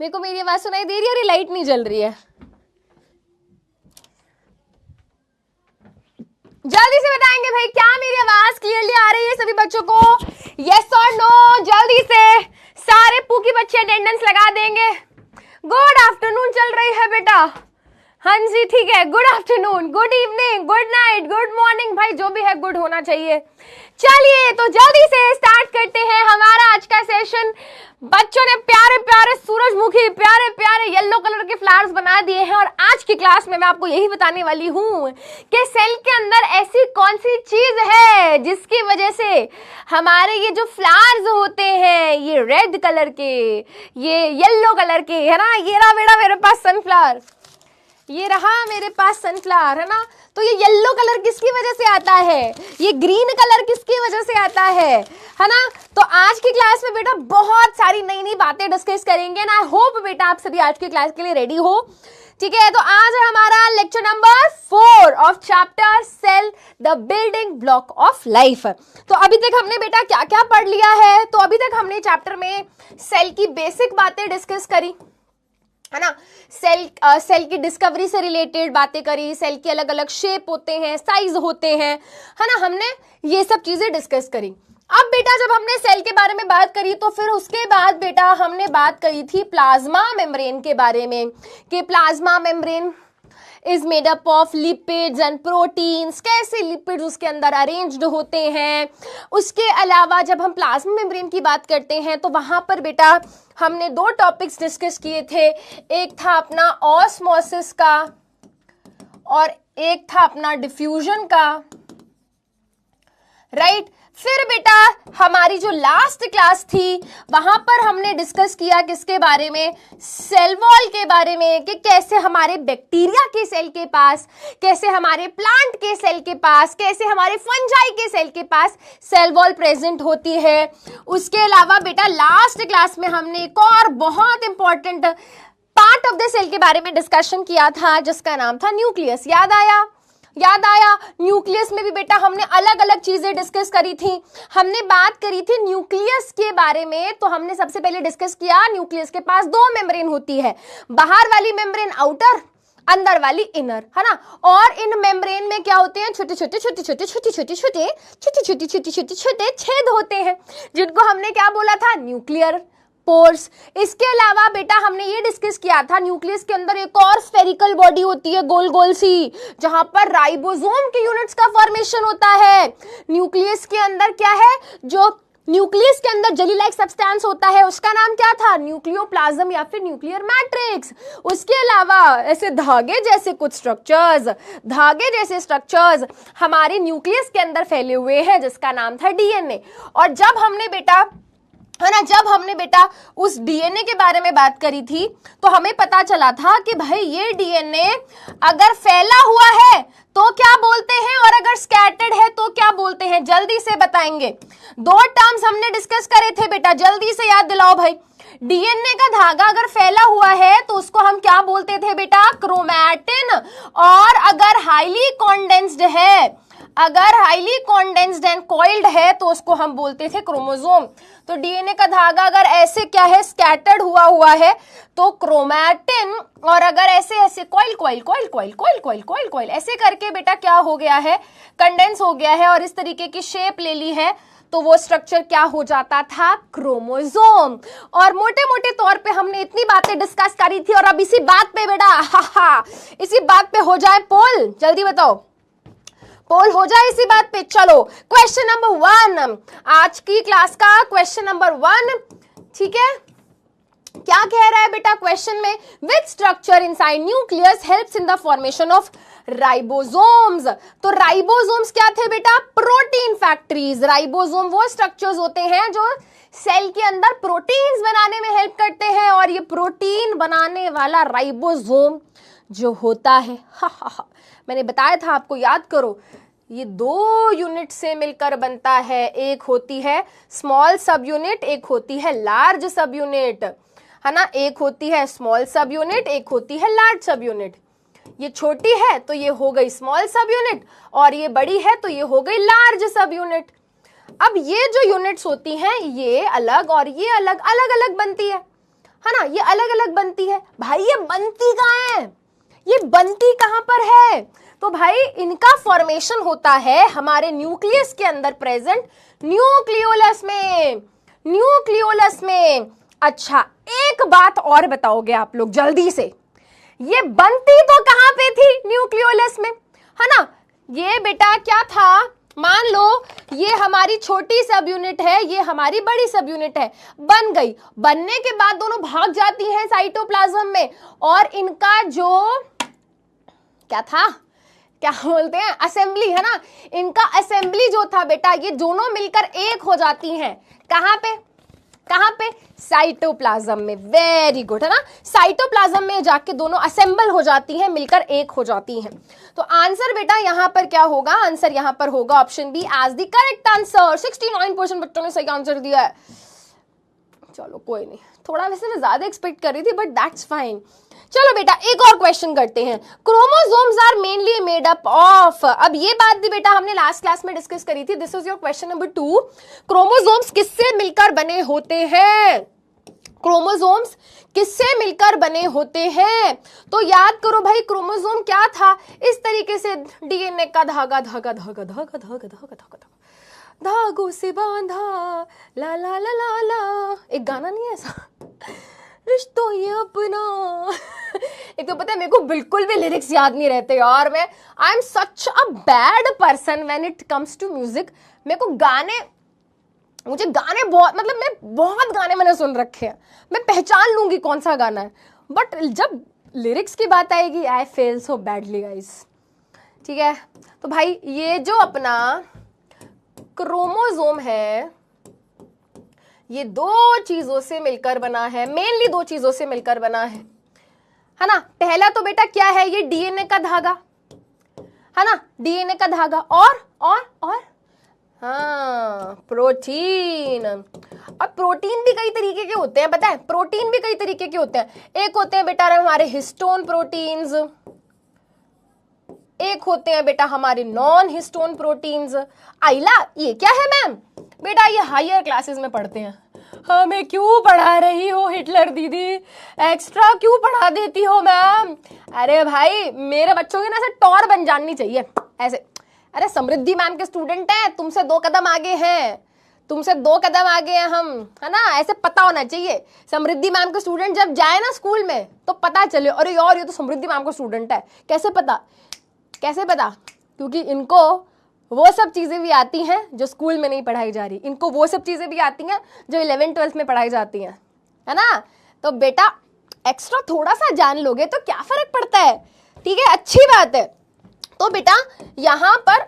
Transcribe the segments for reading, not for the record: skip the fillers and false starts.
मेरे को मेरी आवाज सुनाई दे रही है और ये लाइट नहीं जल रही है। जल्दी से बताएंगे भाई, क्या मेरी आवाज क्लियरली आ रही है सभी बच्चों को? यस और नो? जल्दी से सारे पूकी बच्चे अटेंडेंस लगा देंगे। गुड आफ्टरनून चल रही है बेटा। हाँ जी ठीक है, good afternoon, good evening, good night, good morning, भाई जो भी है गुड होना चाहिए। चलिए तो जल्दी से स्टार्ट करते हैं हमारा आज का सेशन। बच्चों ने प्यारे प्यारे सूरजमुखी, प्यारे प्यारे येलो कलर के फ्लावर्स बना दिए हैं और आज की क्लास में मैं आपको यही बताने वाली हूं कि सेल के अंदर ऐसी कौन सी चीज है जिसकी वजह से हमारे ये जो फ्लावर्स होते हैं, ये रेड कलर के, ये येलो कलर के, है ना, ये रहा बेटा मेरे पास सनफ्लावर, ये रहा मेरे पास सनफ्लावर, है ना। तो ये येलो कलर किसकी वजह से आता है, ये ग्रीन कलर किसकी वजह से आता है ना। तो आज की क्लास में बेटा बहुत सारी नई नई बातें डिस्कस करेंगे ना। आई होप बेटा आप सभी आज की क्लास के लिए रेडी हो। ठीक है, तो आज है हमारा lecture number 4 of chapter cell, the building block of life. तो अभी तक हमने बेटा क्या क्या पढ़ लिया है? तो अभी तक हमने चैप्टर में सेल की बेसिक बातें डिस्कस करी, है ना। सेल की डिस्कवरी से रिलेटेड बातें करी, सेल के अलग अलग शेप होते हैं, साइज होते हैं, है ना, हमने ये सब चीजें डिस्कस करी। अब बेटा जब हमने सेल के बारे में बात करी तो फिर उसके बाद बेटा हमने बात करी थी प्लाज्मा मेम्ब्रेन के बारे में कि plasma membrane is made up of lipids and proteins, कैसे लिपिड्स उसके अंदर अरेंज्ड होते हैं। उसके अलावा जब हम प्लाज्मा मेम्ब्रेन की बात करते हैं तो वहां पर बेटा हमने 2 टॉपिक्स डिस्कस किए थे। एक था अपना ऑस्मोसिस का और एक था अपना डिफ्यूजन का, राइट। फिर बेटा हमारी जो लास्ट क्लास थी वहां पर हमने डिस्कस किया किसके बारे में, सेल वॉल के बारे में, कि कैसे हमारे बैक्टीरिया के सेल के पास, कैसे हमारे प्लांट के सेल के पास, कैसे हमारे फंजाई के सेल के पास सेल वॉल प्रेजेंट होती है। उसके अलावा बेटा लास्ट क्लास में हमने एक और बहुत important part of the cell के बारे में डिस्कशन किया था जिसका नाम था न्यूक्लियस। याद आया? न्यूक्लियस में भी बेटा हमने अलग अलग चीजें डिस्कस करी थी। हमने बात करी थी न्यूक्लियस के बारे में, तो हमने सबसे पहले डिस्कस किया न्यूक्लियस के पास 2 मेम्ब्रेन होती है, बाहर वाली मेम्ब्रेन आउटर, अंदर वाली इनर, है ना। और इन मेम्ब्रेन में क्या होते हैं, छोटे छोटे छेद होते हैं जिनको हमने क्या बोला था, न्यूक्लियर पोर्स। इसके अलावा बेटा हमने ये डिस्कस किया था न्यूक्लियस के अंदर एक और स्फेरिकल बॉडी होती है, गोल गोल सी, जहां पर राइबोसोम के यूनिट्स का फॉर्मेशन होता है। न्यूक्लियस के अंदर क्या है, जो न्यूक्लियस के अंदर जेली लाइक सब्सटेंस होता है उसका नाम क्या था, न्यूक्लियोप्लाज्म या फिर न्यूक्लियर मैट्रिक्स। उसके अलावा ऐसे धागे जैसे कुछ स्ट्रक्चर्स हमारे न्यूक्लियस के अंदर फैले हुए हैं जिसका नाम था डीएनए। और जब हमने बेटा उस डीएनए के बारे में बात करी थी तो हमें पता चला था कि भाई ये डीएनए अगर फैला हुआ है तो क्या बोलते हैं और अगर स्कैटर्ड है तो क्या बोलते हैं, जल्दी से बताएंगे। 2 टर्म्स हमने डिस्कस करे थे बेटा, जल्दी से याद दिलाओ भाई। डीएनए का धागा अगर फैला हुआ है तो उसको हम क्या बोलते थे बेटा, क्रोमैटिन। और अगर हाईली कॉन्डेंस्ड एंड कॉइल्ड है तो उसको हम बोलते थे क्रोमोसोम। तो डीएनए का धागा अगर ऐसे क्या है, स्कैटर्ड हुआ है तो क्रोमैटिन, और अगर ऐसे कॉइल ऐसे करके बेटा क्या हो गया है, कंडेंस हो गया है और इस तरीके की शेप ले ली है, तो वो स्ट्रक्चर क्या हो जाता था, क्रोमोसोम। और मोटे मोटे तौर पे हमने इतनी बातें डिस्कस करी थी और अब इसी बात पे बेटा इसी बात पे हो जाए पोल, जल्दी बताओ, पोल हो जाए इसी बात पे। चलो क्वेश्चन नंबर 1, आज की क्लास का क्वेश्चन नंबर 1, ठीक है। क्या कह रहा है बेटा क्वेश्चन में, which structure inside nucleus helps in the formation of ribosomes. तो राइबोसोम्स क्या थे बेटा, प्रोटीन फैक्ट्रीज। राइबोसोम वो स्ट्रक्चर्स होते हैं जो सेल के अंदर प्रोटीन्स बनाने में हेल्प करते हैं, और ये प्रोटीन बनाने वाला राइबोसोम जो होता है, मैंने बताया था आपको, याद करो, ये 2 यूनिट से मिलकर बनता है। एक होती है स्मॉल सब यूनिट, एक होती है लार्ज सब यूनिट, है ना। एक होती है स्मॉल सब यूनिट, एक होती है लार्ज सब यूनिट। ये छोटी है तो ये हो गई स्मॉल सब यूनिट, और ये बड़ी है तो ये हो गई लार्ज सब यूनिट। अब ये जो यूनिट्स होती हैं ये अलग और ये अलग अलग अलग बनती है। है ना, ये अलग अलग बनती है। भाई ये बनती कहाँ है, ये बनती कहां पर है? तो भाई इनका फॉर्मेशन होता है हमारे न्यूक्लियस के अंदर प्रेजेंट न्यूक्लियोलस में, न्यूक्लियोलस में। अच्छा एक बात और बताओगे आप लोग जल्दी से, ये बनती तो कहां पे थी? न्यूक्लियोलस में, है ना। ये बेटा क्या था, मान लो ये हमारी छोटी सब यूनिट है, ये हमारी बड़ी सब यूनिट है, बन गई। बनने के बाद दोनों भाग जाती हैं साइटोप्लाज्म में, और इनका जो क्या था, क्या बोलते हैं, असेंबली, है ना। इनका असेंबली जो था बेटा, ये दोनों मिलकर एक हो जाती हैं। कहां पे, कहां पे? साइटोप्लाज्म में। वेरी गुड, है ना। साइटोप्लाज्म में जाके दोनों असेंबल हो जाती हैं, मिलकर एक हो जाती हैं। तो आंसर बेटा यहां पर क्या होगा? आंसर यहां पर होगा option B as the correct answer. 69% बच्चों ने सही आंसर दिया है। चलो कोई नहीं, थोड़ा वैसे मैं ज्यादा एक्सपेक्ट कर रही थी, बट दैट्स फाइन। चलो बेटा एक और क्वेश्चन करते हैं। Chromosomes are mainly made up of, अब ये बात भी बेटा हमने लास्ट क्लास में डिस्कस करी थी। This is your question number 2। Chromosomes किससे मिलकर बने होते हैं? क्रोमोसोम्स किससे मिलकर बने होते हैं? तो याद करो भाई, क्रोमोसोम क्या था? इस तरीके से डीएनए का धागा धागा धागा धागा धागा धागा धागा धागों से बांधा, ला ला ला ला ला, एक गाना नहीं है ऐसा, रिश्तों ये अपना। एक तो पता है मेरे को बिल्कुल भी लिरिक्स याद नहीं रहते यार, मैं I am such a bad person when it comes to music. मेरे को गाने, मुझे गाने बहुत, मतलब मैं बहुत गाने मैंने सुन रखे हैं, मैं पहचान लूंगी कौन सा गाना है, बट जब लिरिक्स की बात आएगी आई फेल सो बैडली गाइस। ठीक है, तो भाई ये जो अपना क्रोमोसोम है, ये दो चीजों से मिलकर बना है, मेनली दो चीजों से मिलकर बना है ना। पहला तो बेटा क्या है? ये डीएनए का धागा, है ना, डीएनए का धागा, और हाँ प्रोटीन। और प्रोटीन भी कई तरीके के होते हैं, पता है, प्रोटीन भी कई तरीके के होते हैं। एक होते हैं बेटा हमारे हिस्टोन प्रोटीन्स, एक होते हैं बेटा हमारे नॉन हिस्टोन प्रोटीन्स। आइला ये क्या है मैम? बेटा ये हायर क्लासेस में पढ़ते हैं। हमें क्यों पढ़ा रही हो हिटलर दीदी, एक्स्ट्रा क्यों पढ़ा देती हो मैम? अरे भाई मेरे बच्चों की ना ऐसे टॉर बन जाननी चाहिए ऐसे। अरे समृद्धि मैम के स्टूडेंट हैं, तुमसे 2 कदम आगे हैं, तुमसे 2 कदम आगे हैं हम, है ना, ऐसे पता होना चाहिए। समृद्धि मैम के स्टूडेंट जब जाए ना स्कूल में तो पता चले, अरे यार ये तो समृद्धि मैम का स्टूडेंट है। कैसे पता? कैसे पता? क्योंकि इनको वो सब चीजें भी आती हैं जो स्कूल में नहीं पढ़ाई जा रही, इनको वो सब चीजें भी आती हैं जो 11th-12th में पढ़ाई जाती हैं, है ना। तो बेटा एक्स्ट्रा थोड़ा सा जान लोगे तो क्या फर्क पड़ता है, ठीक है, अच्छी बात है। तो बेटा यहां पर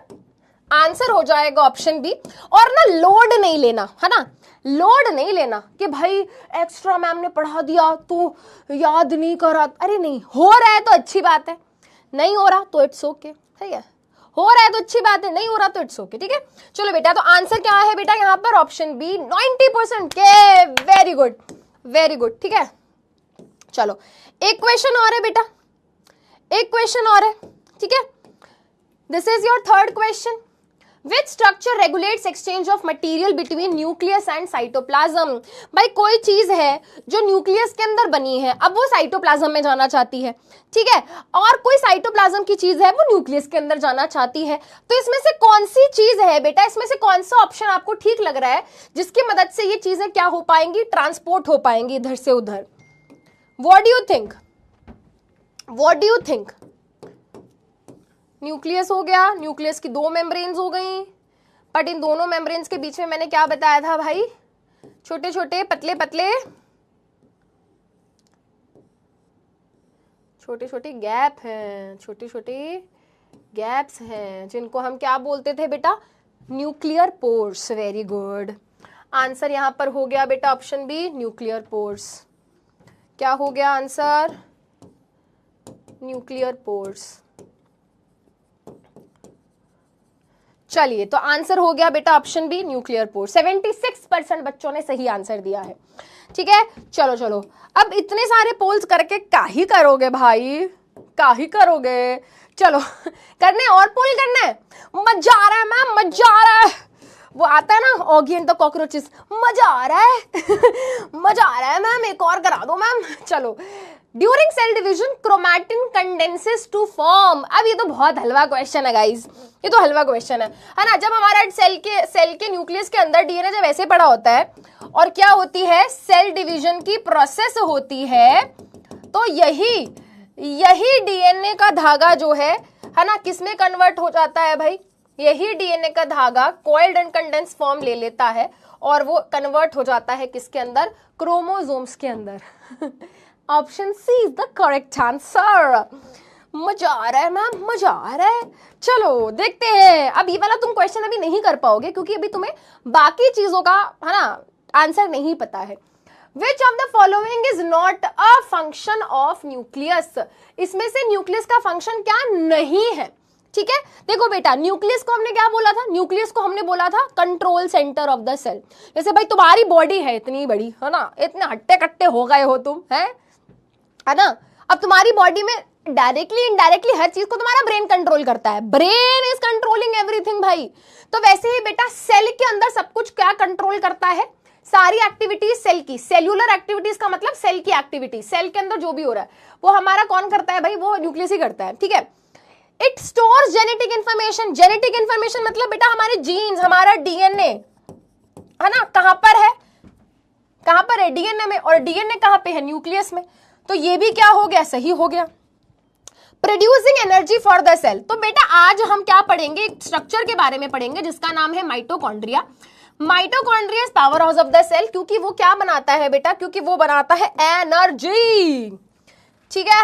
आंसर हो जाएगा ऑप्शन बी। और ना लोड नहीं लेना, है ना, लोड नहीं लेना कि भाई एक्स्ट्रा मैम ने पढ़ा दिया तो याद नहीं करा। अरे नहीं, हो रहा है तो अच्छी बात है, नहीं हो रहा तो इट्स ओके, ठीक है, हो रहा है तो अच्छी बात है, नहीं हो रहा तो इट्स ओके, ठीक है। चलो बेटा तो आंसर क्या है बेटा यहाँ पर? ऑप्शन बी 90% के। वेरी गुड, वेरी गुड, ठीक है। चलो एक क्वेश्चन और है बेटा, एक क्वेश्चन और है, ठीक है। This is your third question. Which structure regulates exchange of material between nucleus and cytoplasm? भाई कोई चीज है जो न्यूक्लियस के अंदर बनी है, अब वो साइटोप्लाज्म में जाना चाहती है, ठीक है, और कोई साइटोप्लाज्म की चीज है वो न्यूक्लियस के अंदर जाना चाहती है। तो इसमें से कौन सी चीज है बेटा, इसमें से कौन सा ऑप्शन आपको ठीक लग रहा है जिसकी मदद से ये चीजें क्या हो पाएंगी? ट्रांसपोर्ट हो पाएंगी इधर से उधर। What do you think? What do you think? Nucleus हो गया, न्यूक्लियस की 2 मेम्ब्रेन्स हो गई, बट इन दोनों मेम्ब्रेन्स के बीच में मैंने क्या बताया था भाई? छोटे छोटे पतले पतले छोटे छोटे गैप हैं, छोटे छोटे गैप्स हैं जिनको हम क्या बोलते थे बेटा? Nuclear pores. Very good, answer यहां पर हो गया बेटा ऑप्शन बी, न्यूक्लियर पोर्स। क्या हो गया आंसर? Nuclear pores. चलिए तो आंसर हो गया बेटा ऑप्शन बी, न्यूक्लियर पोर्स। 76% बच्चों ने सही आंसर दिया है, ठीक है। चलो चलो, अब इतने सारे पोल्स करके काहे करोगे भाई, काहे करोगे? चलो करने और पोल करना है, मजा आ रहा है मैम, मजा आ रहा है, वो आता है ना ऑगी एंड द कॉकरोचेस, मजा आ रहा है मजा आ रहा है मैम, एक और करा दो मैम। चलो, during cell division chromatin condenses to form. अब ये तो बहुत हलवा क्वेश्चन है गाइस, ये तो हलवा क्वेश्चन है ना। जब हमारा सेल के न्यूक्लियस के अंदर डीएनए जब ऐसे पड़ा होता है और क्या होती है, सेल डिवीजन की प्रोसेस होती है, तो यही डीएनए का धागा जो है ना, किसमें कन्वर्ट हो जाता है भाई, यही डीएनए का धागा कॉइल्ड एंड कंडेंस फॉर्म ले लेता है और वो कन्वर्ट हो जाता है किसके अंदर, क्रोमोसोम्स के अंदर। Option C is the correct answer. मजा आ रहा है मैम, मजा आ रहा है। चलो देखते हैं, अब ये वाला तुम क्वेश्चन अभी नहीं कर पाओगे क्योंकि अभी तुम्हें बाकी चीजों का है ना आंसर नहीं पता है। Which of the following is not a function of nucleus? इसमें से न्यूक्लियस का फंक्शन क्या नहीं है, ठीक है। देखो बेटा, न्यूक्लियस को हमने क्या बोला था, न्यूक्लियस को हमने बोला था control centre of the cell. जैसे भाई तुम्हारी बॉडी है इतनी बड़ी, है ना, इतने हट्टे कट्टे हो गए हो तुम, है ना। अब तुम्हारी बॉडी में डायरेक्टली इनडायरेक्टली हर चीज को तुम्हारा ब्रेन कंट्रोल करता है, ब्रेन इज कंट्रोलिंग एवरीथिंग भाई। तो वैसे ही बेटा सेल के अंदर सब कुछ क्या कंट्रोल करता है, सारी एक्टिविटीज सेल की, सेल्यूलर एक्टिविटीज का मतलब सेल की एक्टिविटी, सेल के अंदर जो भी हो रहा है वो हमारा कौन करता है भाई, वो न्यूक्लियस ही करता है, ठीक है। It stores genetic information, genetic information मतलब बेटा हमारे जीन्स, हमारा डीएनए है ना, कहां पर है डीएनए में, और डीएनए कहां पे है, न्यूक्लियस में। तो ये भी क्या हो गया, सही हो गया। Producing energy for the cell, तो बेटा आज हम क्या पढ़ेंगे, एक स्ट्रक्चर के बारे में पढ़ेंगे जिसका नाम है mitochondria. Mitochondria is power house of the cell, क्योंकि वो क्या बनाता है बेटा, क्योंकि वो बनाता है एनर्जी, ठीक है,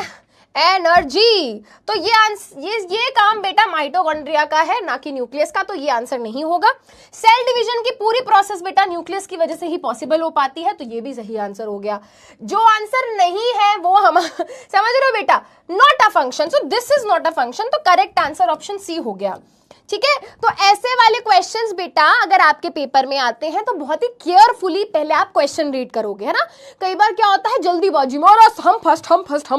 एनर्जी। तो ये काम बेटा माइटोकॉन्ड्रिया का है, ना कि न्यूक्लियस का, तो ये आंसर नहीं होगा। सेल डिवीजन की पूरी प्रोसेस बेटा न्यूक्लियस की वजह से ही पॉसिबल हो पाती है, तो ये भी सही आंसर हो गया। जो आंसर नहीं है वो हम समझ रहे हो बेटा, not a function, so this is not a function, तो करेक्ट आंसर ऑप्शन सी हो गया, ठीक है। तो ऐसे वाले क्वेश्चंस बेटा अगर आपके पेपर में आते हैं तो बहुत ही केयरफुली पहले आप क्वेश्चन रीड करोगे, है ना। कई बार क्या होता है जल्दीबाजी में, और हम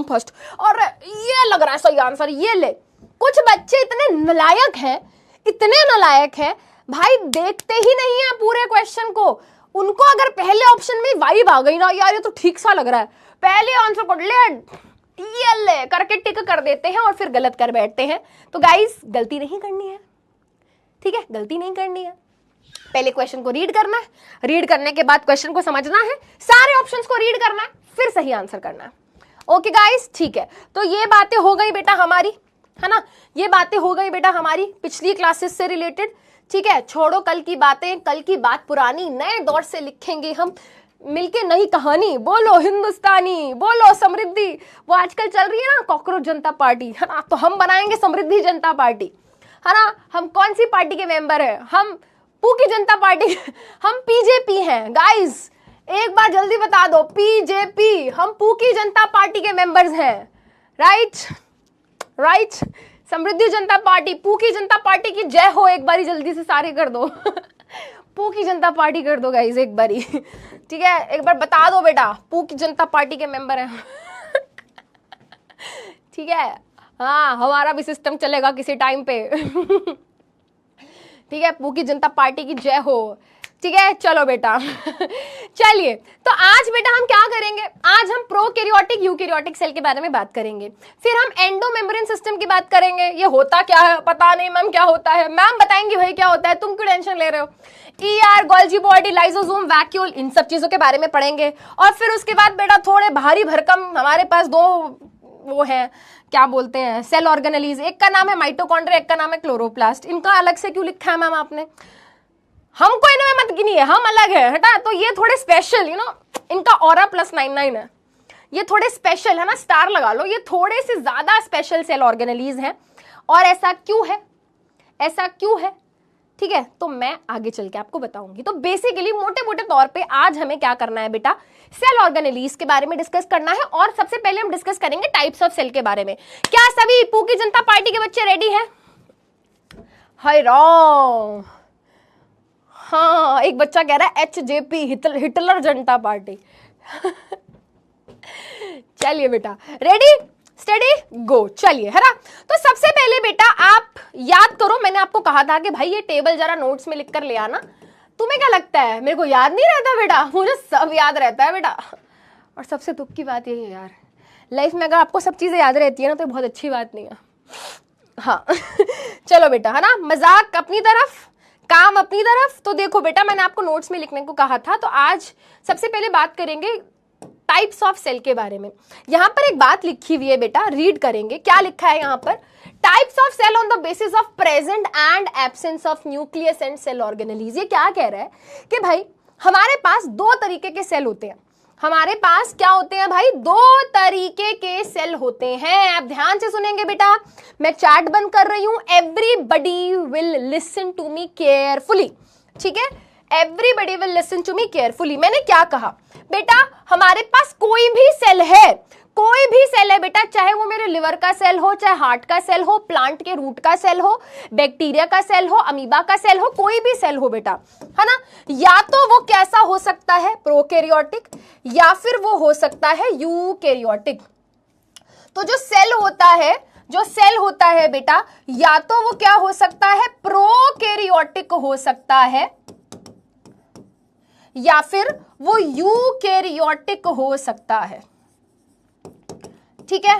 फर्स्ट और ये लग रहा है सही आंसर, ये ले। कुछ बच्चे इतने नालायक हैं भाई, देखते ही नहीं है पूरे क्वेश्चन को। उनको अगर पहले ऑप्शन में वाइब आ गई ना, यार ये तो ठीक सा लग रहा है, पहले आंसर पढ़ ले करके टिक कर देते हैं और फिर गलत कर बैठते हैं। तो गाइस गलती नहीं करनी है, ठीक है, गलती नहीं करनी है। पहले क्वेश्चन को रीड करना है, रीड करने के बाद क्वेश्चन को समझना है, सारे ऑप्शंस को रीड करना है, फिर सही आंसर करना है। ओके गाइस, ठीक है। तो ये बातें हो गई बेटा हमारी, है ना, ये बातें हो गई बेटा हमारी पिछली क्लासेस से रिलेटेड, ठीक है। छोड़ो कल की बातें, कल की बात पुरानी, नए दौर से लिखेंगे हम मिलके नई कहानी। बोलो हिंदुस्तानी, बोलो समृद्धि। वो आजकल चल रही है ना कॉकरोच जनता पार्टी, है ना, तो हम बनाएंगे समृद्धि जनता पार्टी, है ना। हम कौन सी पार्टी के मेंबर हैं, हम पूकी जनता पार्टी, हम पीजेपी हैं गाइस, एक बार जल्दी बता दो, पीजेपी, हम पूकी जनता पार्टी के मेंबर्स हैं, राइट। समृद्धि जनता पार्टी, पूकी जनता पार्टी की जय हो, एक बारी जल्दी से सारे कर दो पूकी जनता पार्टी कर दो गाइस एक बारी, ठीक है, एक बार बता दो बेटा, पूकी जनता पार्टी के मेंबर हैं ठीक है, हाँ हमारा भी सिस्टम चलेगा किसी टाइम पे ठीक है, पूकी जनता पार्टी की जय हो, ठीक है। चलो बेटा चलिए, तो आज बेटा हम क्या करेंगे, आज हम प्रोकैरियोटिक यूकैरियोटिक सेल के बारे में बात करेंगे, फिर हम एंडोमेम्ब्रेन सिस्टम की बात करेंगे। ये होता क्या है, पता नहीं मैम क्या होता है, मैम बताएंगी भाई क्या होता है, तुम क्यों टेंशन ले रहे हो। ER, Golgi body, lysosome, vacuole, इन सब चीजों के बारे में पढ़ेंगे। और फिर उसके बाद बेटा थोड़े भारी भरकम हमारे पास दो वो है, क्या बोलते हैं, सेल ऑर्गेनेलीज, एक का नाम है माइटोकॉन्ड्रिया, एक का नाम है क्लोरोप्लास्ट। इनका अलग से क्यों लिखा है मैम आपने, हमको इनमें मत गिनिए, हम अलग है, हटा। तो ये थोड़े स्पेशल, इनका ऑरा +99 है, ये थोड़े स्पेशल है ना, स्टार लगा लो, ये थोड़े से ज्यादा स्पेशल सेल ऑर्गेनेलीज हैं। और ऐसा क्यों है, ठीक है, तो मैं आगे चल के आपको बताऊंगी। तो बेसिकली मोटे मोटे तौर पे आज हमें क्या करना है बेटा, सेल ऑर्गेनेलीज के बारे में डिस्कस करना है। और सबसे पहले हम डिस्कस करेंगे टाइप्स ऑफ सेल के बारे में। क्या सभी पूकी जनता पार्टी के बच्चे रेडी हैं? हाय राम, हाँ एक बच्चा कह रहा है HJP, हिटलर जनता पार्टी चलिए बेटा, रेडी स्टडी गो, चलिए, है ना। तो सबसे पहले बेटा आप याद करो, मैंने आपको कहा था कि भाई ये टेबल जरा नोट्स में लिख कर ले आना। तुम्हें क्या लगता है मेरे को याद नहीं रहता बेटा? मुझे सब याद रहता है बेटा। और सबसे दुख की बात यही है यार, लाइफ में अगर आपको सब चीजें याद रहती है ना तो बहुत अच्छी बात नहीं है। हाँ चलो बेटा, है ना, मजाक अपनी तरफ, काम अपनी तरफ। तो देखो बेटा, मैंने आपको नोट्स में लिखने को कहा था, तो आज सबसे पहले बात करेंगे टाइप्स ऑफ सेल के बारे में। यहां पर एक बात लिखी हुई है बेटा, रीड करेंगे। क्या लिखा है यहां पर? Types of cell on the basis of present and absence of nucleus and cell organelles. ये क्या कह रहा है कि भाई हमारे पास दो तरीके के सेल होते हैं। हमारे पास क्या होते हैं भाई? दो तरीके के सेल होते हैं। आप ध्यान से सुनेंगे बेटा, मैं चैट बंद कर रही हूं। Everybody will listen to me carefully, ठीक है? Everybody will listen to me carefully. मैंने क्या कहा बेटा? हमारे पास कोई भी सेल है, कोई भी सेल है बेटा, चाहे वो मेरे लिवर का सेल हो, चाहे हार्ट का सेल हो, प्लांट के रूट का सेल हो, बैक्टीरिया का सेल हो, अमीबा का सेल हो, कोई भी सेल हो बेटा, है ना, या तो वो कैसा हो सकता है? प्रोकैरियोटिक, या फिर वो हो सकता है यूकैरियोटिक। तो जो सेल होता है बेटा, या तो वो क्या हो सकता है? प्रोकैरियोटिक हो सकता है, या फिर वो यूकैरियोटिक हो सकता है, ठीक है?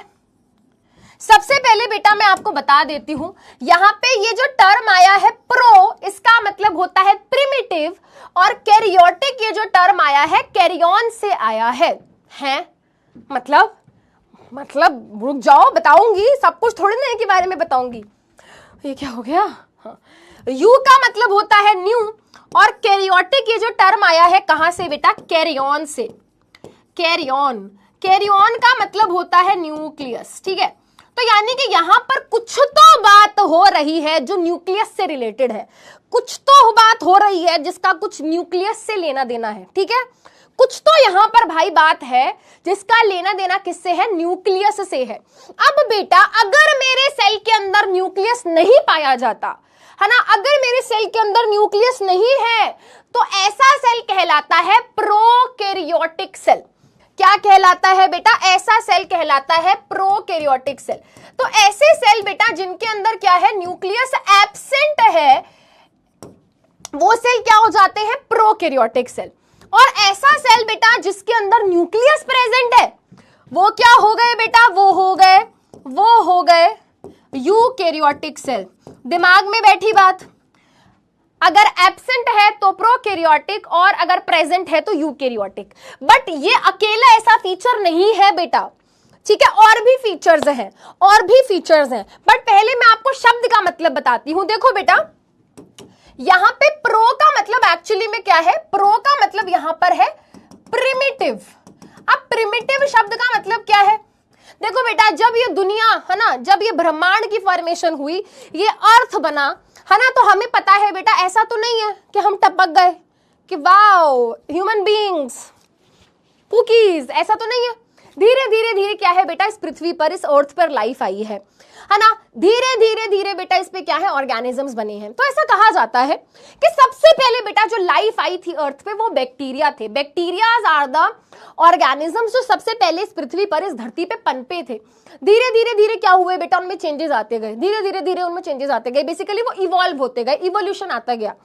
सबसे पहले बेटा मैं आपको बता देती हूं, यहां पे ये जो टर्म आया है प्रो, इसका मतलब होता है प्रिमिटिव, और कैरियोटिक ये जो टर्म आया है कैरियन से आया है। मतलब रुक जाओ, बताऊंगी सब कुछ, थोड़ी ना के बारे में बताऊंगी। ये क्या हो गया? हाँ। यू का मतलब होता है न्यू, और कैरियोटिक ये जो टर्म आया है कहां से बेटा? कैरियन से। कैरियन का मतलब होता है न्यूक्लियस, ठीक है? तो यानी कि यहां पर कुछ तो बात हो रही है जो न्यूक्लियस से रिलेटेड है, कुछ तो बात हो रही है जिसका कुछ न्यूक्लियस से लेना देना है, ठीक है? कुछ तो यहां पर भाई बात है जिसका लेना देना किससे है? न्यूक्लियस से है। अब बेटा अगर मेरे सेल के अंदर न्यूक्लियस नहीं पाया जाता, है ना, अगर मेरे सेल के अंदर न्यूक्लियस नहीं है, तो ऐसा सेल कहलाता है प्रोकैरियोटिक सेल। क्या कहलाता है बेटा? ऐसा सेल कहलाता है प्रोकैरियोटिक सेल। तो ऐसे सेल बेटा जिनके अंदर क्या है? न्यूक्लियस एब्सेंट है, वो सेल क्या हो जाते हैं? Prokaryotic cell. और ऐसा सेल बेटा जिसके अंदर न्यूक्लियस प्रेजेंट है, वो क्या हो गए बेटा? वो हो गए यूकैरियोटिक सेल। दिमाग में बैठी बात, अगर एब्सेंट है तो प्रोकैरियोटिक, और अगर प्रेजेंट है तो यूकैरियोटिक। बट ये अकेला ऐसा फीचर नहीं है बेटा, ठीक है? और भी फीचर्स हैं, बट पहले मैं आपको शब्द का मतलब बताती हूं। देखो बेटा, यहां पे प्रो का मतलब एक्चुअली में क्या है? प्रो का मतलब यहां पर है प्रिमिटिव। अब प्रिमिटिव शब्द का मतलब क्या है? देखो बेटा, जब ये दुनिया, है ना, जब ये ब्रह्मांड की फॉर्मेशन हुई, ये अर्थ बना, है ना, तो हमें पता है बेटा ऐसा तो नहीं है कि हम टपक गए कि वाओ ह्यूमन बीइंग्स कुकीज, ऐसा तो नहीं है। धीरे धीरे क्या है बेटा, इस पृथ्वी पर, इस अर्थ पर लाइफ आई है ना। धीरे धीरे बेटा इस पे क्या है? ऑर्गेनिजम्स बने हैं। तो ऐसा कहा जाता है कि सबसे पहले बेटा जो लाइफ आई थी अर्थ पे वो बैक्टीरिया थे। बैक्टीरियाज आर द ऑर्गेनिजम्स जो सबसे पहले इस पृथ्वी पर, इस धरती पे पनपे थे। धीरे धीरे क्या हुए बेटा? उनमें चेंजेस आते गए, धीरे धीरे उनमें चेंजेस आते गए। बेसिकली वो इवॉल्व होते गए, इवोल्यूशन आता गया,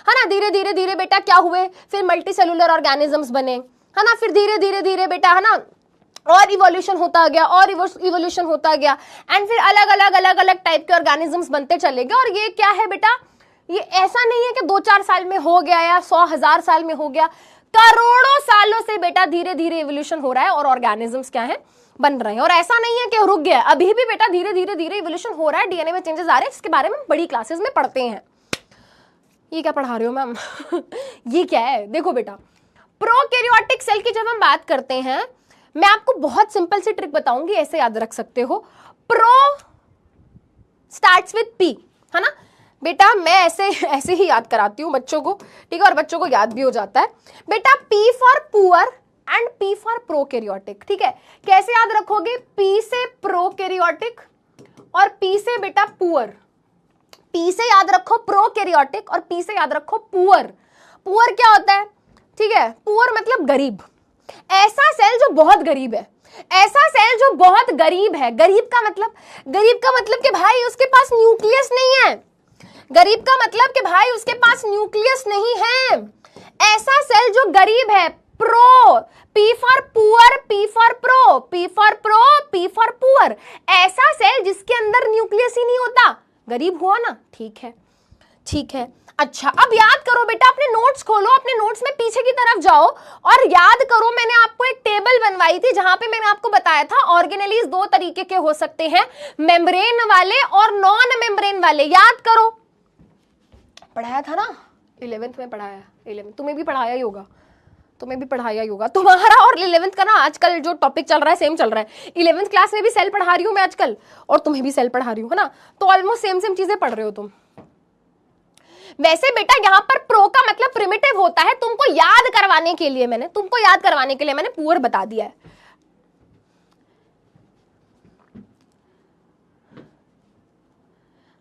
है ना। धीरे धीरे बेटा क्या हुए? फिर मल्टी सेलुलर ऑर्गेनिजम्स बने, है ना। फिर धीरे धीरे बेटा, है ना, और इवोल्यूशन होता गया, और इवोल्यूशन होता गया, एंड फिर अलग अलग टाइप के ऑर्गेनिजम्स बनते चले गए। और ये क्या है बेटा? ये ऐसा नहीं है कि 2-4 साल में हो गया या 100,000 साल में हो गया, करोड़ों सालों से बेटा धीरे धीरे इवोल्यूशन हो रहा है और ऑर्गेनिजम्स क्या है? बन रहे हैं। और ऐसा नहीं है कि रुक गया, अभी भी बेटा धीरे धीरे इवोल्यूशन हो रहा है, डीएनए में चेंजेस आ रहे हैं, इसके बारे में बड़ी क्लासेस में पढ़ते हैं। ये क्या पढ़ा रहे हो मैम? ये क्या है? देखो बेटा, प्रोकैरियोटिक सेल की जब हम बात करते हैं, मैं आपको बहुत सिंपल सी ट्रिक बताऊंगी, ऐसे याद रख सकते हो। प्रो स्टार्ट्स विद पी, है ना बेटा। मैं ऐसे ही याद कराती हूँ बच्चों को, ठीक है, और बच्चों को याद भी हो जाता है बेटा। P for poor and P for prokaryotic, ठीक है। कैसे याद रखोगे? पी से प्रोकैरियोटिक और पी से बेटा पुअर। पी से याद रखो प्रोकैरियोटिक और पी से याद रखो पुअर। पुअर क्या होता है? ठीक है, पुअर मतलब गरीब। ऐसा सेल जो बहुत गरीब है, ऐसा सेल जो बहुत गरीब है। गरीब का मतलब कि भाई उसके पास न्यूक्लियस नहीं है, गरीब का मतलब कि भाई उसके पास न्यूक्लियस नहीं है। ऐसा सेल जो गरीब है, pro, P for poor, P for pro, P for pro, P for poor, ऐसा सेल जिसके अंदर न्यूक्लियस ही नहीं होता, गरीब हुआ ना। ठीक है, ठीक है। अच्छा, अब याद करो बेटा, अपने नोट्स खोलो, अपने नोट्स में पीछे की तरफ जाओ और याद करो, मैंने आपको एक टेबल बनवाई थी जहां पे मैंने आपको बताया था ऑर्गेनेलीज दो तरीके के हो सकते हैं, मेम्ब्रेन वाले और नॉन मेम्ब्रेन वाले। याद करो, पढ़ाया था ना 11th में, पढ़ाया 11th, तुम्हें भी पढ़ाया ही होगा, तुम्हें भी पढ़ाया ही होगा। तुम्हारा और 11th का ना आजकल जो टॉपिक चल रहा है सेम चल रहा है। 11th क्लास में भी सेल पढ़ा रही हूं मैं आजकल और तुम्हें भी सेल पढ़ा रही हूं, है ना, तो ऑलमोस्ट सेम सेम चीजें पढ़ रहे हो तुम। वैसे बेटा यहां पर प्रो का मतलब प्रिमिटिव होता है, तुमको याद करवाने के लिए मैंने पुअर बता दिया है।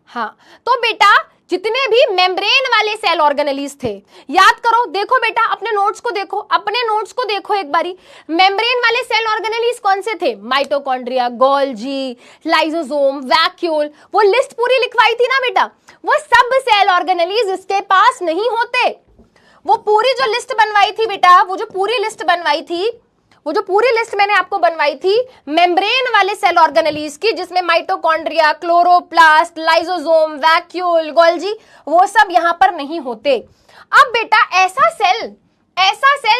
हाँ, तो बेटा जितने भी मेम्ब्रेन वाले सेल ऑर्गेनेलीज थे, याद करो, देखो बेटा अपने नोट्स को देखो एक बारी। मेम्ब्रेन वाले सेल ऑर्गेनेलीज कौन से थे? माइटोकॉन्ड्रिया, गोल्जी, लाइसोसोम, वैक्यूल, वो लिस्ट पूरी लिखवाई थी ना बेटा। वो सब सेल ऑर्गेनेलीज इसके पास नहीं होते। वो पूरी जो लिस्ट बनवाई थी बेटा, वो जो पूरी लिस्ट मैंने आपको बनवाई थी मेम्ब्रेन वाले सेल ऑर्गेनेलीज की, जिसमें mitochondria, chloroplast, lysosome, vacuole, Golgi, वो सब यहां पर नहीं होते। अब बेटा ऐसा सेल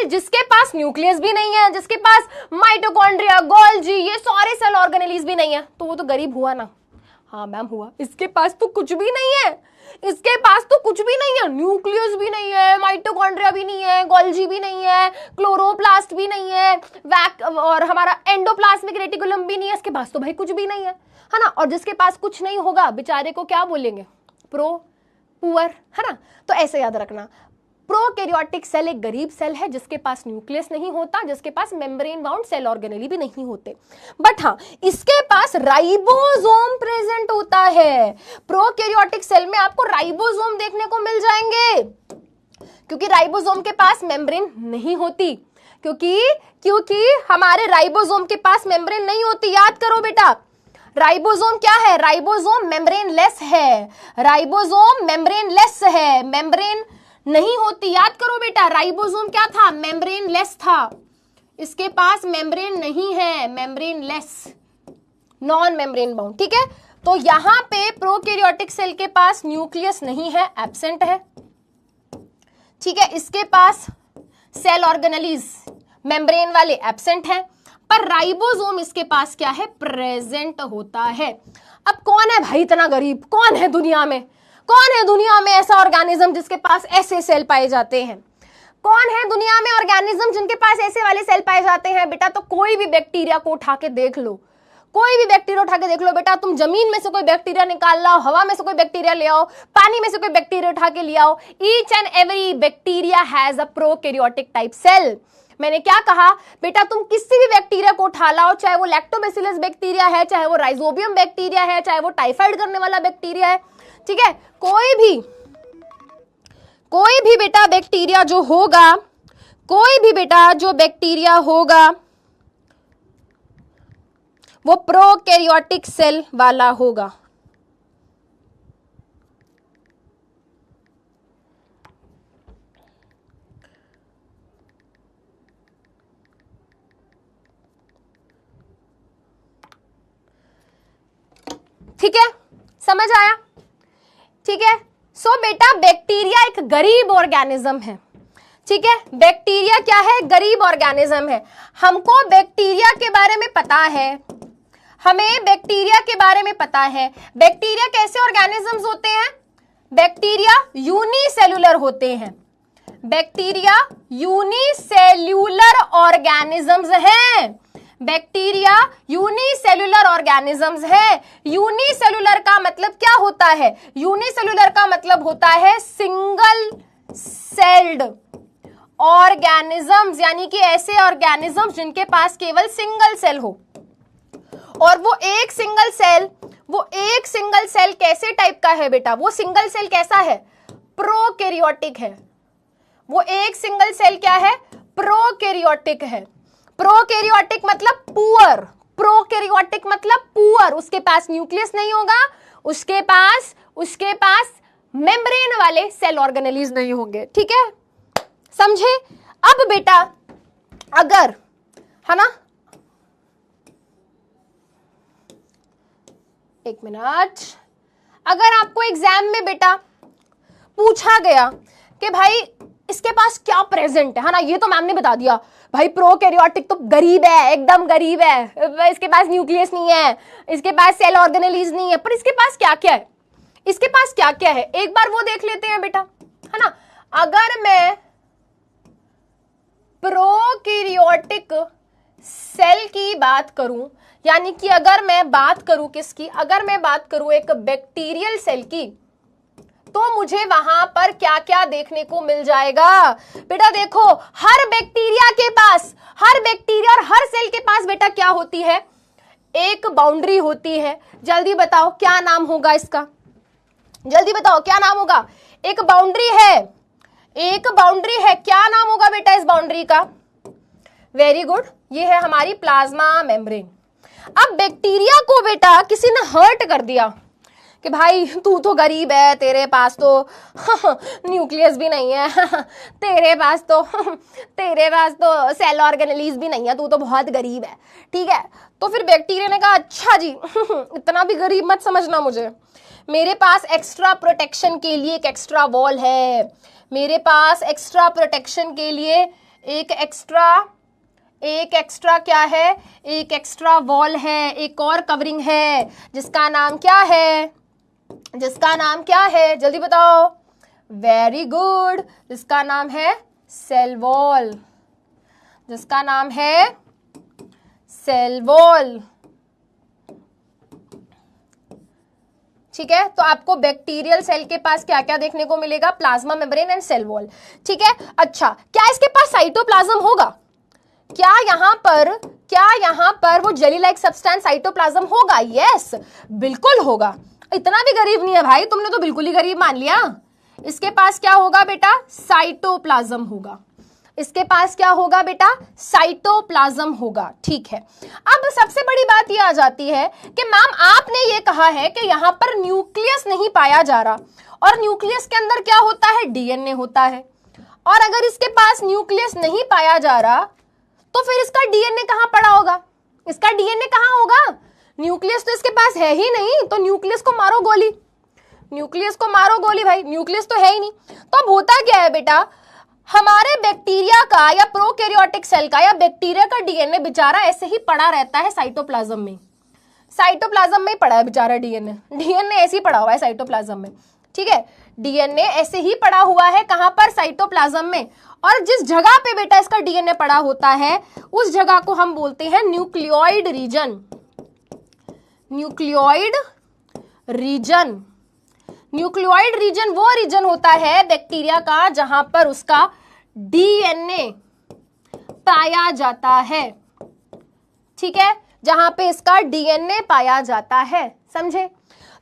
जिसके पास न्यूक्लियस भी नहीं है, जिसके पास माइटोकॉन्ड्रिया, गोल्जी, ये सारे सेल ऑर्गेनेलीज भी नहीं है, तो वो तो गरीब हुआ ना। हाँ मैम हुआ, इसके पास तो कुछ भी नहीं है, न्यूक्लियस भी नहीं है, माइटोकॉन्ड्रिया भी नहीं है, गोल्जी भी नहीं है, क्लोरोप्लास्ट भी नहीं है, और हमारा एंडोप्लाज्मिक रेटिकुलम भी नहीं है, इसके पास तो भाई कुछ भी नहीं है ना। और जिसके पास कुछ नहीं होगा बेचारे को क्या बोलेंगे? प्रो, पुअर, है ना। तो ऐसे याद रखना, प्रोकैरियोटिक सेल एक गरीब सेल है जिसके पास न्यूक्लियस नहीं होता, जिसके पास मेम्ब्रेन बाउंड सेल ऑर्गेनेली भी नहीं होते, बट हाँ इसके पास राइबोसोम प्रेजेंट होता है। प्रोकैरियोटिक सेल में आपको राइबोसोम देखने को मिल जाएंगे, क्योंकि राइबोसोम के पास मेम्ब्रेन नहीं होती, क्योंकि हमारे राइबोसोम के पास मेम्ब्रेन नहीं होती। याद करो बेटा, राइबोसोम क्या है? राइबोसोम मेम्ब्रेनलेस है, मेम्ब्रेन नहीं होती। याद करो बेटा, राइबोसोम क्या था? मेम्ब्रेनलेस था, इसके पास मेम्ब्रेन नहीं है, मेम्ब्रेनलेस, नॉन मेम्ब्रेन बाउंड। ठीक है, तो यहां पे प्रोकैरियोटिक सेल के पास न्यूक्लियस नहीं है, एब्सेंट है। ठीक है, इसके पास सेल ऑर्गेनेलीज मेम्ब्रेन वाले एब्सेंट है, पर राइबोसोम इसके पास क्या है? प्रेजेंट होता है। अब कौन है भाई इतना गरीब? कौन है दुनिया में ऐसा ऑर्गेनिज्म जिसके पास ऐसे सेल पाए जाते हैं? कौन है दुनिया में ऑर्गेनिज्म जिनके पास ऐसे वाले सेल पाए जाते हैं? बेटा तो कोई भी बैक्टीरिया को उठा के देख लो, बेटा। तुम जमीन में से कोई बैक्टीरिया निकाल लाओ, हवा में से कोई बैक्टीरिया ले आओ, पानी में से कोई बैक्टीरिया उठा के ले आओ, each and every bacteria has a prokaryotic type cell. मैंने क्या कहा बेटा, तुम किसी भी बैक्टीरिया को उठा लाओ, चाहे वो लैक्टोबैसिलस बैक्टीरिया है, चाहे वो राइजोबियम बैक्टीरिया है, चाहे वो टाइफाइड करने वाला बैक्टीरिया है, ठीक है, कोई भी बेटा बैक्टीरिया जो होगा, वो प्रोकैरियोटिक सेल वाला होगा। ठीक है, समझ आया? ठीक है, सो बेटा बैक्टीरिया एक गरीब ऑर्गेनिज्म है। ठीक है, बैक्टीरिया क्या है? गरीब ऑर्गेनिज्म है। हमको बैक्टीरिया के बारे में पता है, बैक्टीरिया कैसे ऑर्गेनिजम्स होते हैं? बैक्टीरिया यूनिसेल्यूलर होते हैं, यूनिसेल्यूलर का मतलब क्या होता है? यूनिसेल्यूलर का मतलब होता है सिंगल सेल्ड ऑर्गेनिजम्स, यानी कि ऐसे ऑर्गेनिजम्स जिनके पास केवल सिंगल सेल हो। और वो एक सिंगल सेल कैसे टाइप का है बेटा? वो सिंगल सेल कैसा है? प्रोकैरियोटिक है। वो एक सिंगल सेल क्या है? प्रोकैरियोटिक है। प्रोकैरियोटिक मतलब पुअर, उसके पास न्यूक्लियस नहीं होगा, उसके पास मेम्ब्रेन वाले सेल ऑर्गेनेलीज नहीं होंगे, ठीक है, समझे। अब बेटा अगर, है ना, एक मिनट, अगर आपको एग्जाम में बेटा पूछा गया कि भाई इसके पास क्या प्रेजेंट है ना, ये तो मैम ने बता दिया भाई प्रोकैरियोटिक तो गरीब है, एकदम गरीब है, इसके पास न्यूक्लियस नहीं है, इसके पास सेल ऑर्गेनेलीज नहीं है, पर इसके पास क्या क्या है, इसके पास क्या क्या है, एक बार वो देख लेते हैं बेटा, है ना। अगर मैं प्रोकैरियोटिक सेल की बात करूं, यानी कि अगर मैं बात करूं किसकी, अगर मैं बात करूं एक बैक्टीरियल सेल की, तो मुझे वहां पर क्या क्या देखने को मिल जाएगा बेटा। देखो हर बैक्टीरिया के पास, हर बैक्टीरिया और हर सेल के पास बेटा क्या होती है, एक बाउंड्री होती है। जल्दी बताओ क्या नाम होगा इसका, जल्दी बताओ क्या नाम होगा। एक बाउंड्री है, एक बाउंड्री है, क्या नाम होगा बेटा इस बाउंड्री का। वेरी गुड, ये है हमारी प्लाज्मा मेम्ब्रेन। अब बैक्टीरिया को बेटा किसी ने हर्ट कर दिया कि भाई तू तो गरीब है, तेरे पास तो न्यूक्लियस भी नहीं है, तेरे पास तो सेल ऑर्गेनेलीज भी नहीं है, तू तो बहुत गरीब है, ठीक है। तो फिर बैक्टीरिया ने कहा अच्छा जी इतना भी गरीब मत समझना मुझे, मेरे पास एक्स्ट्रा प्रोटेक्शन के लिए एक एक्स्ट्रा वॉल है, मेरे पास एक्स्ट्रा प्रोटेक्शन के लिए एक एक्स्ट्रा क्या है, एक एक्स्ट्रा वॉल है, एक और कवरिंग है, जिसका नाम क्या है, जिसका नाम क्या है, जल्दी बताओ। वेरी गुड, जिसका नाम है सेल वॉल, जिसका नाम है सेल वॉल, ठीक है। तो आपको बैक्टीरियल सेल के पास क्या क्या देखने को मिलेगा, plasma membrane and cell wall, ठीक है। अच्छा, क्या इसके पास साइटोप्लाज्म होगा, क्या यहाँ पर वो जेली लाइक सब्सटेंस साइटोप्लाज्म होगा, यस बिल्कुल होगा। इतना भी गरीब नहीं है भाई, तुमने तो बिल्कुल ही गरीब मान लिया। इसके पास क्या होगा बेटा, साइटोप्लाज्म होगा, इसके पास क्या होगा बेटा, साइटोप्लाज्म होगा, ठीक है। अब सबसे बड़ी बात ये आ जाती है कि मैम आपने ये कहा है कि यहाँ पर न्यूक्लियस नहीं पाया जा रहा, और न्यूक्लियस के अंदर क्या होता है, डीएनए होता है, और अगर इसके पास न्यूक्लियस नहीं पाया जा रहा तो फिर इसका डीएनए कहाँ पड़ा होगा, इसका डीएनए कहाँ होगा, न्यूक्लियस तो इसके पास है ही नहीं, तो न्यूक्लियस को मारो गोली, न्यूक्लियस को मारो गोली भाई, न्यूक्लियस तो है ही नहीं। तो अब होता क्या है बेटा, हमारे बैक्टीरिया का या प्रोकैरियोटिक सेल का या बैक्टीरिया का डीएनए बेचारा ऐसे ही पड़ा रहता है साइटोप्लाज्म में, साइटोप्लाज्म में ही पड़ा है बेचारा डीएनए, डीएनए ऐसे ही पड़ा हुआ है साइटोप्लाज्म में, ठीक है, डीएनए ऐसे ही पड़ा हुआ है कहां पर, साइटोप्लाज्म में। और जिस जगह पे बेटा इसका डीएनए पड़ा होता है उस जगह को हम बोलते हैं nucleoid region, nucleoid region. Nucleoid region वो रीजन होता है बैक्टीरिया का जहां पर उसका डीएनए पाया जाता है, ठीक है, जहां पे इसका डीएनए पाया जाता है, समझे।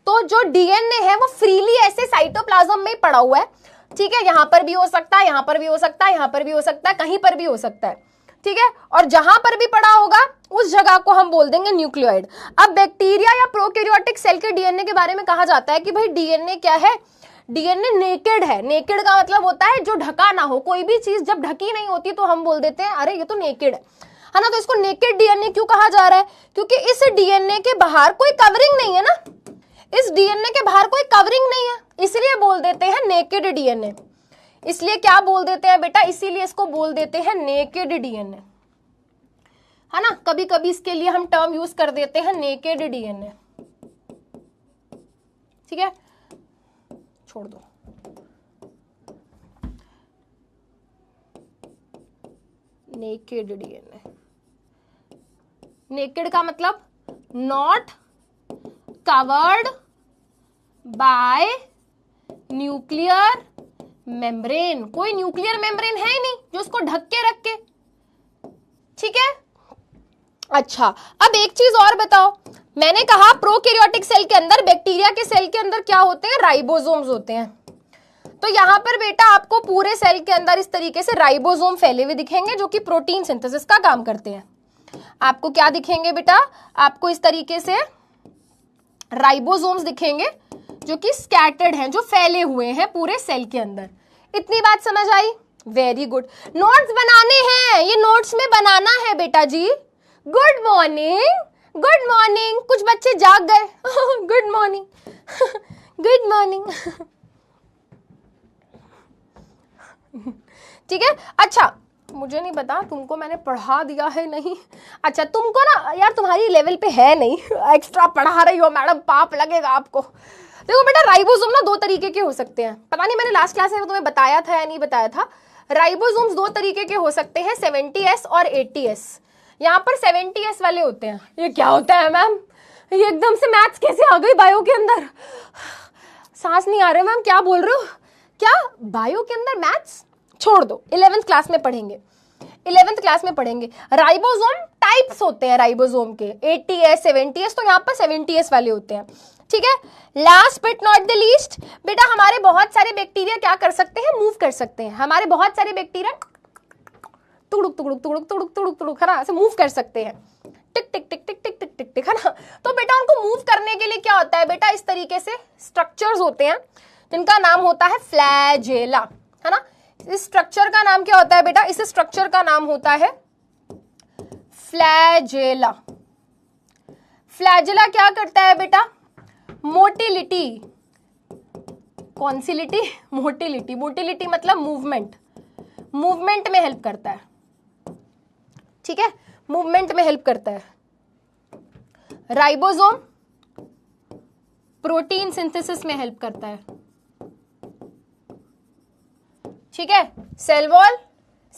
तो जो डीएनए है वो फ्रीली ऐसे साइटोप्लाज्म में पड़ा हुआ है, ठीक है, यहां पर भी हो सकता है, यहां पर भी हो सकता है, यहां पर भी हो सकता है, कहीं पर भी हो सकता है, ठीक है, और जहां पर भी पड़ा होगा उस जगह को हम बोल देंगे न्यूक्लियोइड। अब बैक्टीरिया या प्रोकैरियोटिक सेल के डीएनए के बारे में कहा जाता है कि भाई डीएनए क्या है, डीएनए नेकेड है। नेकेड का मतलब होता है जो ढका ना हो, कोई भी चीज जब ढकी नहीं होती तो हम बोल देते हैं अरे ये तो नेकेड है ना। तो इसको नेकेड डीएनए क्यों कहा जा रहा है, क्योंकि इस डीएनए के बाहर कोई कवरिंग नहीं है ना, इस डीएनए के बाहर कोई कवरिंग नहीं है, इसलिए बोल देते हैं नेकेड डीएनए। इसलिए क्या बोल देते हैं बेटा, इसीलिए इसको बोल देते हैं नेकेड डीएनए, है ना। कभी कभी इसके लिए हम टर्म यूज कर देते हैं नेकेड डीएनए, ठीक है, छोड़ दो। नेकेड डीएनए, नेकेड का मतलब not covered by nuclear membrane, कोई न्यूक्लियर मेम्ब्रेन है ही नहीं जो उसको ढक के रखे, ठीक है। अच्छा, अब एक चीज और बताओ, मैंने कहा प्रोकैरियोटिक सेल के अंदर, बैक्टीरिया के सेल के अंदर क्या होते हैं, राइबोसोम्स होते हैं। तो यहां पर बेटा आपको पूरे सेल के अंदर इस तरीके से राइबोसोम फैले हुए दिखेंगे जो कि प्रोटीन सिंथेसिस का काम करते हैं। आपको क्या दिखेंगे बेटा, आपको इस तरीके से राइबोसोम्स दिखेंगे जो कि स्कैटर्ड हैं, जो फैले हुए हैं पूरे सेल के अंदर। इतनी बात समझ आई? Very good. नोट्स बनाने हैं, ये नोट्स में बनाना है बेटा जी। Good morning, good morning. कुछ बच्चे जाग गए। Good morning, good morning. ठीक है, अच्छा मुझे नहीं पता तुमको मैंने पढ़ा दिया है नहीं। अच्छा तुमको ना यार, तुम्हारी लेवल पे है नहीं, एक्स्ट्रा पढ़ा रही हो मैडम, पाप लगेगा आपको। देखो बेटा, राइबोसोम ना दो तरीके के हो सकते हैं। पता नहीं मैंने लास्ट क्लास में तुम्हें बताया था या नहीं बताया था। राइबोसोम्स दो तरीके के हो सकते हैं, 70S और 80S। यहाँ पर 70S वाले होते हैं। ये क्या होता है मैम? ये एकदम से मैथ्स कैसे आ गई बायो के अंदर? सांस नहीं आ रहा मैम, क्या बोल रहे हो? क्या बायो के अंदर मैथ्स? छोड़ दो, 11th क्लास में पढ़ेंगे, 11th क्लास में पढ़ेंगे। राइबोसोम टाइप्स होते हैं राइबोसोम के, 80S 70S, तो यहाँ पर 70S वाले होते हैं। ठीक है, last but not the least बेटा, हमारे बहुत सारे बैक्टीरिया क्या कर सकते हैं? मूव कर सकते हैं। हमारे बहुत सारे बैक्टीरिया टुकड़ुक टुकड़ुक टुकड़ुक टुकड़ुक टुकड़ुक टुकड़ुक, है ना, ऐसे मूव कर सकते हैं, टिक टिक टिक टिक टिक टिक टिक टिक, है ना। तो बेटा उनको मूव करने के लिए क्या होता है बेटा? इस तरीके से स्ट्रक्चर्स होते हैं जिनका नाम होता है फ्लैजेला, है ना। इस स्ट्रक्चर का नाम क्या होता है बेटा? इस स्ट्रक्चर का नाम होता है फ्लैजेला। फ्लैजेला क्या करता है बेटा? मोटिलिटी, कौन सी लिटी? मोटिलिटी। मोटिलिटी मतलब मूवमेंट, मूवमेंट में हेल्प करता है। ठीक है, मूवमेंट में हेल्प करता है। राइबोसोम प्रोटीन सिंथेसिस में हेल्प करता है। ठीक है, सेल वॉल,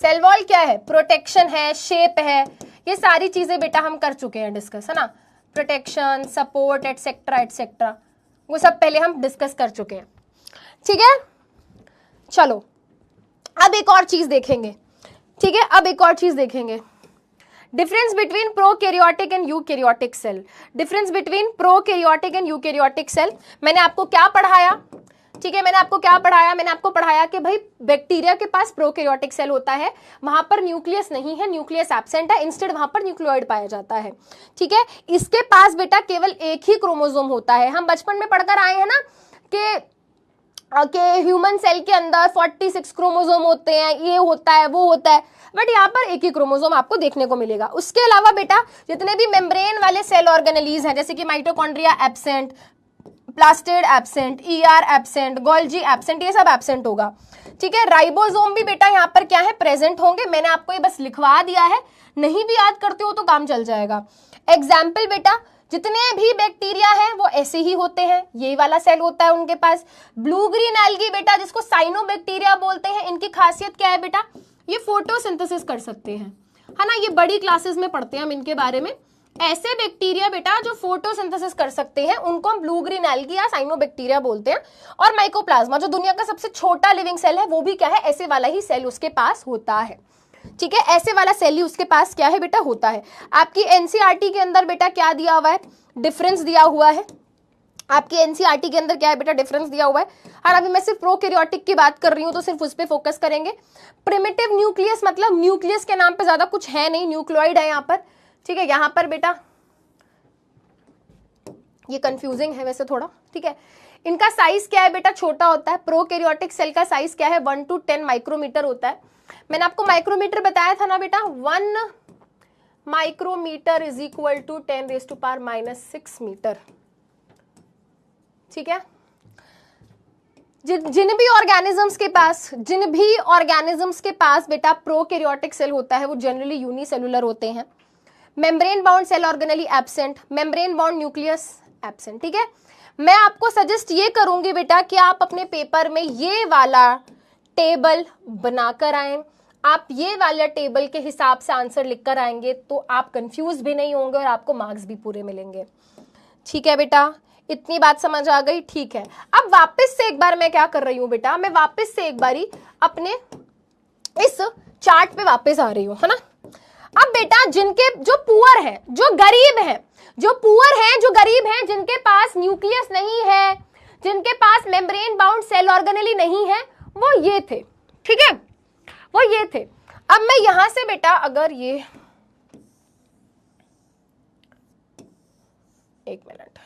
सेल वॉल क्या है? प्रोटेक्शन है, शेप है, ये सारी चीजें बेटा हम कर चुके हैं डिस्कस, है ना। प्रोटेक्शन, सपोर्ट, एटसेट्रा एटसेट्रा, वो सब पहले हम डिस्कस कर चुके हैं। ठीक है, चलो अब एक और चीज देखेंगे। ठीक है, अब एक और चीज देखेंगे, difference between prokaryotic and eukaryotic cell. Difference between prokaryotic and eukaryotic cell. मैंने आपको क्या पढ़ाया? ठीक है, मैंने आपको क्या पढ़ाया? मैंने आपको पढ़ाया कि भाई बैक्टीरिया के पास प्रोकैरियोटिक सेल होता है, वहां पर न्यूक्लियस नहीं है, न्यूक्लियस एब्सेंट है, इंस्टेड वहां पर न्यूक्लियोइड पाया जाता है। ठीक है, इसके पास बेटा केवल एक ही क्रोमोसोम होता है। हम बचपन में पढ़कर आए हैं ना कि ह्यूमन सेल के अंदर 46 क्रोमोसोम होते हैं, ये होता है, वो होता है, बट यहाँ पर एक ही क्रोमोसोम आपको देखने को मिलेगा। उसके अलावा बेटा जितने भी मेम्ब्रेन वाले सेल ऑर्गेनेलीज हैं, जैसे कि mitochondria absent, plastid absent, ER absent, Golgi absent, ये सब एब्सेंट होगा। ठीक है, राइबोसोम भी बेटा यहाँ पर क्या है? प्रेजेंट होंगे। मैंने आपको ये बस लिखवा दिया है, नहीं भी याद करते हो तो काम चल जाएगा। एग्जाम्पल बेटा, जितने भी बैक्टीरिया हैं वो ऐसे ही होते हैं, ये वाला सेल होता है उनके पास। ब्लू ग्रीन एल्गी बेटा, जिसको साइनोबैक्टीरिया बोलते हैं, इनकी खासियत क्या है बेटा? ये फोटोसिंथेसिस कर सकते हैं, है ना। ये बड़ी क्लासेस में पढ़ते हैं हम इनके बारे में। ऐसे बैक्टीरिया बेटा जो फोटोसिंथेसिस कर सकते हैं, उनको हम ब्लू ग्रीन एल्गी या साइनोबैक्टीरिया बोलते हैं। और माइकोप्लाज्मा जो दुनिया का सबसे छोटा लिविंग सेल है, वो भी क्या है? ऐसे वाला ही सेल उसके पास होता है। ठीक है, ऐसे वाला सेल ही उसके पास क्या है बेटा? होता है। आपकी एनसीईआरटी के अंदर बेटा क्या दिया हुआ है? डिफरेंस दिया हुआ है। आपकी एनसीईआरटी के अंदर क्या है बेटा? डिफरेंस दिया हुआ है। और अभी मैं सिर्फ प्रोकैरियोटिक की बात कर रही हूं, तो सिर्फ उस पर फोकस करेंगे। प्रिमिटिव न्यूक्लियस मतलब न्यूक्लियस के नाम पे ज्यादा कुछ है नहीं, न्यूक्लियोइड है यहाँ पर। ठीक है, यहाँ पर बेटा ये कंफ्यूजिंग है वैसे थोड़ा। ठीक है, इनका साइज क्या है बेटा? छोटा होता है। प्रोकैरियोटिक सेल का साइज क्या है? 1 to 10 माइक्रोमीटर होता है। मैंने आपको माइक्रोमीटर बताया था ना बेटा, 1 micrometre is equal to 10⁻⁻6 metre. ठीक है, जिन भी ऑर्गेनिजम्स के पास बेटा प्रोकैरियोटिक सेल होता है, वो जनरली यूनिसेलुलर होते हैं। Membrane bound cell organelle absent, membrane bound nucleus absent. ठीक है, मैं आपको सजेस्ट ये करूंगी बेटा कि आप अपने पेपर में ये वाला टेबल बनाकर आए। आप ये वाला टेबल के हिसाब से आंसर लिखकर आएंगे तो आप कंफ्यूज भी नहीं होंगे और आपको मार्क्स भी पूरे मिलेंगे। ठीक है बेटा, इतनी बात समझ आ गई? ठीक है, अब वापस से एक बार मैं क्या कर रही हूं बेटा, मैं वापस से एक बारी अपने इस चार्ट पे वापस आ रही हूं, है ना। अब बेटा जिनके जो पुअर हैं, जो गरीब हैं, जो गरीब हैं, जिनके पास न्यूक्लियस नहीं है, जिनके पास मेम्ब्रेन बाउंड सेल ऑर्गेनेली नहीं है, वो ये थे। ठीक है, वो ये थे। अब मैं यहां से बेटा अगर ये एक मिनट,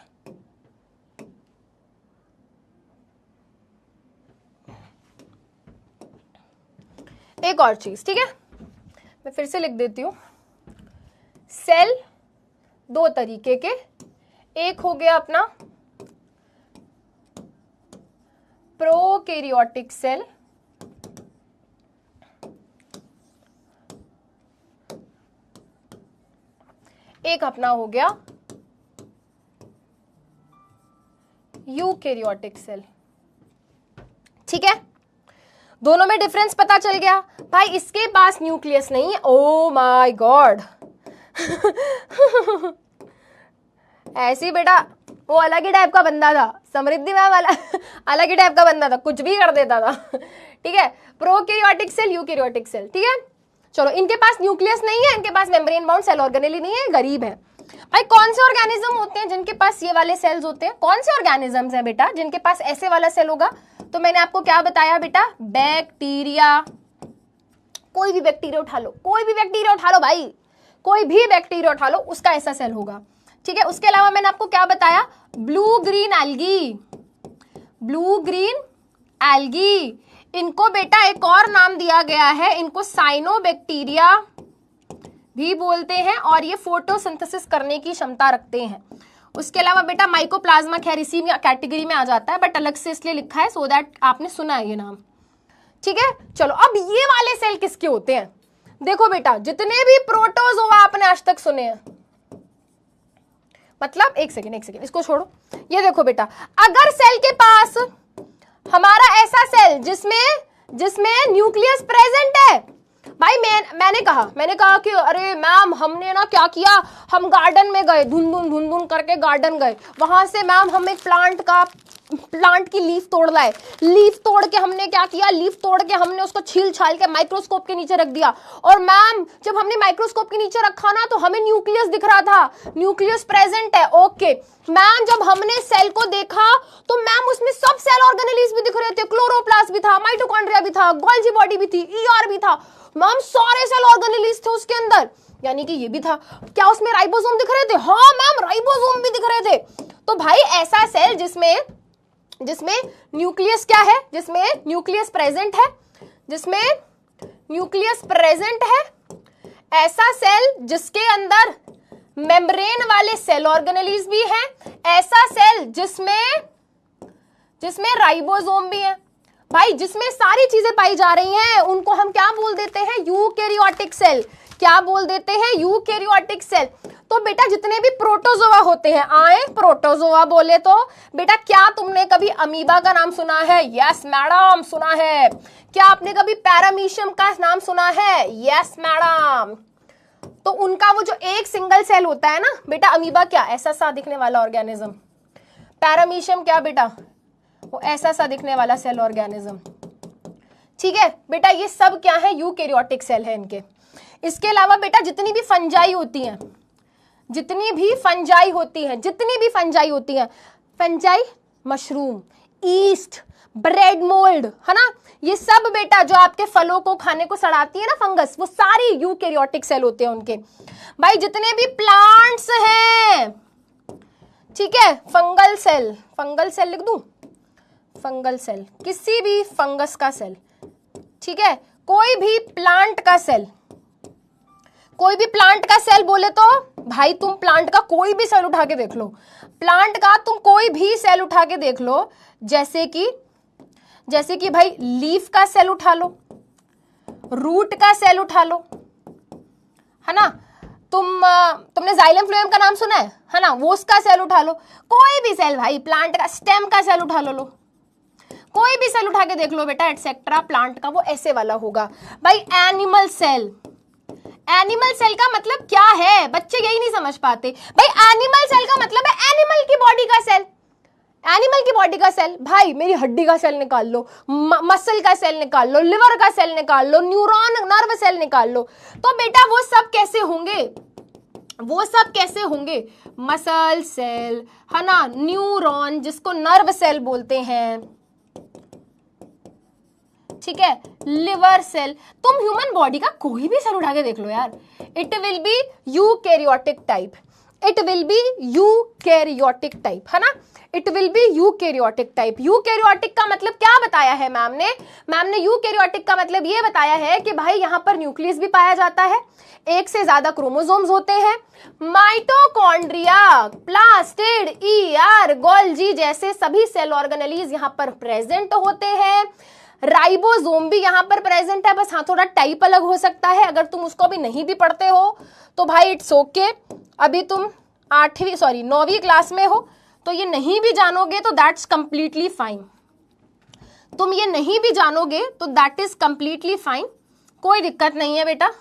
एक और चीज, ठीक है, मैं फिर से लिख देती हूं। सेल दो तरीके के, एक हो गया अपना प्रोकैरियोटिक सेल, एक अपना हो गया यूकैरियोटिक सेल। ठीक है, दोनों में डिफरेंस पता चल गया। भाई इसके पास न्यूक्लियस नहीं है, ओ माय गॉड। ऐसी बेटा वो अलग ही टाइप का बंदा था, समृद्धि मैम वाला अलग ही टाइप का बंदा था, कुछ भी कर देता था। ठीक है, प्रोकैरियोटिक सेल, यूकैरियोटिक सेल। ठीक है, चलो इनके पास न्यूक्लियस नहीं है, इनके पास मेम्ब्रेन बाउंड सेल ऑर्गेनेल नहीं है, गरीब है। भाई कौन से ऑर्गेनिज्म होते हैं जिनके पास ये वाले सेल्स होते हैं? कौन से ऑर्गेनिजम्स हैं बेटा जिनके पास ऐसे वाला सेल होगा? तो मैंने आपको क्या बताया बेटा, बैक्टीरिया। कोई भी बैक्टीरिया उठा लो, कोई भी बैक्टीरिया उठा लो भाई, कोई भी बैक्टीरिया उठा लो, उसका ऐसा सेल होगा। ठीक है, उसके अलावा मैंने आपको क्या बताया, blue green algae, blue green algae, इनको बेटा एक और नाम दिया गया है, इनको साइनोबैक्टीरिया भी बोलते हैं और ये फोटोसिंथेसिस करने की क्षमता रखते हैं। उसके अलावा बेटा माइकोप्लाज्मा, खैर इसी कैटेगरी में आ जाता है, बट अलग से इसलिए लिखा है सो दैट आपने सुना है ये नाम। ठीक है, चलो अब ये वाले सेल किसके होते हैं? देखो बेटा जितने भी प्रोटोजोआ आपने आज तक सुने हैं, मतलब एक सेकेंड इसको छोड़ो, ये देखो बेटा, अगर सेल के पास हमारा ऐसा सेल जिसमें न्यूक्लियस प्रेजेंट है, भाई मैंने कहा कि अरे मैम हमने ना क्या किया, हम गार्डन में गए, धुन करके गार्डन गए, वहां से मैम हम एक प्लांट की लीफ तोड़ लाए, लीफ तोड़ के हमने क्या किया, लीफ तोड़ के हमने उसको छील छाल के माइक्रोस्कोप के नीचे रख दिया, और मैम जब हमने माइक्रोस्कोप के नीचे रखा ना तो हमें न्यूक्लियस दिख रहा था, न्यूक्लियस प्रेजेंट है, ओके। मैम जब हमने सेल को देखा तो मैम उसमें सब सेल ऑर्गेनेल्स भी दिख रहे थे, क्लोरोप्लास्ट भी था, माइटोकॉन्ड्रिया भी था, गोल्जी बॉडी भी थी, ईआर भी था, मैम सारे सेल ऑर्गेनेल्स थे उसके अंदर, यानी कि ये भी था। क्या उसमें राइबोसोम दिख रहे थे? हाँ मैम राइबोसोम भी दिख रहे थे। तो भाई ऐसा सेल जिसमें न्यूक्लियस क्या है, जिसमें न्यूक्लियस प्रेजेंट है, ऐसा सेल जिसके अंदर मेम्ब्रेन वाले सेल ऑर्गेनेल्स भी हैं, ऐसा सेल जिसमें राइबोसोम भी है। भाई जिसमें सारी चीजें पाई जा रही हैं उनको हम क्या बोल देते हैं, यूकैरियोटिक सेल। क्या बोल देते हैं, यूकैरियोटिक सेल। तो बेटा जितने भी प्रोटोजोआ होते हैं, आए प्रोटोजोआ बोले तो बेटा क्या तुमने कभी अमीबा का नाम सुना है? यस मैडम सुना है। क्या आपने कभी पैरामीशियम का नाम सुना है? Yes madam. तो उनका वो जो एक सिंगल सेल होता है ना बेटा, अमीबा क्या ऐसा सा दिखने वाला ऑर्गेनिज्म, पैरामीशियम क्या बेटा वो ऐसा सा दिखने वाला सेल ऑर्गेनिज्म। ठीक है बेटा, ये सब क्या है, यूकैरियोटिक सेल है इनके। इसके अलावा बेटा जितनी भी फंजाई होती हैं, fungi, mushroom, east, bread mould, है ना, ये सब बेटा जो आपके फलों को खाने को सड़ाती है ना फंगस, वो सारी यूकैरियोटिक सेल होते हैं उनके। भाई जितने भी प्लांट्स हैं, ठीक है, फंगल सेल लिख दूं, फंगल सेल, किसी भी फंगस का सेल, ठीक है, कोई भी प्लांट का सेल बोले तो भाई तुम प्लांट का कोई भी सेल उठा के देख लो, जैसे कि भाई लीफ का सेल उठा लो, रूट का सेल उठा लो, है ना, तुमने जाइलम फ्लोएम का नाम सुना है ना, वो उसका सेल उठा लो, कोई भी सेल भाई, प्लांट का स्टेम का सेल उठा लो, कोई भी सेल उठा के देख लो बेटा एटसेट्रा, प्लांट का वो ऐसे वाला होगा। भाई एनिमल सेल का मतलब क्या है, बच्चे यही नहीं समझ पाते। भाई एनिमल सेल का मतलब है एनिमल की बॉडी का सेल। भाई मेरी हड्डी का सेल निकाल लो, मसल का सेल निकाल लो, लिवर का सेल निकाल लो, न्यूरॉन नर्व सेल निकाल लो, तो बेटा वो सब कैसे होंगे, मसल सेल, है ना, न्यूरॉन जिसको नर्व सेल बोलते हैं, ठीक है, लिवर सेल। तुम ह्यूमन बॉडी का कोई भी सेल उठा के देख लो यार, it will be eukaryotic type. It will be eukaryotic type, है ना, it will be eukaryotic type. Eukaryotic का मतलब क्या बताया है मैम ने? मैम ने यूकैरियोटिक का मतलब ये बताया है कि भाई यहां पर न्यूक्लियस भी पाया जाता है, एक से ज्यादा क्रोमोसोम्स होते हैं, माइटोकॉन्ड्रिया, प्लास्टिड, ईआर, गोल्जी जैसे सभी सेल ऑर्गेनेलीज यहां पर प्रेजेंट होते हैं, राइबोसोम भी यहां पर प्रेजेंट है, बस हाँ थोड़ा टाइप अलग हो सकता है। अगर तुम उसको भी नहीं भी पढ़ते हो तो भाई इट्स ओके, अभी तुम 9वीं क्लास में हो, तो ये नहीं भी जानोगे तो दैट्स कंप्लीटली फाइन, तुम ये नहीं भी जानोगे तो दैट इज कंप्लीटली फाइन, कोई दिक्कत नहीं है बेटा।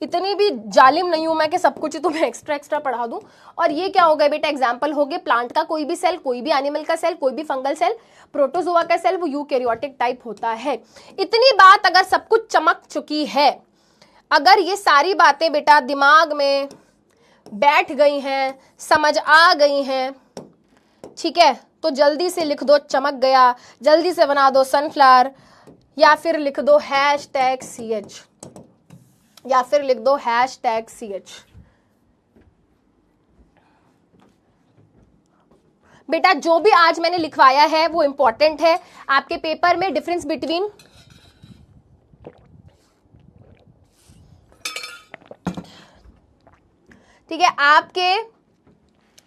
इतनी भी जालिम नहीं हूं मैं कि सब कुछ ही तुम्हें एक्स्ट्रा पढ़ा दूं। और ये क्या हो गया बेटा, एग्जाम्पल हो गए, प्लांट का कोई भी सेल, कोई भी एनिमल का सेल, कोई भी फंगल सेल, प्रोटोजोआ का सेल, वो यूकैरियोटिक टाइप होता है। इतनी बात अगर सब कुछ चमक चुकी है, अगर ये सारी बातें बेटा दिमाग में बैठ गई हैं, समझ आ गई हैं, ठीक है, तो जल्दी से लिख दो चमक गया, जल्दी से बना दो सनफ्लावर, या फिर लिख दो #CH, या फिर लिख दो #CH। बेटा जो भी आज मैंने लिखवाया है वो इंपॉर्टेंट है आपके पेपर में। डिफरेंस बिटवीन ठीक है,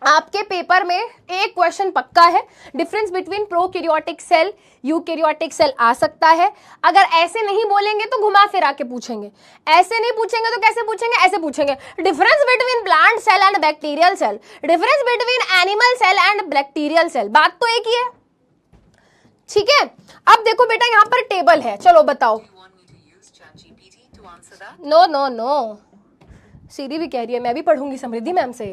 आपके पेपर में एक क्वेश्चन पक्का है, difference between prokaryotic cell eukaryotic cell आ सकता है। अगर ऐसे नहीं बोलेंगे तो घुमा फिरा के पूछेंगे, ऐसे नहीं पूछेंगे तो कैसे पूछेंगे, ऐसे पूछेंगे, difference between plant cell and bacterial cell, difference between animal cell and bacterial cell, बात तो एक ही है, ठीक है। अब देखो बेटा यहाँ पर टेबल है, चलो बताओ। नो नो नो, सीरी भी कह रही है, मैं भी पढ़ूंगी समृद्धि मैम से।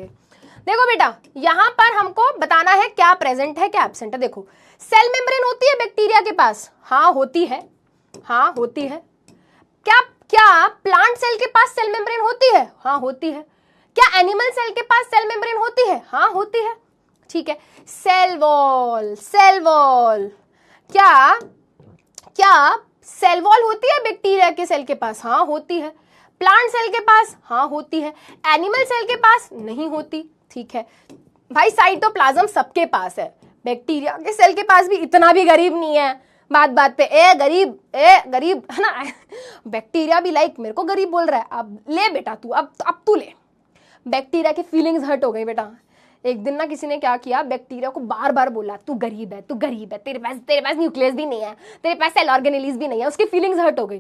देखो बेटा यहां पर हमको बताना है क्या प्रेजेंट है क्या एब्सेंट है। देखो सेल मेम्ब्रेन होती है बैक्टीरिया के पास, हाँ होती है, हाँ होती है। क्या प्लांट सेल के पास सेल मेम्ब्रेन होती है? हाँ होती है। क्या एनिमल सेल के पास सेल मेम्ब्रेन होती है? हाँ होती है, ठीक है। सेल वॉल क्या सेल वॉल होती है बैक्टीरिया के सेल के पास? हाँ होती है। प्लांट सेल के पास? हाँ होती है। एनिमल सेल के पास नहीं होती, ठीक है भाई। साइटोप्लाज्म सबके पास है, बैक्टीरिया के सेल के पास भी इतना भी गरीब नहीं है, बात पे ए गरीब है ना। बैक्टीरिया भी लाइक मेरे को गरीब बोल रहा है, अब ले बेटा तू, अब तू ले। बैक्टीरिया की फीलिंग्स हर्ट हो गई बेटा। एक दिन ना किसी ने क्या किया, बैक्टीरिया को बार बार बोला तू गरीब है, तेरे पास न्यूक्लियस भी नहीं है, तेरे पास सेल ऑर्गेनेलीज भी नहीं है। उसकी फीलिंग्स हर्ट हो गई।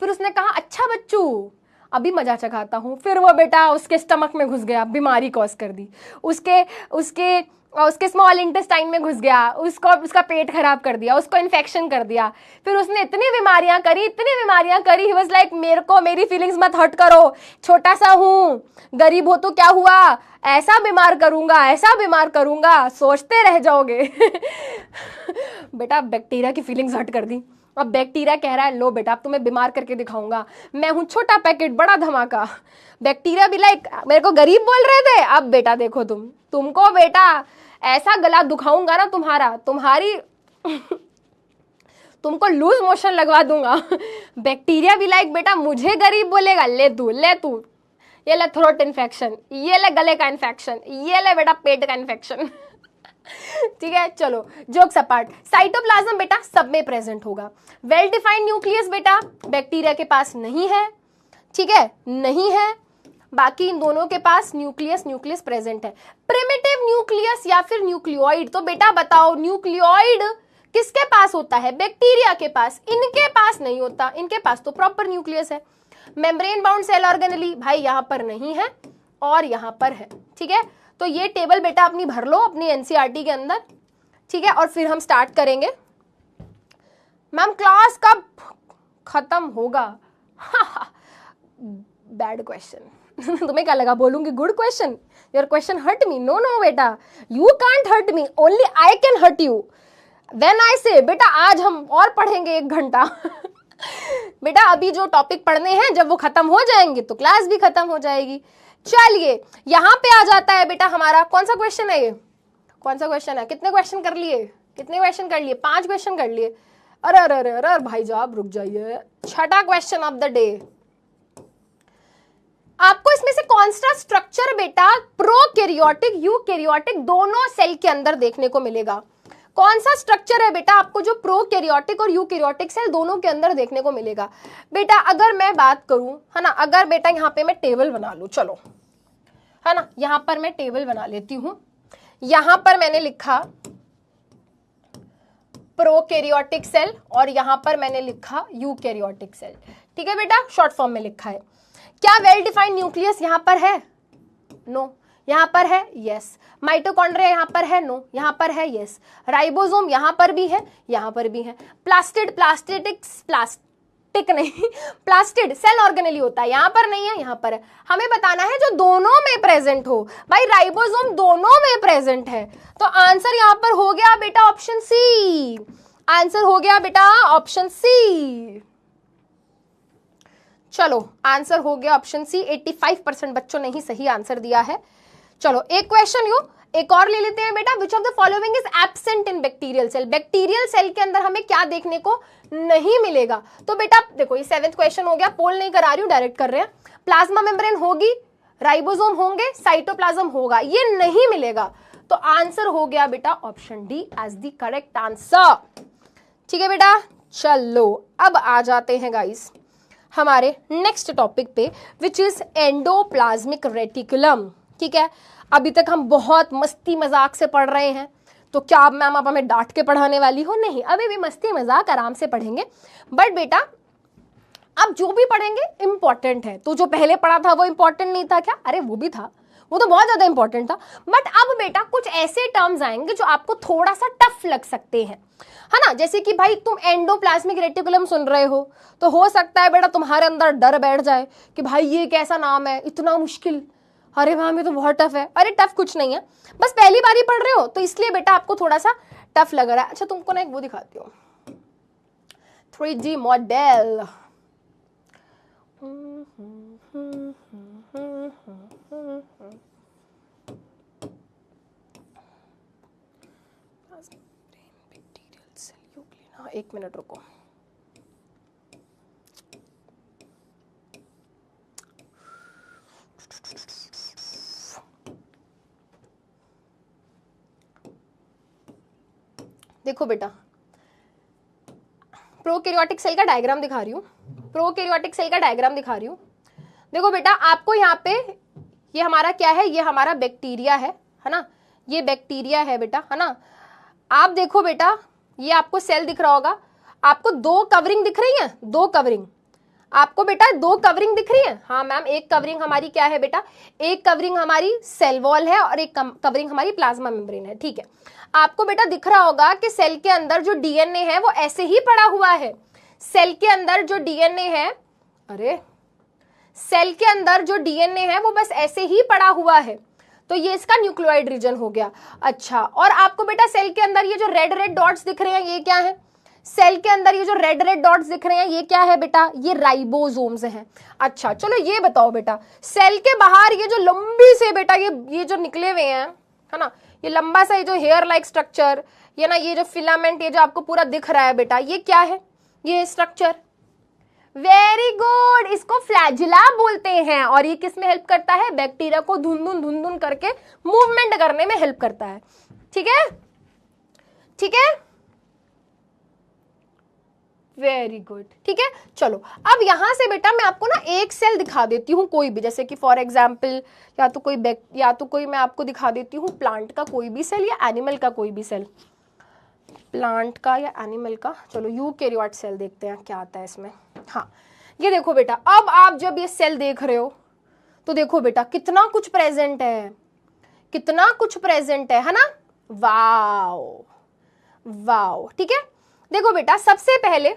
फिर उसने कहा अच्छा बच्चू अभी मजा चखाता हूँ। फिर वो बेटा उसके स्टमक में घुस गया, बीमारी कॉज कर दी, उसके स्मॉल इंटेस्टाइन में घुस गया, उसका पेट खराब कर दिया, उसको इन्फेक्शन कर दिया। फिर उसने इतनी बीमारियां करी, ही वाज लाइक मेरी फीलिंग्स मत हर्ट करो, छोटा सा हूँ, गरीब हो तो क्या हुआ, ऐसा बीमार करूंगा, सोचते रह जाओगे। बेटा बैक्टीरिया की फीलिंग्स हर्ट कर दी। अब बैक्टीरिया कह रहा है लो बेटा अब तुम्हें बीमार करके दिखाऊंगा, मैं हूं छोटा पैकेट बड़ा धमाका। बैक्टीरिया भी लाइक मेरे को गरीब बोल रहे थे, अब बेटा देखो तुमको बेटा ऐसा गला दुखाऊंगा ना तुमको लूज मोशन लगवा दूंगा। बैक्टीरिया भी लाइक बेटा मुझे गरीब बोलेगा, ले तू ये ले थ्रोट इन्फेक्शन, ये ले गले का इन्फेक्शन, ये ले बेटा पेट का इन्फेक्शन। ठीक है चलो जोक्स अपार्ट। साइटोप्लाज्म बेटा सब में प्रेजेंट होगा। वेल डिफाइंड न्यूक्लियस बेटा बैक्टीरिया के पास नहीं है, ठीक है नहीं है, बाकी इन दोनों के पास न्यूक्लियस प्रेजेंट है। प्रिमिटिव न्यूक्लियस या फिर न्यूक्लियोइड, तो बेटा बताओ न्यूक्लियोइड किसके पास होता है? बैक्टीरिया के पास, इनके पास नहीं होता, इनके पास तो प्रॉपर न्यूक्लियस है। मेम्ब्रेन बाउंड सेल ऑर्गेनेली भाई यहां पर नहीं है और यहां पर है, ठीक है। तो ये टेबल बेटा अपनी भर लो अपनी एनसीईआरटी के अंदर, ठीक है, और फिर हम स्टार्ट करेंगे। मैम क्लास कब खत्म होगा? Bad question. तुम्हें क्या लगा बोलूंगी good question? Your question hurt me? No बेटा, you can't hurt me, only I can hurt you. When I say बेटा आज हम और पढ़ेंगे 1 घंटा। बेटा अभी जो टॉपिक पढ़ने हैं जब वो खत्म हो जाएंगे तो क्लास भी खत्म हो जाएगी। चलिए यहां पे आ जाता है बेटा हमारा कौन सा क्वेश्चन है? ये कौन सा क्वेश्चन है? कितने क्वेश्चन कर लिए? 5 क्वेश्चन कर लिए। अरे भाई साहब रुक जाइए। छठा क्वेश्चन ऑफ द डे, आपको इसमें से कौन सा स्ट्रक्चर बेटा प्रोकैरियोटिक यूकैरियोटिक दोनों सेल के अंदर देखने को मिलेगा? कौन सा स्ट्रक्चर है बेटा आपको जो प्रोकैरियोटिक और यूकैरियोटिक सेल दोनों के अंदर देखने को मिलेगा? बेटा अगर मैं बात करूं, है ना, अगर बेटा यहां पे मैं टेबल बना लूं, चलो, है ना, यहां पर मैं टेबल बना लेती हूं, यहां पर मैंने लिखा प्रोकैरियोटिक सेल और यहां पर मैंने लिखा यूकैरियोटिक सेल, ठीक है बेटा, शॉर्ट फॉर्म में लिखा है। क्या वेल डिफाइंड न्यूक्लियस यहां पर है? नो। यहां पर है? यस। माइटोकॉन्ड्रिया यहां पर है? नो। यहां पर है? यस। राइबोसोम यहां पर भी है, यहां पर भी है। प्लास्टिड नहीं, प्लास्टिड सेल ऑर्गेनेली होता है, यहां पर नहीं है, यहां पर है। हमें बताना है जो दोनों में प्रेजेंट हो। भाई राइबोसोम दोनों में प्रेजेंट है, तो आंसर यहां पर हो गया बेटा ऑप्शन सी। आंसर हो गया बेटा ऑप्शन सी। चलो आंसर हो गया ऑप्शन सी। 85% बच्चों ने ही सही आंसर दिया है। चलो एक क्वेश्चन एक और ले लेते हैं बेटा। Which of the following is absent in bacterial cell? Bacterial cell के अंदर हमें क्या देखने को नहीं मिलेगा? तो बेटा देखो ये 7th क्वेश्चन हो गया, पोल नहीं करा रही हूं, डायरेक्ट कर रहे हैं। प्लाज्मा मेम्ब्रेन होगी, राइबोसोम होंगे, साइटोप्लाज्म होगा, ये नहीं मिलेगा, तो आंसर हो गया बेटा option D as the correct answer. ठीक है बेटा, चलो अब आ जाते हैं गाइस हमारे नेक्स्ट टॉपिक पे, विच इज एंडोप्लाज्मिक रेटिकुलम। ठीक है, अभी तक हम बहुत मस्ती मजाक से पढ़ रहे हैं, तो क्या अब मैम आप हमें डांट के पढ़ाने वाली हो? नहीं, अभी भी मस्ती मजाक आराम से पढ़ेंगे, बट बेटा अब जो भी पढ़ेंगे इंपॉर्टेंट है। तो जो पहले पढ़ा था वो इंपॉर्टेंट नहीं था क्या? अरे वो भी था, वो तो बहुत ज्यादा इंपॉर्टेंट था, बट अब बेटा कुछ ऐसे टर्म्स आएंगे जो आपको थोड़ा सा टफ लग सकते हैं, है ना। जैसे कि भाई तुम एंडोप्लाज्मिक रेटिकुलम सुन रहे हो, तो हो सकता है बेटा तुम्हारे अंदर डर बैठ जाए कि भाई ये कैसा नाम है, इतना मुश्किल, अरे मैम ये तो बहुत टफ है। अरे टफ कुछ नहीं है, बस पहली बार ही पढ़ रहे हो तो इसलिए बेटा आपको थोड़ा सा टफ लग रहा है। अच्छा तुमको ना एक वो दिखाती हूँ, 3D मॉडल। एक मिनट रुको, देखो बेटा प्रोकैरियोटिक सेल का डायग्राम दिखा रही हूँ, प्रोकैरियोटिक सेल का डायग्राम दिखा रही हूँ। देखो बेटा आपको यहाँ पे ये हमारा क्या है, ये हमारा बैक्टीरिया है ना, ये बैक्टीरिया है बेटा, है ना। आप देखो बेटा ये आपको सेल दिख रहा होगा, आपको दो कवरिंग दिख रही है, दो कवरिंग आपको बेटा दो कवरिंग दिख रही है। हाँ मैम, एक कवरिंग हमारी क्या है बेटा, एक कवरिंग हमारी सेल वॉल है और एक कवरिंग हमारी प्लाज्मा मेम्ब्रेन है। ठीक है, आपको बेटा दिख रहा होगा कि सेल के अंदर जो डीएनए है वो ऐसे ही पड़ा हुआ है। सेल के अंदर जो डीएनए है, अरे सेल के अंदर जो डीएनए है वो बस ऐसे ही पड़ा हुआ है, तो ये इसका न्यूक्लियोइड रीजन हो गया। अच्छा, और आपको बेटा सेल के अंदर ये जो रेड रेड डॉट्स दिख रहे हैं ये क्या है? सेल के अंदर ये जो रेड रेड डॉट्स दिख रहे हैं ये क्या है बेटा? ये राइबोसोम्स हैं। अच्छा चलो ये बताओ बेटा, सेल के बाहर ये जो लंबी से बेटा ये जो निकले हुए हैं, है ना, ये लंबा सा ये जो हेयर लाइक स्ट्रक्चर, ये ना ये जो फिलामेंट ये जो आपको पूरा दिख रहा है बेटा, ये क्या है? ये स्ट्रक्चर, वेरी गुड, इसको फ्लैजिला बोलते हैं। और ये किस में हेल्प करता है? बैक्टीरिया को धुन करके मूवमेंट करने में हेल्प करता है। ठीक है, ठीक है, वेरी गुड। ठीक है, चलो अब यहां से बेटा मैं आपको ना एक सेल दिखा देती हूँ कोई भी, जैसे कि फॉर एग्जाम्पल या तो कोई मैं आपको दिखा देती हूँ प्लांट का कोई भी सेल या एनिमल का कोई भी सेल, प्लांट का या एनिमल का। चलो यूकैरियोट सेल देखते हैं क्या आता है इसमें। हाँ ये देखो बेटा, अब आप जब ये सेल देख रहे हो तो देखो बेटा कितना कुछ प्रेजेंट है, कितना कुछ प्रेजेंट है ना। वाओ वाओ, ठीक है। देखो बेटा सबसे पहले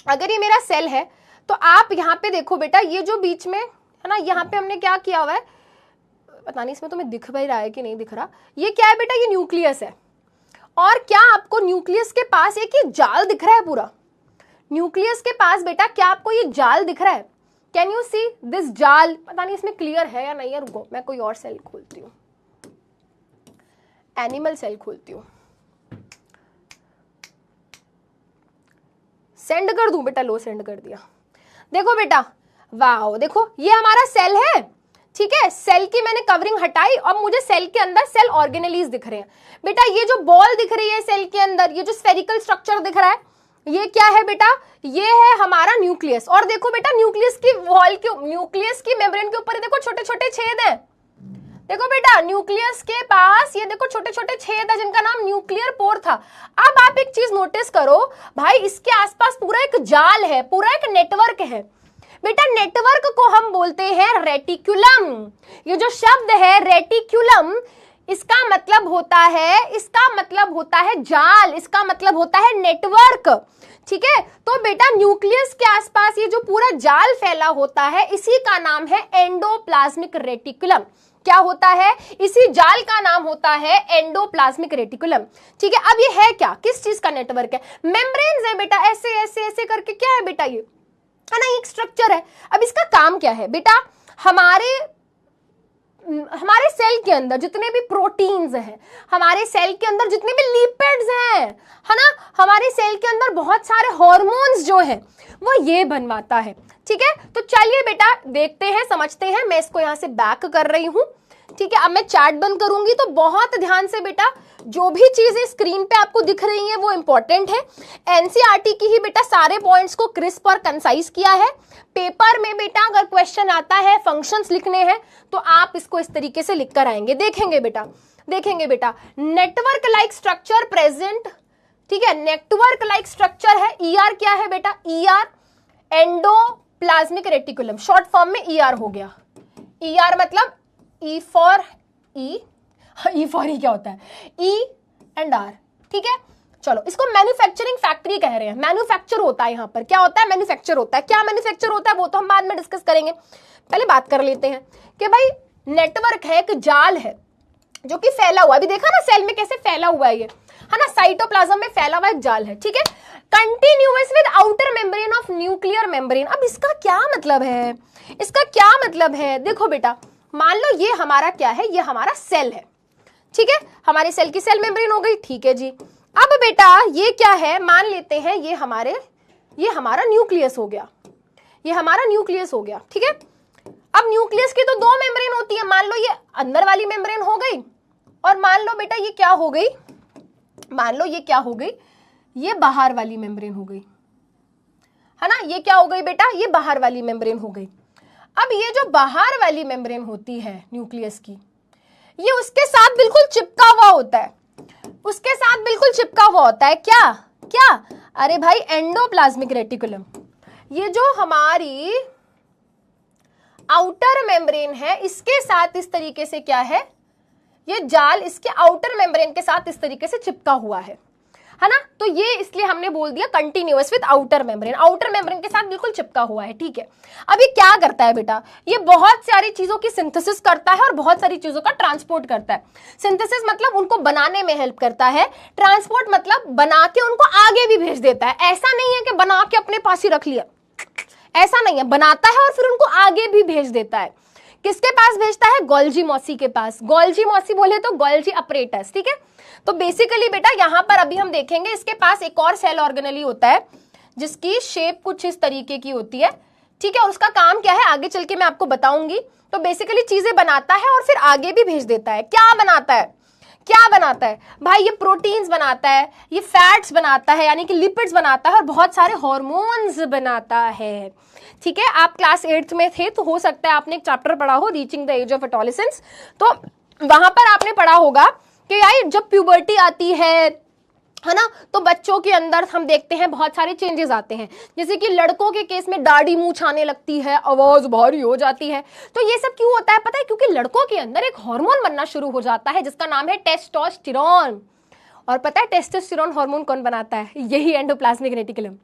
अगर ये मेरा सेल है तो आप यहाँ पे देखो बेटा, ये जो बीच में है ना, यहाँ पे हमने क्या किया हुआ है, पता नहीं इसमें तुम्हें दिख भी रहा है कि नहीं दिख रहा, ये क्या है बेटा? ये न्यूक्लियस है। और क्या आपको न्यूक्लियस के पास एक ये जाल दिख रहा है पूरा? न्यूक्लियस के पास बेटा क्या आपको ये जाल दिख रहा है? कैन यू सी दिस जाल? पता नहीं इसमें क्लियर है या नहीं है, रुको मैं कोई और सेल खोलती हूँ, एनिमल सेल खोलती हूँ, सेंड कर दूं बेटा, लो सेंड कर दिया। देखो बेटा वाओ, देखो ये हमारा सेल है, ठीक है। सेल की मैंने कवरिंग हटाई और मुझे सेल के अंदर सेल ऑर्गेनेलीज दिख रहे हैं। बेटा ये जो बॉल दिख रही है सेल के अंदर, ये जो स्फेरिकल स्ट्रक्चर दिख रहा है, ये क्या है बेटा? ये है हमारा न्यूक्लियस। और देखो बेटा न्यूक्लियस की वॉल के, न्यूक्लियस की मेम्ब्रेन के ऊपर देखो छोटे छोटे छेद हैं। देखो बेटा न्यूक्लियस के पास ये देखो छोटे छोटे छेद है जिनका नाम न्यूक्लियर पोर था। अब आप एक चीज नोटिस करो भाई, इसके आसपास पूरा एक जाल है, पूरा एक नेटवर्क है। बेटा नेटवर्क को हम बोलते हैं रेटिकुलम। ये जो शब्द है रेटिकुलम, इसका मतलब होता है जाल, इसका मतलब होता है नेटवर्क, ठीक है। तो बेटा न्यूक्लियस के आसपास ये जो पूरा जाल फैला होता है, इसी का नाम है एंडोप्लाज्मिक रेटिकुलम। क्या होता है? इसी जाल का नाम होता है एंडोप्लाज्मिक रेटिकुलम, ठीक है। अब ये है क्या? किस चीज का नेटवर्क है? मेम्ब्रेन्स है बेटा, ऐसे ऐसे ऐसे करके क्या है बेटा? ये है ना, एक स्ट्रक्चर है। अब इसका काम क्या है बेटा? हमारे सेल के अंदर जितने भी प्रोटीन्स हैं, हमारे सेल के अंदर जितने भी लिपिड्स हैं, है ना, हमारे सेल के अंदर बहुत सारे हार्मोन्स जो है वो ये बनवाता है, ठीक है। तो चलिए बेटा देखते हैं, समझते हैं। मैं इसको यहां से बैक कर रही हूं, ठीक है। अब मैं चैट बंद करूंगी तो बहुत ध्यान से बेटा जो भी चीजें स्क्रीन पे आपको दिख रही हैं वो इंपॉर्टेंट है। एनसीईआरटी की ही बेटा सारे पॉइंट्स को क्रिस्प और कंसाइज किया है। पेपर में बेटा अगर क्वेश्चन आता है, फंक्शंस लिखने हैं, तो आप इसको इस तरीके से लिख कर आएंगे। देखेंगे बेटा नेटवर्क लाइक स्ट्रक्चर प्रेजेंट, ठीक है। नेटवर्क लाइक स्ट्रक्चर है। ईआर क्या है बेटा? ER endoplasmic reticulum, short form में ईआर हो गया। ईआर मतलब ई फॉर ई क्या होता है? ई एंड आर, ठीक है। चलो इसको मैन्युफैक्चरिंग फैक्ट्री कह रहे हैं। मैन्युफैक्चर होता है यहाँ पर, क्या होता है? मैन्युफैक्चर होता है। क्या मैन्युफैक्चर होता है वो तो हम बाद में डिस्कस करेंगे, पहले बात कर लेते हैं कि भाई नेटवर्क है, एक जाल है जो कि फैला हुआ है। अभी देखा ना सेल में कैसे फैला हुआ है, ये है ना, साइटोप्लाज्म में फैला हुआ एक जाल है, ठीक है। Continuous with outer membrane of nuclear membrane. अब इसका क्या मतलब है? इसका क्या मतलब है? देखो बेटा मान लो ये हमारा क्या है? ये हमारा सेल है, ठीक है। हमारे सेल की सेल मेम्ब्रेन हो गई, ठीक है जी। अब बेटा ये क्या है? मान लेते हैं ये हमारा न्यूक्लियस हो गया, ये हमारा न्यूक्लियस हो गया, ठीक है। अब न्यूक्लियस की तो दो मेम्ब्रेन होती है। मान लो ये अंदर वाली मेम्ब्रेन हो गई और मान लो बेटा ये क्या हो गई? मान लो ये क्या हो गई? ये बाहर वाली मेम्ब्रेन हो गई, है ना। ये क्या हो गई बेटा? ये बाहर वाली मेम्ब्रेन हो गई। अब ये जो बाहर वाली मेम्ब्रेन होती है न्यूक्लियस की, ये उसके साथ बिल्कुल चिपका हुआ होता है, उसके साथ बिल्कुल चिपका हुआ होता है। क्या? अरे भाई एंडोप्लाज्मिक रेटिकुलम। ये जो हमारी आउटर मेम्ब्रेन है, इसके साथ इस तरीके से क्या है? ये जाल इसके आउटर मेम्ब्रेन के साथ इस तरीके से चिपका हुआ है ना। तो ये इसलिए हमने बोल दिया continuous with outer membrane, outer membrane के साथ बिल्कुल चिपका हुआ है, ठीक है। अब ये क्या करता है बेटा? ये बहुत सारी चीजों की सिंथेसिस करता है और बहुत सारी चीजों का ट्रांसपोर्ट करता है। सिंथेसिस मतलब उनको बनाने में हेल्प करता है, ट्रांसपोर्ट मतलब बना के उनको आगे भी भेज देता है। ऐसा नहीं है कि बना के अपने पास ही रख लिया, ऐसा नहीं है, बनाता है और फिर उनको आगे भी भेज देता है। किसके पास भेजता है? गोल्जी मॉसी के पास। गोल्जी मॉसी बोले तो गोल्जी अपरेटस, ठीक है। तो बेसिकली बेटा यहां पर अभी हम देखेंगे इसके पास एक और सेल ऑर्गेनेली होता है जिसकी शेप कुछ इस तरीके की होती है, ठीक है। और उसका काम क्या है आगे चल के मैं आपको बताऊंगी। तो बेसिकली चीजें बनाता है और फिर आगे भी भेज देता है। क्या बनाता है? भाई ये प्रोटीन्स बनाता है, ये फैट्स बनाता है यानी कि लिपिड्स बनाता है और बहुत सारे हार्मोन्स बनाता है, ठीक है। आप क्लास 8th में थे तो हो सकता है आपने एक चैप्टर पढ़ा हो reaching the age of adolescence, तो वहां पर आपने पढ़ा होगा कि यार जब प्यूबर्टी आती है ना, तो बच्चों के अंदर हम देखते हैं बहुत सारे चेंजेस आते हैं। जैसे कि लड़कों के केस में दाढ़ी मूंछ आने लगती है, आवाज भारी हो जाती है। तो ये सब क्यों होता है पता है? क्योंकि लड़कों के अंदर एक हार्मोन बनना शुरू हो जाता है जिसका नाम है टेस्टोस्टेरोन। और पता है टेस्टोस्टेरोन हार्मोन कौन बनाता है? यही एंडोप्लाज्मिक रेटिकुलम।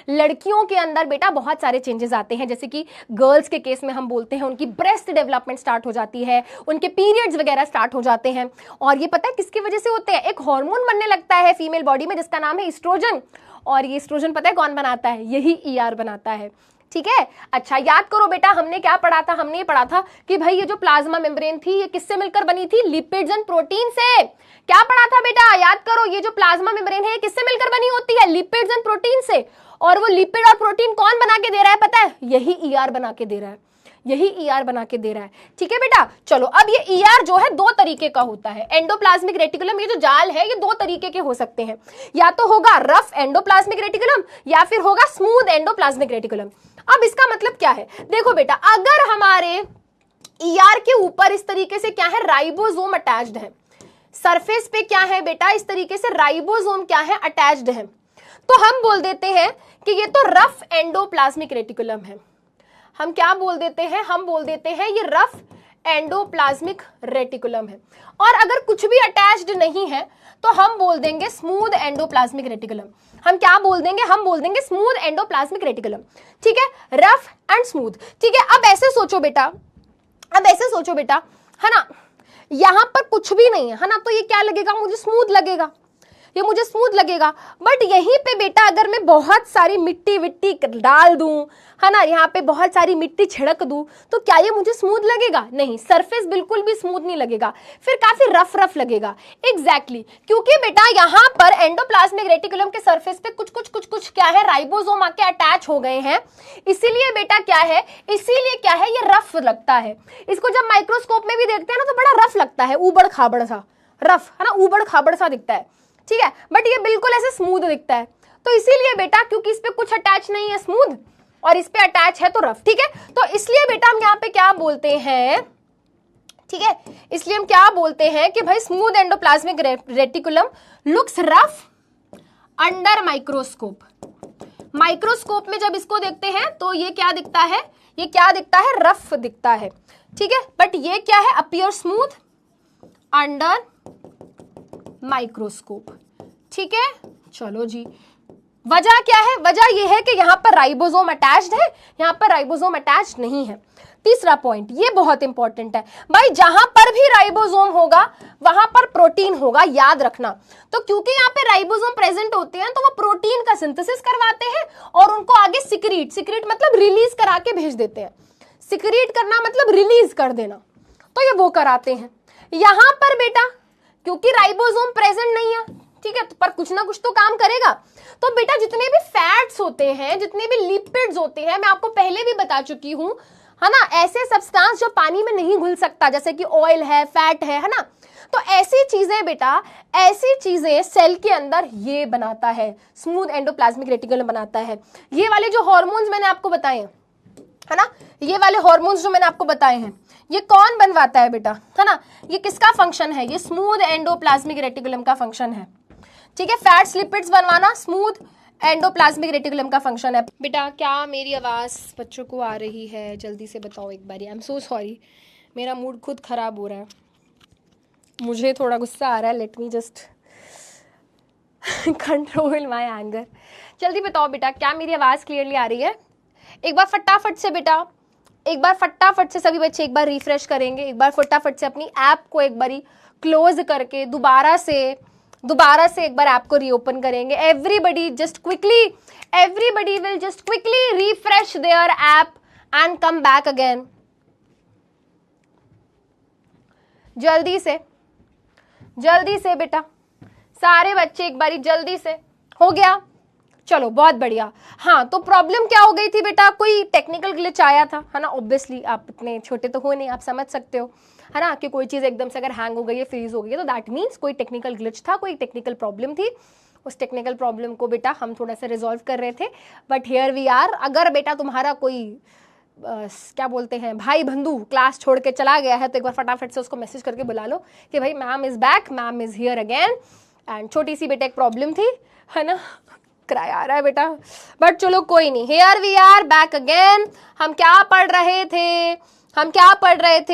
लड़कियों के अंदर बेटा बहुत सारे चेंजेस आते हैं, जैसे कि गर्ल्स के केस में हम बोलते हैं उनकी ब्रेस्ट डेवलपमेंट स्टार्ट हो जाती है, उनके पीरियड्स वगैरह स्टार्ट हो जाते हैं। और ये पता है किसकी वजह से होते हैं? एक हार्मोन बनने लगता है फीमेल बॉडी में जिसका नाम है ईस्ट्रोजन। और ये ईस्ट्रोजन पता है कौन बनाता है? यही ईआर बनाता है, ठीक है। अच्छा याद करो बेटा, हमने क्या पढ़ा था, हमने ये पढ़ा था कि भाई ये जो प्लाज्मा मेम्ब्रेन थी ये किससे मिलकर बनी थी, लिपिड्स एंड प्रोटीन से। क्या पढ़ा था बेटा, याद करो, ये जो प्लाज्मा मेम्ब्रेन है किससे मिलकर बनी होती है, लिपिड्स एंड प्रोटीन से। और वो लिपिड और प्रोटीन कौन बना के दे रहा है पता है, यही ईआर बना के दे रहा है, यही ईआर बना के दे रहा है। ठीक है बेटा, चलो अब ये ईआर जो है दो तरीके का होता है। एंडोप्लाज्मिक रेटिकुलम, ये जो जाल है ये दो तरीके के हो सकते हैं, या तो होगा रफ एंडोप्लाज्मिक रेटिकुलम या फिर होगा स्मूथ एंडोप्लाज्मिक रेटिकुलम। अब इसका मतलब क्या है, देखो बेटा, अगर हमारे ईआर के ऊपर इस तरीके से क्या है, राइबोसोम अटैच्ड है, सरफेस पे क्या है बेटा, इस तरीके से राइबोसोम क्या है, अटैच्ड है, तो हम बोल देते हैं कि ये तो रफ एंडोप्लाज्मिक रेटिकुलम है। हम क्या बोल देते हैं, हम बोल देते हैं ये रफ एंडोप्लाज्मिक रेटिकुलम है। और अगर कुछ भी अटैच्ड नहीं है तो हम बोल देंगे स्मूथ एंडोप्लाज्मिक रेटिकुलम। हम क्या बोल देंगे, हम बोल देंगे स्मूथ एंडोप्लाज्मिक रेटिकुलम। ठीक है, रफ एंड स्मूथ। ठीक है, अब ऐसे सोचो बेटा, अब ऐसे सोचो बेटा, है ना, यहां पर कुछ भी नहीं है ना, तो ये क्या लगेगा, मुझे स्मूथ लगेगा, ये मुझे स्मूथ लगेगा। बट यहीं पे बेटा अगर मैं बहुत सारी मिट्टी विट्टी डाल दूं, है ना, यहाँ पे बहुत सारी मिट्टी छिड़क दूं, तो क्या ये मुझे स्मूथ लगेगा, नहीं, सरफेस बिल्कुल भी स्मूथ नहीं लगेगा, फिर काफी रफ रफ लगेगा। एग्जैक्टली, क्योंकि बेटा यहाँ पर एंडोप्लाज्मिक रेटिकुलम के सरफेस पे कुछ क्या है, राइबोसोम आके अटैच हो गए हैं, इसीलिए बेटा क्या है, इसीलिए क्या है, ये रफ लगता है। इसको जब माइक्रोस्कोप में भी देखते हैं ना तो बड़ा रफ लगता है, ऊबड़ खाबड़ सा, रफ है ना, ऊबड़ खाबड़ सा दिखता है। ठीक है, बट ये बिल्कुल ऐसे स्मूथ दिखता है, तो इसीलिए बेटा, क्योंकि इस पे कुछ अटैच नहीं है स्मूथ और इस पे अटैच है तो रफ। ठीक है, तो इसलिए बेटा हम यहाँ पे क्या बोलते हैं, ठीक है, इसलिए हम क्या बोलते हैं कि भाई smooth endoplasmic reticulum looks rough under microscope. Microscope में जब इसको देखते हैं तो ये क्या दिखता है, ये क्या दिखता है, रफ दिखता है। ठीक है, बट ये क्या है, अपीयर स्मूथ अंडर माइक्रोस्कोप। ठीक है, चलो जी, वजह क्या है, वजह यह है कि यहां पर राइबोसोम अटैच्ड है, यहां पर राइबोसोम अटैच्ड नहीं है। तीसरा पॉइंट, ये बहुत इंपॉर्टेंट है भाई, जहां पर भी राइबोसोम होगा वहां पर प्रोटीन होगा, याद रखना। तो क्योंकि यहाँ पे राइबोसोम प्रेजेंट होते हैं तो वो प्रोटीन का सिंथेसिस करवाते हैं और उनको आगे सिक्रीट मतलब रिलीज करा के भेज देते हैं। सिक्रीट करना मतलब रिलीज कर देना, तो ये वो कराते हैं। यहां पर बेटा क्योंकि राइबोसोम प्रेजेंट नहीं है, ठीक है, पर कुछ ना कुछ तो काम करेगा। तो बेटा जितने भी फैट्स होते हैं, जितने भी लिपिड्स होते हैं, मैं आपको पहले भी बता चुकी हूं, है ना, ऐसे सब्सटेंस जो पानी में नहीं घुल सकता, जैसे कि ऑयल है, फैट है ना, तो ऐसी चीजें बेटा, ऐसी चीजें सेल के अंदर ये बनाता है, स्मूथ एंडोप्लाज्मिक रेटिकुलम बनाता है। ये वाले जो हार्मोन्स मैंने आपको बताए हैं, है ना, ये वाले हार्मोन्स जो मैंने आपको बताए हैं, ये कौन बनवाता है बेटा, है ना, ये किसका फंक्शन है, ये स्मूथ एंडोप्लाज्मिक रेटिकुलम का फंक्शन है। ठीक है, फैट्स लिपिड्स बनवाना स्मूथ एंडोप्लाज्मिक रेटिकुलम का फंक्शन है। बेटा क्या मेरी आवाज बच्चों को आ रही है, जल्दी से बताओ एक बार। आई एम सो सॉरी, मेरा मूड खुद खराब हो रहा है, मुझे थोड़ा गुस्सा आ रहा है, let me just control my anger. जल्दी बताओ बेटा, क्या मेरी आवाज क्लियरली आ रही है? एक बार फटाफट से बेटा, एक बार फटाफट से सभी बच्चे एक बार रिफ्रेश करेंगे, एक बार फटाफट से अपनी ऐप को एक बारी क्लोज करके दोबारा से एक बार ऐप को रीओपन करेंगे। Everybody just quickly, everybody will just quickly refresh their app and come back again. जल्दी से बेटा, सारे बच्चे एक बारी जल्दी से, हो गया, चलो बहुत बढ़िया। हाँ, तो प्रॉब्लम क्या हो गई थी बेटा, कोई टेक्निकल ग्लिच आया था, है ना, ऑब्वियसली आप इतने छोटे तो हो नहीं, आप समझ सकते हो, है ना, कि कोई चीज़ एकदम से अगर हैंग हो गई है, फ्रीज हो गई है, तो दैट मीन्स कोई टेक्निकल ग्लिच था, कोई टेक्निकल प्रॉब्लम थी। उस टेक्निकल प्रॉब्लम को बेटा हम थोड़ा सा रिजॉल्व कर रहे थे, बट हियर वी आर। अगर बेटा तुम्हारा कोई क्या बोलते हैं भाई बंधु क्लास छोड़ के चला गया है, तो एक बार फटाफट से उसको मैसेज करके बुला लो कि भाई ma'am is back, ma'am is here again, and छोटी सी बेटा एक प्रॉब्लम थी, है ना, क्राई आ रहा है बेटा, बट चलो कोई नहीं, here we are back again. हम क्या पढ़ रहे थे,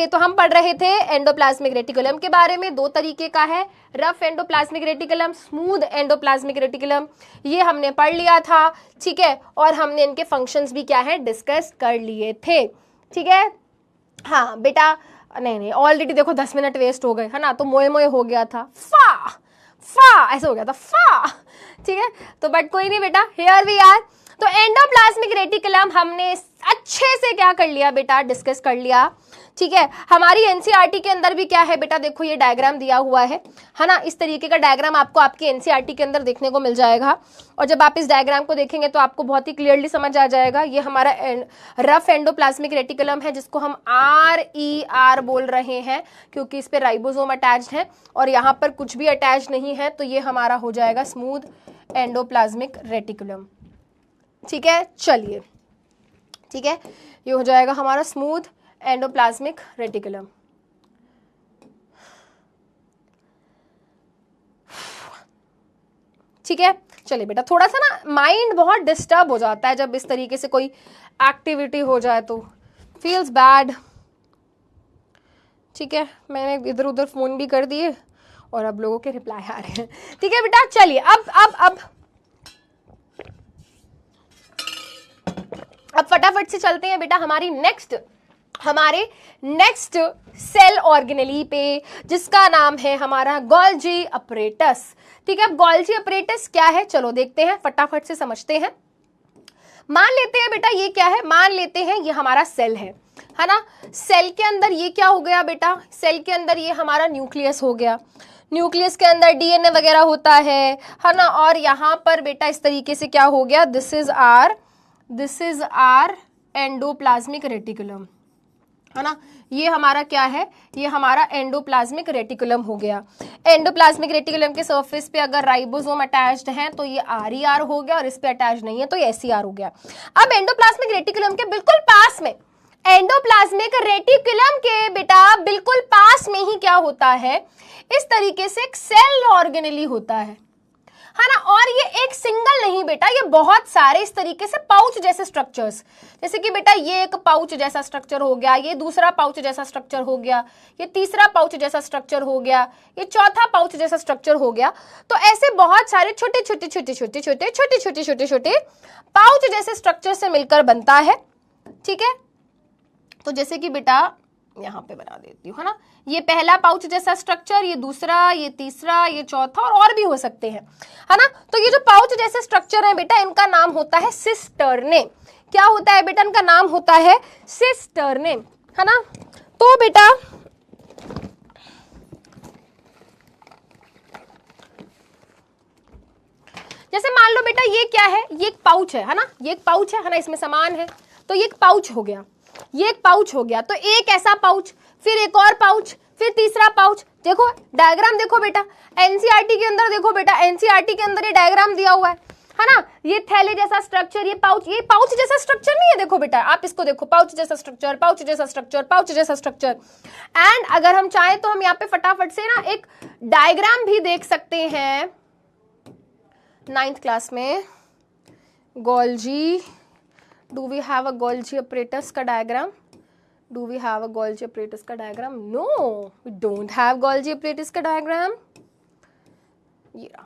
तो हम पढ़ रहे थे एंडोप्लाज्मिक रेटिकुलम के बारे में। दो तरीके का है, rough endoplasmic reticulum, smooth endoplasmic reticulum, ये हमने पढ़ लिया था। ठीक है, और हमने इनके फंक्शंस भी क्या है डिस्कस कर लिए थे। ठीक है, हाँ बेटा, नहीं ऑलरेडी देखो 10 मिनट वेस्ट हो गए, है ना, तो मोए हो गया था, फा ऐसे हो गया था, फा। ठीक है, तो बट कोई नहीं बेटा, हियर वी आर। तो एंडोप्लाज्मिक रेटिकुलम हमने अच्छे से क्या कर लिया बेटा, डिस्कस कर लिया, ठीक है। हमारी एनसीईआरटी के अंदर भी क्या है बेटा, देखो ये डायग्राम दिया हुआ है ना, इस तरीके का डायग्राम आपको आपकी एनसीईआरटी के अंदर देखने को मिल जाएगा। और जब आप इस डायग्राम को देखेंगे तो आपको बहुत ही क्लियरली समझ आ जाएगा। ये हमारा रफ एंडोप्लाज्मिक रेटिकुलम है, जिसको हम RER बोल रहे हैं, क्योंकि इस पे राइबोसोम अटैच्ड है और यहाँ पर कुछ भी अटैच नहीं है, तो ये हमारा हो जाएगा स्मूथ एंडोप्लाज्मिक रेटिकुलम, ठीक है। चलिए, ठीक है, ये हो जाएगा हमारा स्मूथ एंडोप्लाज्मिक रेटिकुलम। ठीक है, चलिए बेटा, थोड़ा सा ना माइंड बहुत डिस्टर्ब हो जाता है जब इस तरीके से कोई एक्टिविटी हो जाए, तो फील्स बैड, ठीक है। मैंने इधर उधर फोन भी कर दिए और अब लोगों के रिप्लाई आ रहे हैं, ठीक है बेटा। चलिए अब फटाफट से चलते हैं बेटा हमारे नेक्स्ट सेल ऑर्गेनेली पे, जिसका नाम है हमारा गोल्जी अपरेटस, ठीक है। अब गोल्जी अपरेटस क्या है, चलो देखते हैं, फटाफट से समझते हैं। मान लेते हैं बेटा ये क्या है, मान लेते हैं ये हमारा सेल है ना। सेल के अंदर ये क्या हो गया बेटा, सेल के अंदर ये हमारा न्यूक्लियस हो गया। न्यूक्लियस के अंदर डीएनए वगैरह होता है ना। और यहाँ पर बेटा इस तरीके से क्या हो गया, this is our endoplasmic reticulum, है ना। ये हमारा क्या है, ये हमारा एंडोप्लाज्मिक रेटिकुलम हो गया। एंडोप्लाज्मिक रेटिकुलम के सरफेस पे अगर राइबोसोम अटैच्ड है तो ये RER हो गया, और इस पे अटैच नहीं है तो ये SER हो गया। अब एंडोप्लाज्मिक रेटिकुलम के बिल्कुल पास में, एंडोप्लाज्मिक रेटिकुलम के बेटा बिल्कुल पास में ही क्या होता है, इस तरीके से एक सेल ऑर्गेनेली होता है ना। और ये एक सिंगल नहीं बेटा, ये बहुत सारे इस तरीके से पाउच जैसे स्ट्रक्चर्स, जैसे कि बेटा ये एक पाउच जैसा स्ट्रक्चर हो गया, ये दूसरा पाउच जैसा स्ट्रक्चर हो गया, ये तीसरा पाउच जैसा स्ट्रक्चर हो गया, ये चौथा पाउच जैसा स्ट्रक्चर हो गया। तो ऐसे बहुत सारे छोटे छोटे पाउच जैसे स्ट्रक्चर से मिलकर बनता है, ठीक है। तो जैसे कि बेटा यहाँ पे बना देती हूँ, है ना, ये पहला पाउच जैसा स्ट्रक्चर, ये दूसरा, ये तीसरा, ये चौथा, और भी हो सकते हैं, है ना। तो ये जो पाउच जैसे स्ट्रक्चर है बेटा, इनका नाम होता है सिस्टर्ने। क्या होता है बेटा, इनका नाम होता है सिस्टर्ने, है ना। तो बेटा जैसे मान लो बेटा ये क्या है, ये एक पाउच है ना, ये एक पाउच है ना, इसमें सामान है, तो ये एक पाउच हो गया, ये एक पाउच हो गया। तो एक ऐसा पाउच, फिर एक और पाउच, फिर तीसरा पाउच। देखो डायग्राम देखो बेटा, एनसीईआरटी के अंदर देखो बेटा, एनसीईआरटी के अंदर ये डायग्राम दिया हुआ है ना। ये थैले जैसा स्ट्रक्चर, ये पाउच जैसा स्ट्रक्चर नहीं है, देखो बेटा आप इसको देखो, पाउच जैसा स्ट्रक्चर, पाउच जैसा स्ट्रक्चर, पाउच जैसा स्ट्रक्चर। एंड अगर हम चाहें तो हम यहाँ पे फटाफट से ना एक डायग्राम भी देख सकते हैं 9th क्लास में। Golgi, do we have a Golgi apparatus का diagram? Do we have a Golgi apparatus का diagram? No, we don't have Golgi apparatus का डायग्राम। ये रहा,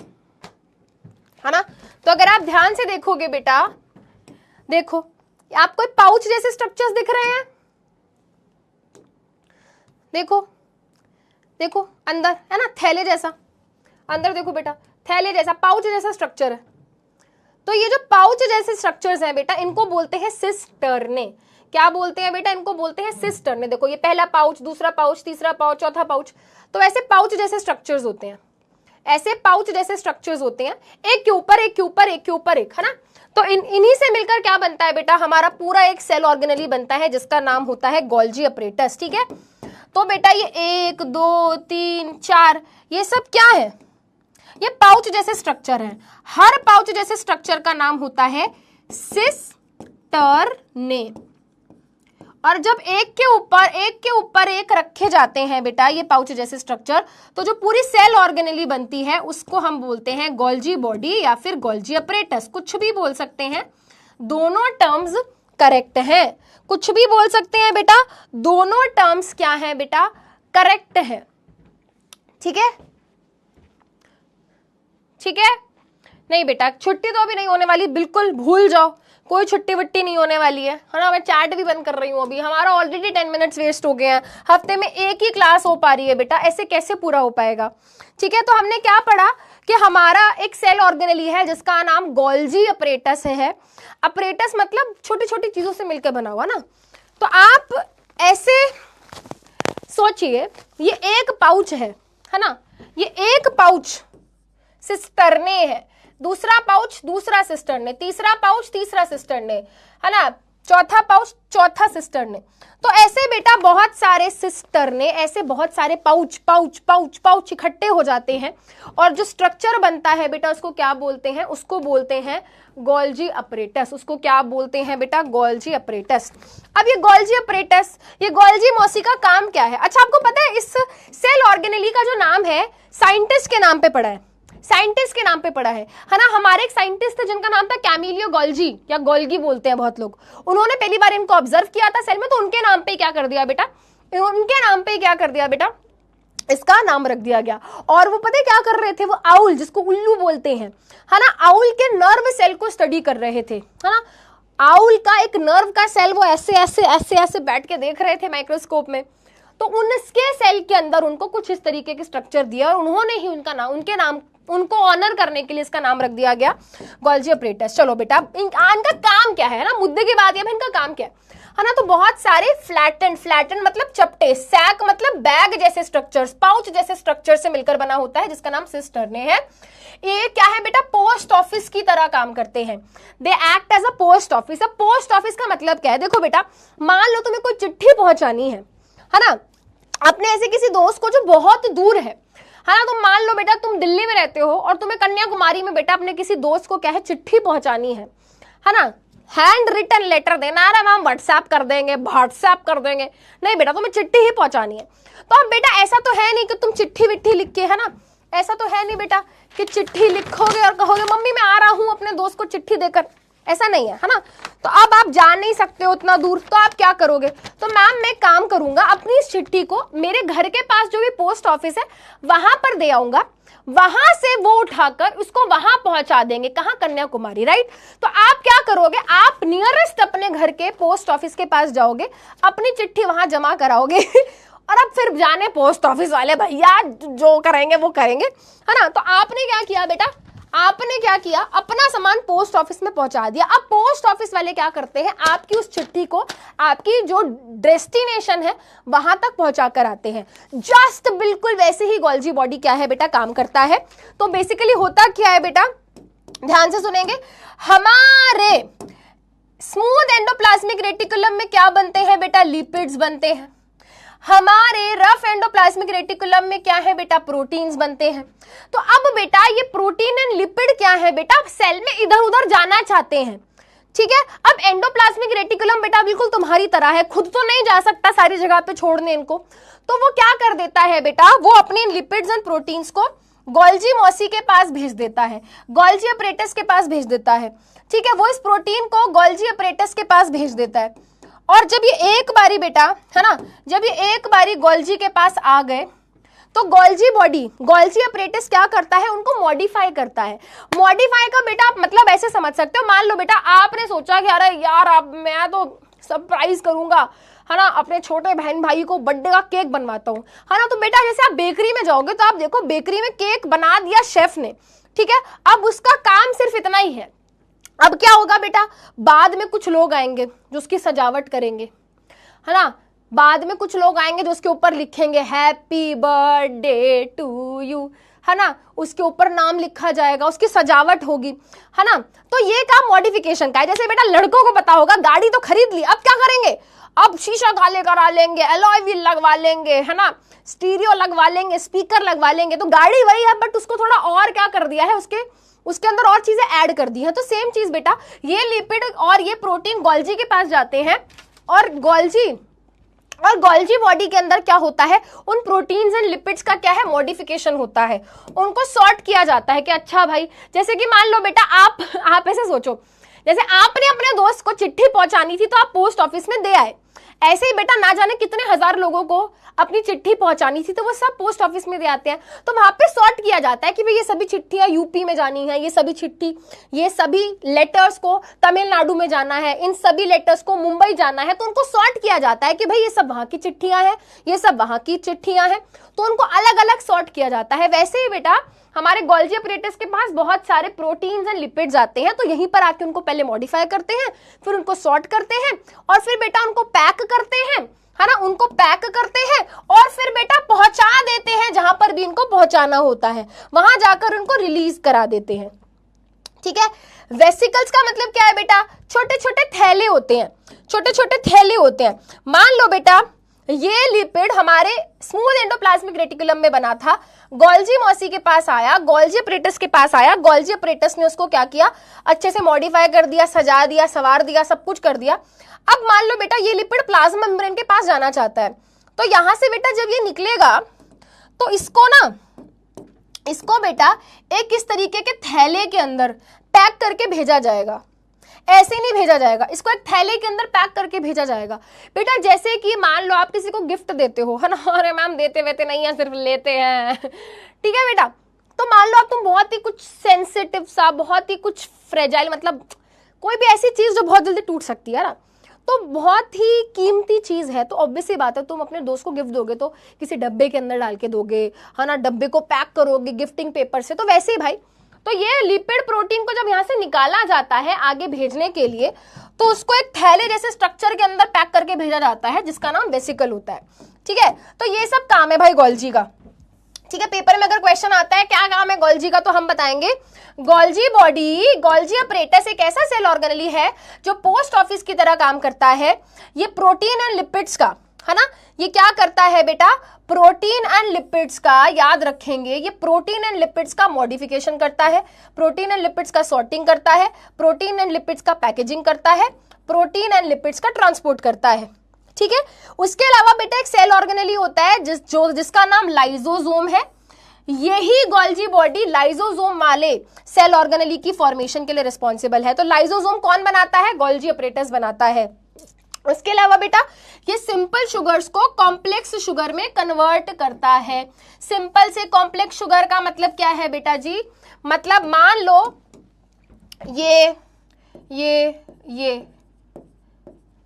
है ना। तो अगर आप ध्यान से देखोगे बेटा, देखो आपको पाउच जैसे स्ट्रक्चर्स दिख रहे हैं, देखो देखो अंदर, है ना, थैले जैसा, अंदर देखो बेटा, थैले जैसा पाउच जैसा स्ट्रक्चर है। तो ये जो पाउच जैसे स्ट्रक्चर्स हैं बेटा, इनको बोलते हैं सिस्टर्ने। क्या बोलते हैं बेटा, इनको बोलते हैं सिस्टर्ने। देखो ये पहला पाउच, दूसरा पाउच, तीसरा पाउच, चौथा पाउच। तो ऐसे पाउच जैसे स्ट्रक्चर्स होते हैं, ऐसे पाउच जैसे स्ट्रक्चर्स होते हैं, एक के ऊपर एक के ऊपर एक के ऊपर एक, है ना। तो इन्हीं से मिलकर क्या बनता है बेटा, हमारा पूरा एक सेल ऑर्गेनेली बनता है, जिसका नाम होता है गोल्जी अपरेटस, ठीक है। तो बेटा ये 1 2 3 4 ये सब क्या है, ये पाउच जैसे स्ट्रक्चर है। हर पाउच जैसे स्ट्रक्चर का नाम होता है सिस्टर्ने। और जब एक के ऊपर एक रखे जाते हैं बेटा ये पाउच जैसे स्ट्रक्चर, तो जो पूरी सेल ऑर्गेनेली बनती है उसको हम बोलते हैं गोल्जी बॉडी या फिर गोल्जी अपरेटस, कुछ भी बोल सकते हैं, दोनों टर्म्स करेक्ट हैं। कुछ भी बोल सकते हैं बेटा, दोनों टर्म्स क्या हैं बेटा, करेक्ट है, ठीक है, ठीक है। नहीं बेटा छुट्टी तो अभी नहीं होने वाली, बिल्कुल भूल जाओ, कोई छुट्टी वट्टी नहीं होने वाली है ना। मैं चैट भी बंद कर रही हूँ अभी, हमारा ऑलरेडी 10 मिनट्स वेस्ट हो गए हैं। हफ्ते में एक ही क्लास हो पा रही है बेटा, ऐसे कैसे पूरा हो पाएगा? ठीक है, तो हमने क्या पढ़ा कि हमारा एक सेल ऑर्गेनेली है जिसका नाम गोल्जी अपरेटस है। अपरेटस मतलब छोटी छोटी चीजों से मिलकर बना हुआ ना। तो आप ऐसे सोचिए, ये एक पाउच है ना, ये एक पाउच सिस्टर्ने है, दूसरा पाउच दूसरा सिस्टर्ने, तीसरा पाउच तीसरा सिस्टर्ने, है ना, चौथा पाउच चौथा सिस्टर्ने। तो ऐसे बेटा बहुत सारे सिस्टर्ने, ऐसे बहुत सारे पाउच पाउच पाउच पाउच इकट्ठे हो जाते हैं और जो स्ट्रक्चर बनता है बेटा उसको क्या बोलते हैं? उसको बोलते हैं गोल्जी अपरेटस। उसको क्या बोलते हैं बेटा? Golgi apparatus. अब ये गोल्जी अपरेटस, ये गोल्जी मौसी का काम क्या है? अच्छा, आपको पता है इस सेल ऑर्गेनेली का जो नाम है साइंटिस्ट के नाम पे पड़ा है, साइंटिस्ट के नाम पे पड़ा है ना। हमारे एक साइंटिस्ट थे जिनका नाम था कैमिलियो गोल्जी, या गोल्गी बोलते हैं बहुत लोग। उन्होंने पहली बार इनको ऑब्जर्व किया था सेल में, तो उनके नाम पे क्या कर दिया बेटा? उनके नाम पे क्या कर दिया बेटा? इसका नाम रख दिया गया। और वो पता है क्या कर रहे थे? वो आउल, जिसको उल्लू बोलते हैं, है ना, आउल के नर्व सेल को स्टडी कर रहे थे, है ना। आउल का एक नर्व का सेल वो ऐसे ऐसे ऐसे ऐसे बैठ के देख रहे थे माइक्रोस्कोप में। तो उनके सेल के अंदर उनको कुछ इस तरीके के स्ट्रक्चर दिया और उन्होंने ही उनका नाम, उनके नाम, उनको ऑनर करने के लिए इसका नाम रख दिया गया गोल्जी अपरेटस। चलो बेटा, इनका काम क्या है ना, मुद्दे की बात है, इनका काम क्या है ना। तो बहुत सारे फ्लैटन मतलब चपटे, सैक मतलब बैग जैसे स्ट्रक्चर्स, पाउच जैसे स्ट्रक्चर से मिलकर बना होता है जिसका नाम सिस्टर्ने है। ये क्या है बेटा? पोस्ट ऑफिस की तरह काम करते हैं। They act as a post office. अब पोस्ट ऑफिस का मतलब क्या है? देखो बेटा, मान लो तुम्हें कोई चिट्ठी पहुंचानी है ना, अपने ऐसे किसी दोस्त को जो बहुत दूर है ना। तुम मान लो बेटा तुम दिल्ली में रहते हो और तुम्हें कन्याकुमारी में बेटा अपने किसी दोस्त को क्या है, चिट्ठी पहुंचानी है ना। हैंड रिटन लेटर देना है ना, हम व्हाट्सएप कर देंगे, नहीं बेटा तुम्हें चिट्ठी ही पहुंचानी है। तो अब बेटा ऐसा तो है नहीं कि तुम चिट्ठी विट्ठी लिख के, है ना, ऐसा तो है नहीं बेटा कि चिट्ठी लिखोगे और कहोगे मम्मी मैं आ रहा हूं अपने दोस्त को चिट्ठी देकर, ऐसा नहीं है ना। तो अब आप जा नहीं सकते हो उतना दूर, तो आप क्या करोगे? तो मैम मैं काम करूंगा, अपनी इस चिट्ठी को मेरे घर के पास जो भी पोस्ट ऑफिस है वहां पर दे आऊंगा, वहां से वो उठाकर उसको वहां पहुंचा देंगे। कहां? कन्याकुमारी, राइट। तो आप क्या करोगे? आप नियरेस्ट अपने घर के पोस्ट ऑफिस के पास जाओगे, अपनी चिट्ठी वहां जमा कराओगे और अब फिर जाने पोस्ट ऑफिस वाले भैया जो करेंगे वो करेंगे, है ना। तो आपने क्या किया बेटा? आपने क्या किया? अपना सामान पोस्ट ऑफिस में पहुंचा दिया। अब पोस्ट ऑफिस वाले क्या करते हैं? आपकी उस चिट्ठी को आपकी जो डेस्टिनेशन है वहां तक पहुंचा कर आते हैं। जस्ट बिल्कुल वैसे ही गोल्जी बॉडी क्या है बेटा? काम करता है। तो बेसिकली होता क्या है बेटा? ध्यान से सुनेंगे। हमारे स्मूथ एंडोप्लाज्मिक रेटिकुलम में क्या बनते हैं बेटा? लिपिड्स बनते हैं। हमारे रफ एंडोप्लाज्मिक रेटिकुलम में क्या है बेटा? प्रोटीन्स बनते हैं। तो अब बेटा ये प्रोटीन एंड लिपिड क्या है बेटा? सेल में इधर उधर जाना चाहते हैं, ठीक है। अब एंडोप्लाज्मिक रेटिकुलम बेटा बिल्कुल तुम्हारी तरह है, खुद तो नहीं जा सकता सारी जगह पे छोड़ने इनको, तो वो क्या कर देता है बेटा? वो अपने लिपिड्स एंड प्रोटीन्स को गोल्जी मौसी के पास भेज देता है, गोल्जी अपरेटस के पास भेज देता है, ठीक है। वो इस प्रोटीन को गोल्जी अपरेटस के पास भेज देता है। और जब ये एक बारी बेटा, है ना, जब ये एक बारी गोल्जी के पास आ गए तो गोल्जी बॉडी, गोल्जी अपरेटस क्या करता है? उनको मॉडिफाई करता है। मॉडिफाई का बेटा आप मतलब ऐसे समझ सकते हो, मान लो बेटा आपने सोचा कि अरे यार अब मैं तो सरप्राइज करूंगा, है ना, अपने छोटे बहन भाई को बर्थडे का केक बनवाता हूँ, है ना। तो बेटा जैसे आप बेकरी में जाओगे तो आप देखो बेकरी में केक बना दिया शेफ ने, ठीक है। अब उसका काम सिर्फ इतना ही है। अब क्या होगा बेटा? बाद में कुछ लोग आएंगे जो उसकी सजावट करेंगे, है ना। बाद में कुछ लोग आएंगे जो उसके ऊपर लिखेंगे हैप्पी बर्थडे टू यू, है ना, उसके ऊपर नाम लिखा जाएगा, उसकी सजावट होगी, है ना। तो ये काम मॉडिफिकेशन का है। जैसे बेटा लड़कों को पता होगा गाड़ी तो खरीद ली, अब क्या करेंगे? अब शीशा काले करा लेंगे, अलॉय व्हील लगवा लेंगे, है ना, स्टीरियो लगवा लेंगे, स्पीकर लगवा लेंगे। तो गाड़ी वही है बट उसको थोड़ा और क्या कर दिया है, उसके अंदर और चीजें ऐड कर दी है। तो सेम चीज बेटा, ये लिपिड और ये प्रोटीन गोल्जी के पास जाते हैं और गोल्जी बॉडी के अंदर क्या होता है? उन प्रोटीन्स एंड लिपिड्स का क्या है? मॉडिफिकेशन होता है, उनको सॉर्ट किया जाता है कि अच्छा भाई, जैसे कि मान लो बेटा आप ऐसे सोचो, जैसे आपने अपने दोस्त को चिट्ठी पहुंचानी थी तो आप पोस्ट ऑफिस में दे आए, ऐसे ही बेटा ना जाने कितने हजार लोगों को अपनी चिट्ठी पहुंचानी थी, तो वो सब पोस्ट ऑफिस में दे आते हैं। तो वहां पे सॉर्ट किया जाता है कि भाई ये सभी चिट्ठियां यूपी में जानी है, ये सभी लेटर्स को तमिलनाडु में जाना है, इन सभी लेटर्स को मुंबई जाना है। तो उनको सॉर्ट किया जाता है कि भाई ये सब वहां की चिट्ठियां हैं, ये सब वहां की चिट्ठियां हैं, तो उनको अलग अलग सॉर्ट किया जाता है। वैसे ही बेटा हमारे गोल्जी अपरेटस के पास बहुत सारे प्रोटीन्स एंड लिपिड्स आते हैं, तो यहीं पर आके उनको पहले मॉडिफाई करते हैं, फिर उनको सॉर्ट करते हैं, और फिर बेटा उनको पैक करते हैं, है ना, उनको पैक करते हैं और फिर बेटा पहुंचा देते हैं जहां पर भी इनको पहुंचाना होता है, वहां जाकर उनको रिलीज करा देते हैं। ठीक है, वेसिकल्स का मतलब क्या है बेटा? छोटे छोटे थैले होते हैं, छोटे छोटे थैले होते हैं। मान लो बेटा ये लिपिड हमारे स्मूथ एंडोप्लाज्मिक रेटिकुलम में बना था, गोल्जी मौसी के पास आया, गोल्जी अपरेटस के पास आया, गोल्जी अपरेटस ने उसको क्या किया, अच्छे से मॉडिफाई कर दिया, सजा दिया, सवार दिया, सब कुछ कर दिया। अब मान लो बेटा ये लिपिड प्लाज्मा मेम्ब्रेन के पास जाना चाहता है, तो यहां से बेटा जब ये निकलेगा तो इसको बेटा एक इस तरीके के थैले के अंदर पैक करके भेजा जाएगा। ऐसे नहीं भेजा जाएगा, इसको एक थैले के अंदर पैक करके भेजा जाएगा। बेटा जैसे कि मान लो आप किसी को गिफ्ट देते हो, है ना, अरे मैम देते वेते नहीं है, सिर्फ लेते हैं, ठीक है बेटा। तो मान लो आप तुम बहुत ही कुछ सेंसिटिव सा, बहुत ही कुछ फ्रेजाइल, मतलब कोई भी ऐसी चीज जो बहुत जल्दी टूट सकती है ना, तो बहुत ही कीमती चीज है, तो ऑब्वियस सी बात है तुम अपने दोस्त को गिफ्ट दोगे तो किसी डब्बे के अंदर डाल के दोगे, है ना, डब्बे को पैक करोगे गिफ्टिंग पेपर से। तो वैसे ही भाई, तो ये लिपिड प्रोटीन को जब यहां से निकाला जाता है आगे भेजने के लिए, तो उसको एक थैले जैसे स्ट्रक्चर के अंदर पैक करके भेजा जाता है, जिसका नाम वेसिकल होता है। ठीक है, तो ये सब काम है भाई गोल्जी का। ठीक है, पेपर में अगर क्वेश्चन आता है क्या काम है गोल्जी का, तो हम बताएंगे गोल्जी बॉडी, गोल्जी अपरेटस एक ऐसा सेल ऑर्गेनेली है जो पोस्ट ऑफिस की तरह काम करता है। ये प्रोटीन एंड लिपिड्स का, है ना, ये क्या करता है बेटा, प्रोटीन एंड लिपिड्स का, याद रखेंगे, ये प्रोटीन एंड लिपिड्स का मॉडिफिकेशन करता है, प्रोटीन एंड लिपिड्स का सॉर्टिंग करता है, प्रोटीन एंड लिपिड्स का पैकेजिंग करता है, प्रोटीन एंड लिपिड्स का ट्रांसपोर्ट करता है। ठीक है, उसके अलावा बेटा एक सेल ऑर्गेनेली होता है जिसका नाम लाइजोसोम है। यही गोल्जी बॉडी लाइजोसोम वाले सेल ऑर्गेनेली की फॉर्मेशन के लिए रिस्पॉन्सिबल है। तो लाइजोसोम कौन बनाता है? गोल्जी अपरेटस बनाता है। उसके अलावा बेटा ये सिंपल शुगर्स को कॉम्प्लेक्स शुगर में कन्वर्ट करता है। सिंपल से कॉम्प्लेक्स शुगर का मतलब क्या है बेटा जी? मतलब मान लो ये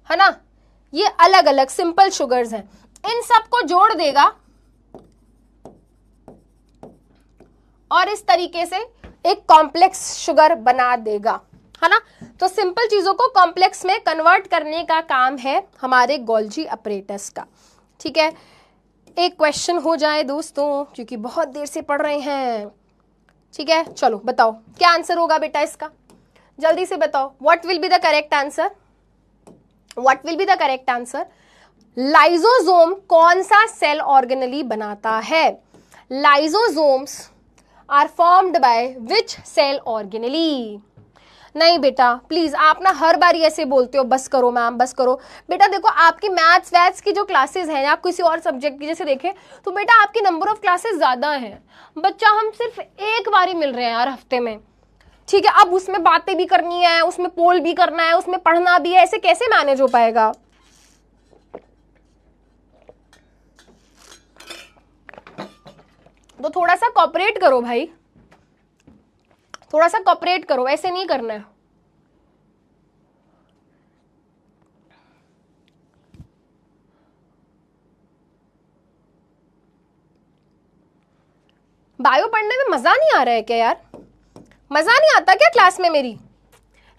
है ना, ये अलग अलग सिंपल शुगर्स हैं, इन सबको जोड़ देगा और इस तरीके से एक कॉम्प्लेक्स शुगर बना देगा, है ना। तो सिंपल चीजों को कॉम्प्लेक्स में कन्वर्ट करने का काम है हमारे गोल्जी अपरेटस का। ठीक है, एक क्वेश्चन हो जाए दोस्तों, क्योंकि बहुत देर से पढ़ रहे हैं। ठीक है, चलो बताओ क्या आंसर होगा बेटा इसका, जल्दी से बताओ। What will be the correct answer? What will be the correct answer? Lysosome कौन सा सेल ऑर्गेनेली बनाता है? Lysosomes are formed by which cell organelle? नहीं बेटा प्लीज, आप ना हर बार ऐसे बोलते हो बस करो मैम बस करो। बेटा देखो आपकी मैथ्स वैथ्स की जो क्लासेस हैं, आप किसी और सब्जेक्ट की जैसे देखें तो बेटा आपकी नंबर ऑफ क्लासेस ज्यादा हैं। बच्चा हम सिर्फ एक बार ही मिल रहे हैं यार हफ्ते में, ठीक है। अब उसमें बातें भी करनी है, उसमें पोल भी करना है, उसमें पढ़ना भी है, ऐसे कैसे मैनेज हो पाएगा? तो थोड़ा सा कॉपरेट करो भाई, थोड़ा सा कॉपरेट करो, ऐसे नहीं करना है। बायो पढ़ने में मजा नहीं आ रहा है क्या यार? मजा नहीं आता क्या क्लास में मेरी?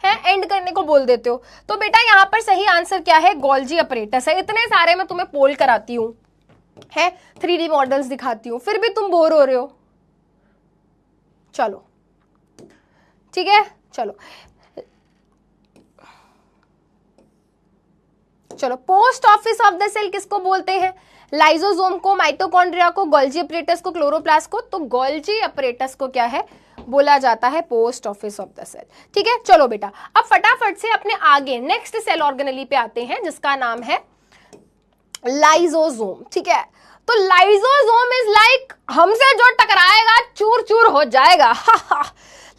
है एंड करने को बोल देते हो। तो बेटा यहाँ पर सही आंसर क्या है? गोल्जी अपरेटस है। इतने सारे मैं तुम्हें पोल कराती हूँ, है 3D मॉडल्स दिखाती हूँ, फिर भी तुम बोर हो रहे हो। चलो ठीक है, चलो चलो post office of the cell किसको बोलते हैं? लाइजोसोम को, माइटोकॉन्ड्रिया को, गोल्जी अपरेटस को, क्लोरोप्लास्ट को। तो गोल्जी अपरेटस को क्या है बोला जाता है? Post office of the cell. ठीक है, चलो बेटा अब फटाफट से अपने आगे नेक्स्ट सेल ऑर्गेनेली पे आते हैं जिसका नाम है लाइजोसोम। ठीक है, तो लाइजोसोम इज लाइक हमसे जो टकराएगा चूर चूर हो जाएगा।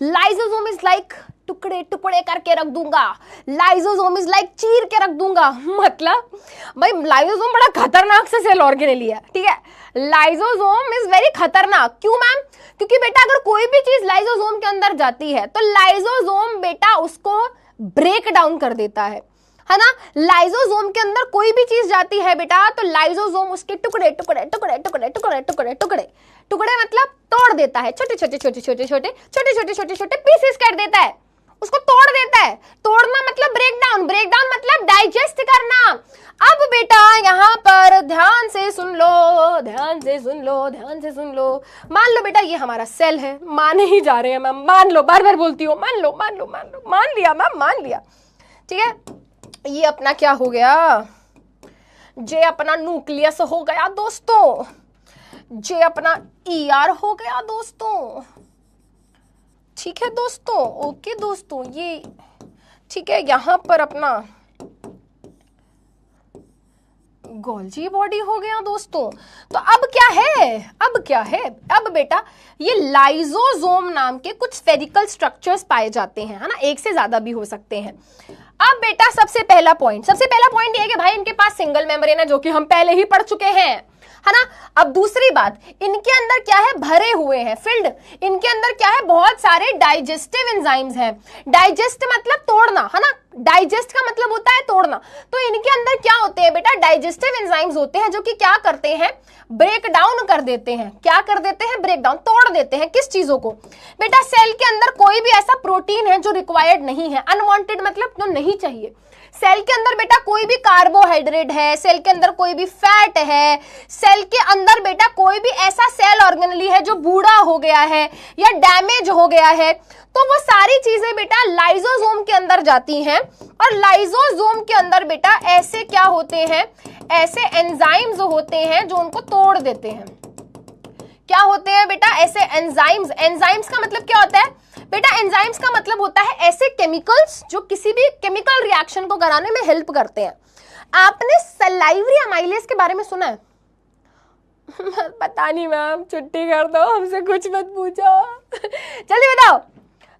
लाइजोसोम इज लाइक टुकड़े टुकड़े करके रख दूंगा। लाइसोसोम इज लाइक चीर के रख दूंगा। मतलब भाई लाइसोसोम बड़ा खतरनाक सा सेल ऑर्गेनेली है, ठीक है। लाइसोसोम इज वेरी खतरनाक। क्यों मैम? क्योंकि बेटा अगर कोई भी चीज लाइसोसोम के अंदर जाती है तो लाइसोसोम बेटा उसको ब्रेक डाउन कर देता है ना। लाइसोसोम के अंदर कोई भी चीज जाती है बेटा तो लाइसोसोम उसके टुकड़े टुकड़े टुकड़े टुकड़े टुकड़े टुकड़े टुकड़े टुकड़े मतलब तोड़ देता है, छोटे छोटे छोटे छोटे छोटे छोटे छोटे छोटे छोटे पीसेस कर देता है, उसको तोड़ देता है। तोड़ना मतलब ब्रेक डाउन, ब्रेक डाउन मतलब डाइजेस्ट करना। अब बेटा यहाँ पर ध्यान से सुन लो, ध्यान से सुन लो, ध्यान से सुन लो। मान लो बेटा ये हमारा सेल है, माने ही जा रहे हैं मैम, मान लो, बार बार बोलती हो, मान लो मान लो मान लो, मान लिया मैम, मान लिया, ठीक है। ये अपना क्या हो गया? जे अपना न्यूक्लियस हो गया दोस्तों, जे अपना ER हो गया दोस्तों, ठीक है दोस्तों, ओके दोस्तों, ये ठीक है। यहां पर अपना गोल्जी बॉडी हो गया दोस्तों। तो अब क्या है? अब क्या है? अब बेटा ये लाइसोसोम नाम के कुछ स्फेरिकल स्ट्रक्चर्स पाए जाते हैं, है ना, एक से ज्यादा भी हो सकते हैं। अब बेटा सबसे पहला पॉइंट ये है कि भाई इनके पास सिंगल मेम्ब्रेन है, जो कि हम पहले ही पढ़ चुके हैं, है ना। अब दूसरी बात, इनके अंदर क्या है? भरे हुए हैं, फिल्ड। इनके अंदर क्या है? बहुत सारे डाइजेस्टिव एंजाइम्स हैं। डाइजेस्ट मतलब तोड़ना, है ना, डाइजेस्ट का मतलब होता है तोड़ना। तो इनके अंदर क्या होते हैं बेटा? डाइजेस्टिव एंजाइम्स होते हैं, जो कि क्या करते हैं? ब्रेक डाउन कर देते हैं। क्या कर देते हैं? ब्रेक डाउन, तोड़ देते हैं। किस चीजों को? बेटा सेल के अंदर कोई भी ऐसा प्रोटीन है जो रिक्वायर्ड नहीं है, अनवांटेड मतलब जो नहीं चाहिए। सेल के अंदर बेटा कोई भी कार्बोहाइड्रेट है, सेल के अंदर कोई भी फैट है, सेल के अंदर बेटा कोई भी ऐसा सेल ऑर्गेनेली है जो बूढ़ा हो गया है या डैमेज हो गया है, तो वो सारी चीजें बेटा लाइसोसोम के अंदर जाती हैं। और लाइसोसोम के अंदर बेटा ऐसे क्या होते हैं? ऐसे एंजाइम्स होते हैं जो उनको तोड़ देते हैं। क्या होते हैं बेटा? ऐसे एंजाइम्स। एंजाइम्स का मतलब क्या होता है बेटा? एंजाइम्स का मतलब होता है ऐसे केमिकल्स जो किसी भी केमिकल रिएक्शन को कराने में हेल्प करते हैं। आपने सलाइवरी अमाइलेज के बारे में सुना है? पता नहीं मैम, छुट्टी कर दो, हमसे कुछ मत पूछो। जल्दी बताओ।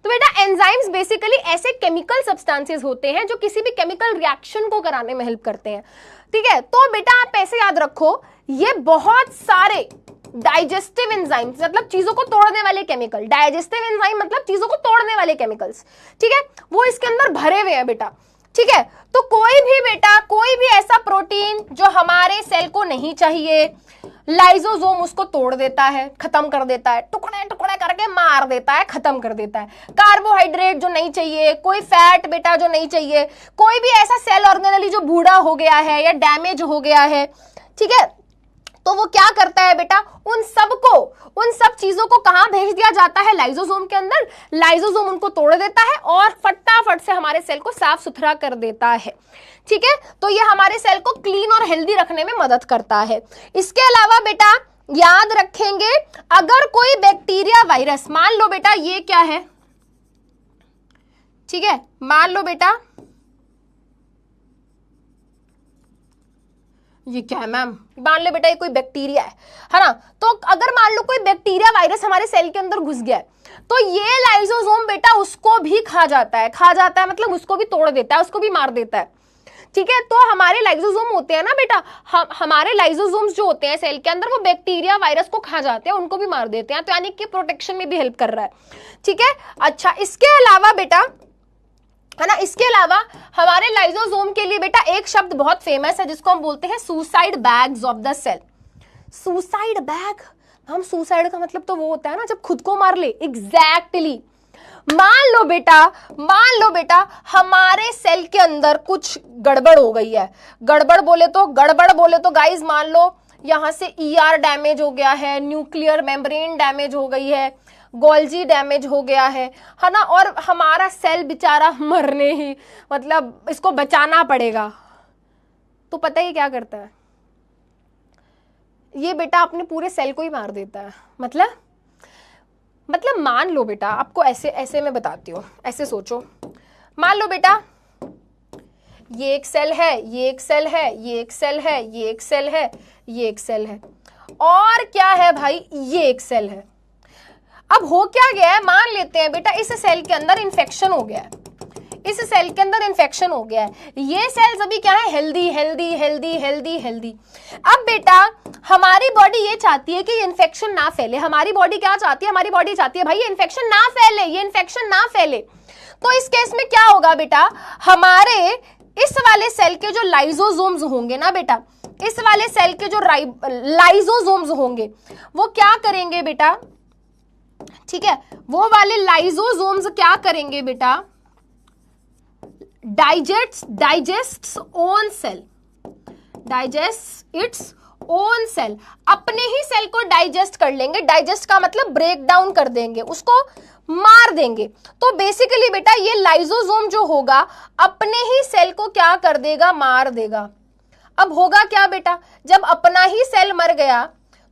तो बेटा एंजाइम्स बेसिकली ऐसे केमिकल सब्सटेंसेस होते हैं जो किसी भी केमिकल रिएक्शन को कराने में हेल्प करते हैं, ठीक है। तो बेटा आप ऐसे याद रखो, ये बहुत सारे डाइजेस्टिव एंजाइम्स मतलब चीजों को तोड़ने वाले केमिकल, डाइजेस्टिव एंजाइम मतलब चीजों को तोड़ने वाले केमिकल्स, ठीक है, वो इसके अंदर भरे हुए हैं बेटा, ठीक है। तो कोई भी बेटा कोई भी ऐसा प्रोटीन जो हमारे सेल को नहीं चाहिए, लाइसोसोम उसको तोड़ देता है, खत्म कर देता है, टुकड़े टुकड़े करके मार देता है, खत्म कर देता है। कार्बोहाइड्रेट जो नहीं चाहिए, कोई फैट बेटा जो नहीं चाहिए, कोई भी ऐसा सेल ऑर्गेनेली जो बूढ़ा हो गया है या डैमेज हो गया है, ठीक है, तो वो क्या करता है बेटा? उन सब चीजों को कहां भेज दिया जाता है? लाइसोसोम के अंदर। लाइसोसोम उनको तोड़ देता है और फटाफट से हमारे सेल को साफ सुथरा कर देता है, ठीक है। तो ये हमारे सेल को क्लीन और हेल्दी रखने में मदद करता है। इसके अलावा बेटा याद रखेंगे, अगर कोई बैक्टीरिया वायरस, मान लो बेटा ये क्या है, ठीक है, मान लो बेटा ये क्या है मैम? मान लो बेटा ये कोई बैक्टीरिया है ना। तो अगर मान लो कोई बैक्टीरिया वायरस हमारे सेल के अंदर घुस गया है, तो ये लाइसोसोम बेटा उसको भी खा जाता है मतलब उसको भी तोड़ देता है, उसको भी मार देता है, ठीक है। तो हमारे लाइसोसोम होते हैं ना बेटा, हमारे लाइसोसोम्स जो होते हैं सेल के अंदर, वो बैक्टीरिया वायरस को खा जाते हैं, उनको भी मार देते हैं, तो यानी कि प्रोटेक्शन में भी हेल्प कर रहा है, ठीक है। अच्छा, इसके अलावा बेटा, है ना, इसके अलावा हमारे लाइसोसोम के लिए बेटा एक शब्द बहुत फेमस है जिसको हम बोलते हैं suicide bags of the cell. Suicide bag, हम सुसाइड का मतलब तो वो होता है ना जब खुद को मार ले, एग्जैक्टली। मान लो बेटा हमारे सेल के अंदर कुछ गड़बड़ हो गई है। गड़बड़ बोले तो गाइस मान लो यहां से ER डैमेज हो गया है, न्यूक्लियर मेम्ब्रेन डैमेज हो गई है, गोल्जी डैमेज हो गया है ना, और हमारा सेल बेचारा मरने ही मतलब इसको बचाना पड़ेगा, तो पता ही क्या करता है ये बेटा? अपने पूरे सेल को ही मार देता है। मतलब मान लो बेटा, आपको ऐसे मैं बताती हूँ, ऐसे सोचो, मान लो बेटा ये एक सेल है, ये एक सेल है, ये एक सेल है, ये एक सेल है, ये एक सेल है, और क्या है भाई? ये एक सेल है। अब हो क्या गया है, मान लेते हैं बेटा इस सेल के अंदर इन्फेक्शन हो गया है, इस सेल के अंदर इन्फेक्शन हो गया है, ये सेल्स अभी क्या है, healthy healthy healthy healthy healthy. अब बेटा हमारी बॉडी ये चाहती है कि ये इन्फेक्शन ना फैले, हमारी बॉडी क्या चाहती है, हमारी बॉडी चाहती है भाई ये इन्फेक्शन ना फैले, ये इन्फेक्शन ना फैले। तो इस केस में क्या होगा बेटा, हमारे इस वाले सेल के जो लाइजोसोम्स होंगे ना बेटा, इस वाले सेल के जो लाइजोसोम्स होंगे वो क्या करेंगे बेटा, ठीक है, वो वाले लाइजोसोम्स क्या करेंगे बेटा, digest own cell, digest its own cell, अपने ही सेल को डाइजेस्ट कर लेंगे। डाइजेस्ट का मतलब ब्रेक डाउन कर देंगे, उसको मार देंगे। तो बेसिकली बेटा ये लाइजोसोम जो होगा अपने ही सेल को क्या कर देगा, मार देगा। अब होगा क्या बेटा, जब अपना ही सेल मर गया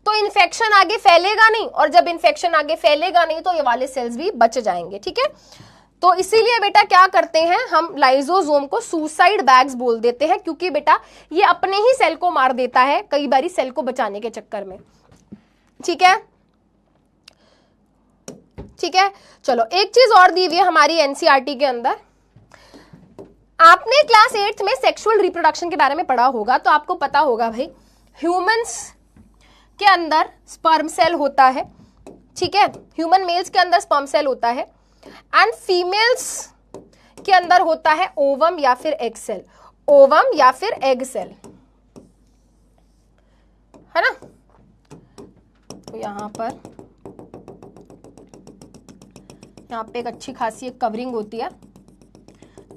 तो इन्फेक्शन आगे फैलेगा नहीं, और जब इन्फेक्शन आगे फैलेगा नहीं तो ये वाले सेल्स भी बच जाएंगे, ठीक है। तो इसीलिए बेटा क्या करते हैं हम, लाइजोसोम को सुसाइड बैग्स बोल देते हैं, क्योंकि बेटा ये अपने ही सेल को मार देता है कई बारी सेल को बचाने के चक्कर में, ठीक है, ठीक है। चलो एक चीज और दी हुई है हमारी एनसीईआरटी के अंदर, आपने क्लास 8th में सेक्सुअल रिप्रोडक्शन के बारे में पढ़ा होगा, तो आपको पता होगा भाई ह्यूमंस के अंदर स्पर्म सेल होता है, ठीक है, ह्यूमन मेल्स के अंदर स्पर्म सेल होता है, एंड फीमेल्स के अंदर होता है ओवम या फिर एग सेल, ओवम या फिर एग सेल, है ना। तो यहां पे एक अच्छी खासी एक कवरिंग होती है,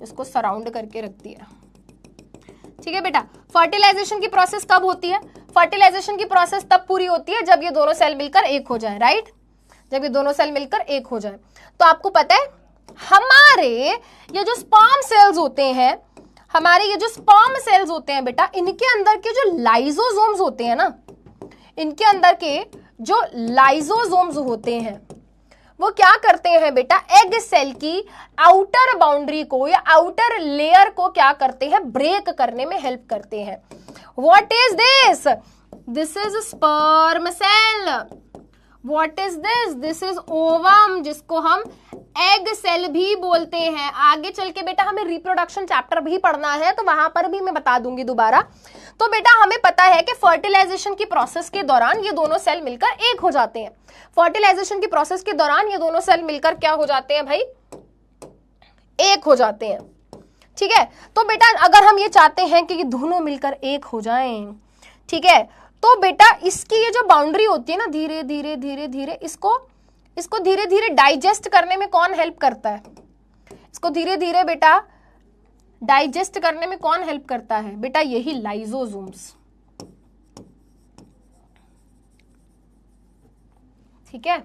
इसको सराउंड करके रखती है, ठीक है बेटा। फर्टिलाइजेशन की प्रोसेस कब होती है, फर्टिलाइजेशन की प्रोसेस तब पूरी होती है जब ये दोनों सेल मिलकर एक हो जाए, राइट, जब ये दोनों सेल मिलकर एक हो जाए। तो आपको पता है हमारे ये जो स्पर्म सेल्स होते हैं, हमारे ये जो स्पर्म सेल्स होते हैं बेटा, इनके अंदर के जो लाइजोसोम्स होते हैं ना, इनके अंदर के जो लाइजोसोम्स होते हैं वो क्या करते हैं बेटा, एग सेल की आउटर बाउंड्री को या आउटर लेयर को क्या करते हैं, ब्रेक करने में हेल्प करते हैं। What is this, this is sperm cell. What is this, this is ovum, जिसको हम एग सेल भी बोलते हैं। आगे चल के बेटा हमें रिप्रोडक्शन चैप्टर भी पढ़ना है, तो वहां पर भी मैं बता दूंगी दोबारा। तो बेटा हमें पता है कि फर्टिलाइजेशन की प्रोसेस के दौरान ये दोनों सेल मिलकर एक हो जाते हैं, फर्टिलाइजेशन की प्रोसेस के दौरान ये दोनों सेल मिलकर क्या हो जाते हैं भाई, एक हो जाते हैं, ठीक है। तो बेटा अगर हम ये चाहते हैं कि ये दोनों मिलकर एक हो जाएं, ठीक है, तो बेटा इसकी ये जो बाउंड्री होती है ना, धीरे धीरे धीरे धीरे इसको धीरे धीरे डाइजेस्ट करने में कौन हेल्प करता है, इसको धीरे धीरे बेटा डाइजेस्ट करने में कौन हेल्प करता है बेटा, यही लाइजोसोम्स, ठीक है।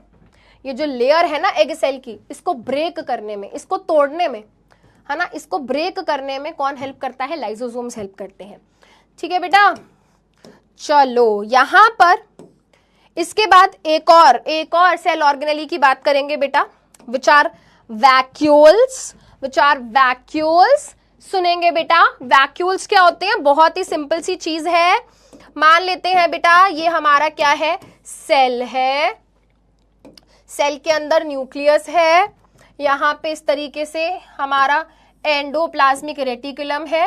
ये जो लेयर है ना एग सेल की, इसको ब्रेक करने में, इसको तोड़ने में, है ना, इसको ब्रेक करने में कौन हेल्प करता है, लाइजोसोम्स हेल्प करते हैं, ठीक है बेटा। चलो यहां पर इसके बाद एक और सेल ऑर्गेनेली की बात करेंगे बेटा, विच आर वैक्यूल्स, सुनेंगे बेटा। वैक्यूल्स क्या होते हैं, बहुत ही सिंपल सी चीज है। मान लेते हैं बेटा ये हमारा क्या है, सेल है, सेल के अंदर न्यूक्लियस है, यहां पे इस तरीके से हमारा एंडोप्लाज्मिक रेटिकुलम है।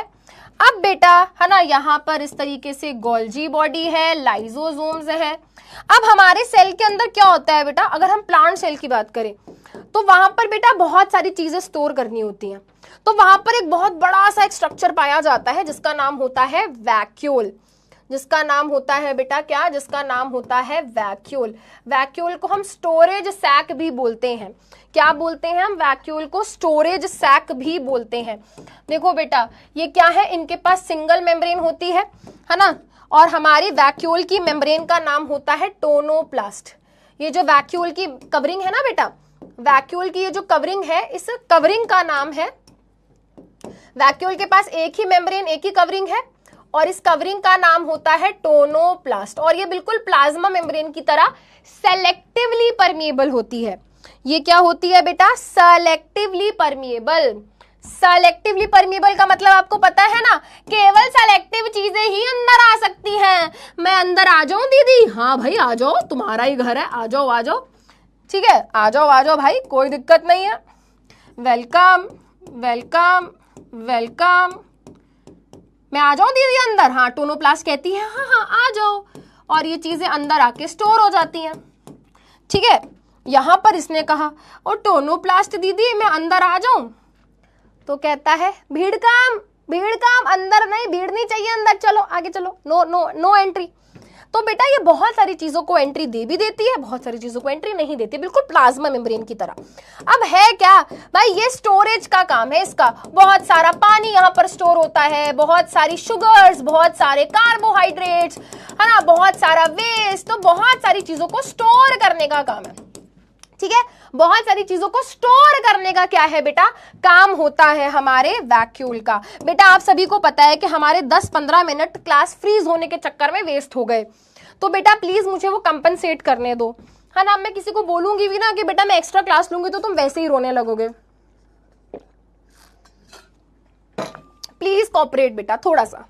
अब बेटा है ना, यहां पर इस तरीके से गोल्जी बॉडी है, लाइजोसोम्स है। अब हमारे सेल के अंदर क्या होता है बेटा, अगर हम प्लांट सेल की बात करें तो वहां पर बेटा बहुत सारी चीजें स्टोर करनी होती हैं, तो वहां पर एक बहुत बड़ा सा एक स्ट्रक्चर पाया जाता है जिसका नाम होता है वैक्यूल, जिसका नाम होता है बेटा क्या, जिसका नाम होता है वैक्यूल। वैक्यूल को हम स्टोरेज सैक भी बोलते हैं, क्या बोलते हैं हम, वैक्यूल को स्टोरेज सैक भी बोलते हैं। देखो बेटा ये क्या है, इनके पास सिंगल मेम्ब्रेन होती है ना, और हमारी वैक्यूल की मेम्ब्रेन का नाम होता है टोनोप्लास्ट। ये जो वैक्यूल की कवरिंग है ना बेटा, वैक्यूल की ये जो कवरिंग है, इस कवरिंग का नाम है, वैक्यूल के पास एक ही मेम्ब्रेन, एक ही कवरिंग है, और इस कवरिंग का नाम होता है टोनोप्लास्ट। और ये बिल्कुल प्लाज्मा मेम्ब्रेन की तरह सेलेक्टिवली परमिएबल होती है। ये क्या होती है बेटा, सेलेक्टिवली परमिएबल। सेलेक्टिवली परमिएबल का मतलब आपको पता है ना, केवल सेलेक्टिव चीजें ही अंदर आ सकती हैं। मैं अंदर आ जाऊं दीदी, हाँ भाई आ जाओ, तुम्हारा ही घर है, आ जाओ आ जाओ, ठीक है, आ जाओ भाई, कोई दिक्कत नहीं है। Welcome welcome welcome. मैं आ जाऊं दीदी अंदर? हाँ, टोनोप्लास्ट कहती है हाँ हाँ आ जाओ, और ये चीजें अंदर आके स्टोर हो जाती हैं। ठीक है, यहां पर इसने कहा और टोनोप्लास्ट दीदी मैं अंदर आ जाऊं? तो कहता है भीड़ काम अंदर नहीं, भीड़ नहीं चाहिए अंदर, चलो आगे चलो, नो नो नो एंट्री। तो बेटा ये बहुत सारी चीजों को एंट्री दे भी देती है, बहुत सारी चीजों को एंट्री नहीं देती, बिल्कुल प्लाज्मा मेम्ब्रेन की तरह। अब है क्या भाई, ये स्टोरेज का काम है इसका। बहुत सारा पानी यहाँ पर स्टोर होता है, बहुत सारी शुगर्स, बहुत सारे कार्बोहाइड्रेट्स, है ना, बहुत सारा वेस्ट, तो बहुत सारी चीजों को स्टोर करने का काम है। ठीक है, बहुत सारी चीजों को स्टोर करने का क्या है बेटा, काम होता है हमारे वैक्यूल का। बेटा आप सभी को पता है कि हमारे 10-15 मिनट क्लास फ्रीज होने के चक्कर में वेस्ट हो गए, तो बेटा प्लीज मुझे वो कंपनसेट करने दो, है ना। मैं किसी को बोलूंगी भी ना कि बेटा मैं एक्स्ट्रा क्लास लूंगी, तो तुम वैसे ही रोने लगोगे। प्लीज कोऑपरेट बेटा थोड़ा सा।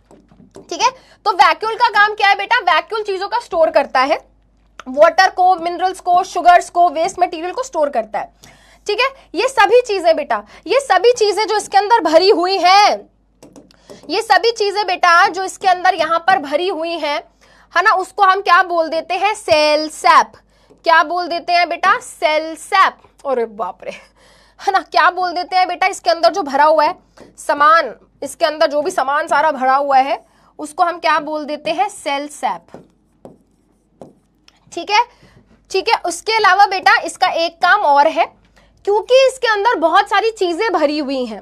ठीक है, तो वैक्यूल का काम क्या है बेटा, वैक्यूल चीजों का स्टोर करता है, वाटर को, मिनरल्स को, शुगर्स को, वेस्ट मटेरियल को स्टोर करता है। ठीक है, ये सभी चीजें बेटा, ये सभी चीजें जो इसके अंदर भरी हुई हैं, ये सभी चीजें बेटा जो इसके अंदर यहां पर भरी हुई हैं, है ना, उसको हम क्या बोल देते हैं, सेल सैप। क्या बोल देते हैं बेटा, सेल सैप। अरे बाप रे, है ना, क्या बोल देते हैं बेटा, इसके अंदर जो भरा हुआ है सामान, इसके अंदर जो भी सामान सारा भरा हुआ है उसको हम क्या बोल देते हैं, सेल सैप। ठीक है, ठीक है। उसके अलावा बेटा इसका एक काम और है, क्योंकि इसके अंदर बहुत सारी चीजें भरी हुई हैं,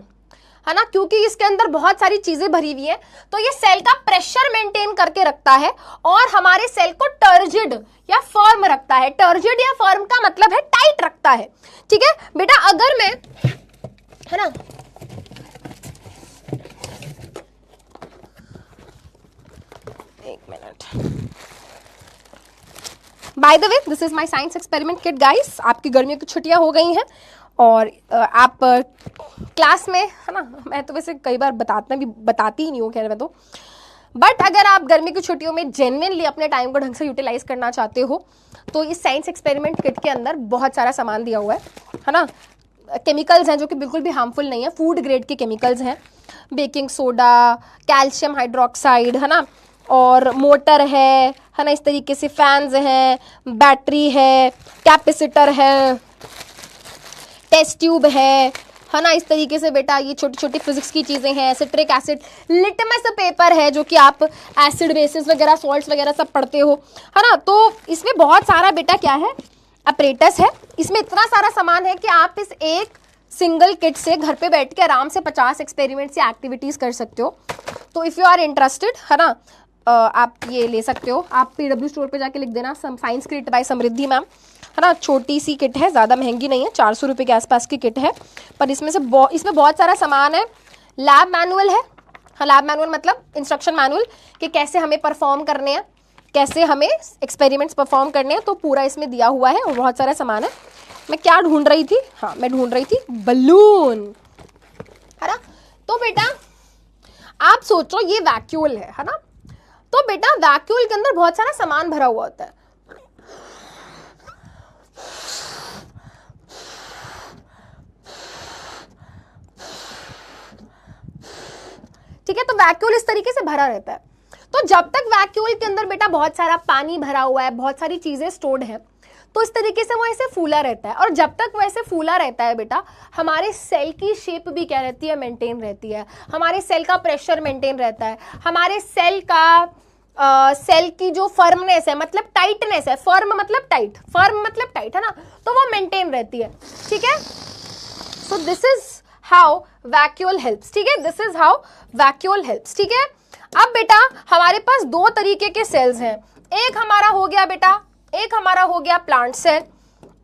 है ना, क्योंकि इसके अंदर बहुत सारी चीजें भरी हुई हैं, तो ये सेल का प्रेशर मेंटेन करके रखता है और हमारे सेल को टर्जिड या फर्म रखता है। टर्जिड या फर्म का मतलब है टाइट रखता है। ठीक है बेटा, अगर मैं, है ना, एक minute, by the way this is my science experiment kit guys. आपकी गर्मियों की छुट्टियां हो गई हैं और आप क्लास में, है ना, मैं तो वैसे कई बार बताती ही नहीं हूँ खैर मैं तो, बट अगर आप गर्मी की छुट्टियों में जेन्युइनली अपने टाइम को ढंग से यूटिलाइज करना चाहते हो तो इस साइंस एक्सपेरिमेंट किट के अंदर बहुत सारा सामान दिया हुआ है ना। केमिकल्स हैं जो कि बिल्कुल भी हार्मफुल नहीं है, फूड ग्रेड के केमिकल्स हैं, बेकिंग सोडा, कैल्शियम हाइड्रोक्साइड, है ना, और मोटर है ना, इस तरीके से फैंस हैं, बैटरी है, कैपेसिटर है, टेस्ट ट्यूब है ना, इस तरीके से बेटा ये छोटी छोटी फिजिक्स की चीजें हैं, सिट्रिक एसिड, लिटमस पेपर है जो कि आप एसिड बेसिस वगैरह सॉल्ट्स वगैरह सब पढ़ते हो, है ना। तो इसमें बहुत सारा बेटा क्या है, अपरेटस है, इसमें इतना सारा सामान है कि आप इस एक सिंगल किट से घर पे बैठ के आराम से 50 एक्सपेरिमेंट्स या एक्टिविटीज कर सकते हो। तो इफ यू आर इंटरेस्टेड, है ना, आप ये ले सकते हो। आप PW स्टोर पे जाके लिख देना साइंस किट बाय समृद्धि मैम, है ना। छोटी सी किट है, ज़्यादा महंगी नहीं है, 400 रुपये के आसपास की किट है, पर इसमें बहुत सारा सामान है। लैब मैनुअल है, हाँ, लैब मैनुअल मतलब इंस्ट्रक्शन मैनुअल कि कैसे हमें परफॉर्म करने हैं, कैसे हमें एक्सपेरिमेंट्स परफॉर्म करने हैं, तो पूरा इसमें दिया हुआ है और बहुत सारा सामान है। मैं क्या ढूंढ रही थी, हाँ मैं ढूंढ रही थी बलून, है ना। तो बेटा आप सोचो ये वैक्यूल है ना, तो बेटा वैक्यूल के अंदर बहुत सारा सामान भरा हुआ होता है। ठीक है, तो वैक्यूल इस तरीके से भरा रहता है। तो जब तक वैक्यूल के अंदर बेटा बहुत सारा पानी भरा हुआ है, बहुत सारी चीजें स्टोर्ड है, तो इस तरीके से वो ऐसे फूला रहता है। और जब तक वो ऐसे फूला रहता है बेटा, हमारे सेल की शेप भी क्या रहती है, मेंटेन रहती है, हमारे सेल का प्रेशर मेंटेन रहता है, हमारे सेल का सेल की जो फर्मनेस है, मतलब टाइटनेस है, फर्म मतलब टाइट, है ना, तो वो मेंटेन रहती है। ठीक है, so this is how vacuole helps. ठीक है, this is how vacuole helps. ठीक है, अब बेटा हमारे पास दो तरीके के सेल्स हैं, एक हमारा हो गया बेटा, एक हमारा हो गया प्लांट सेल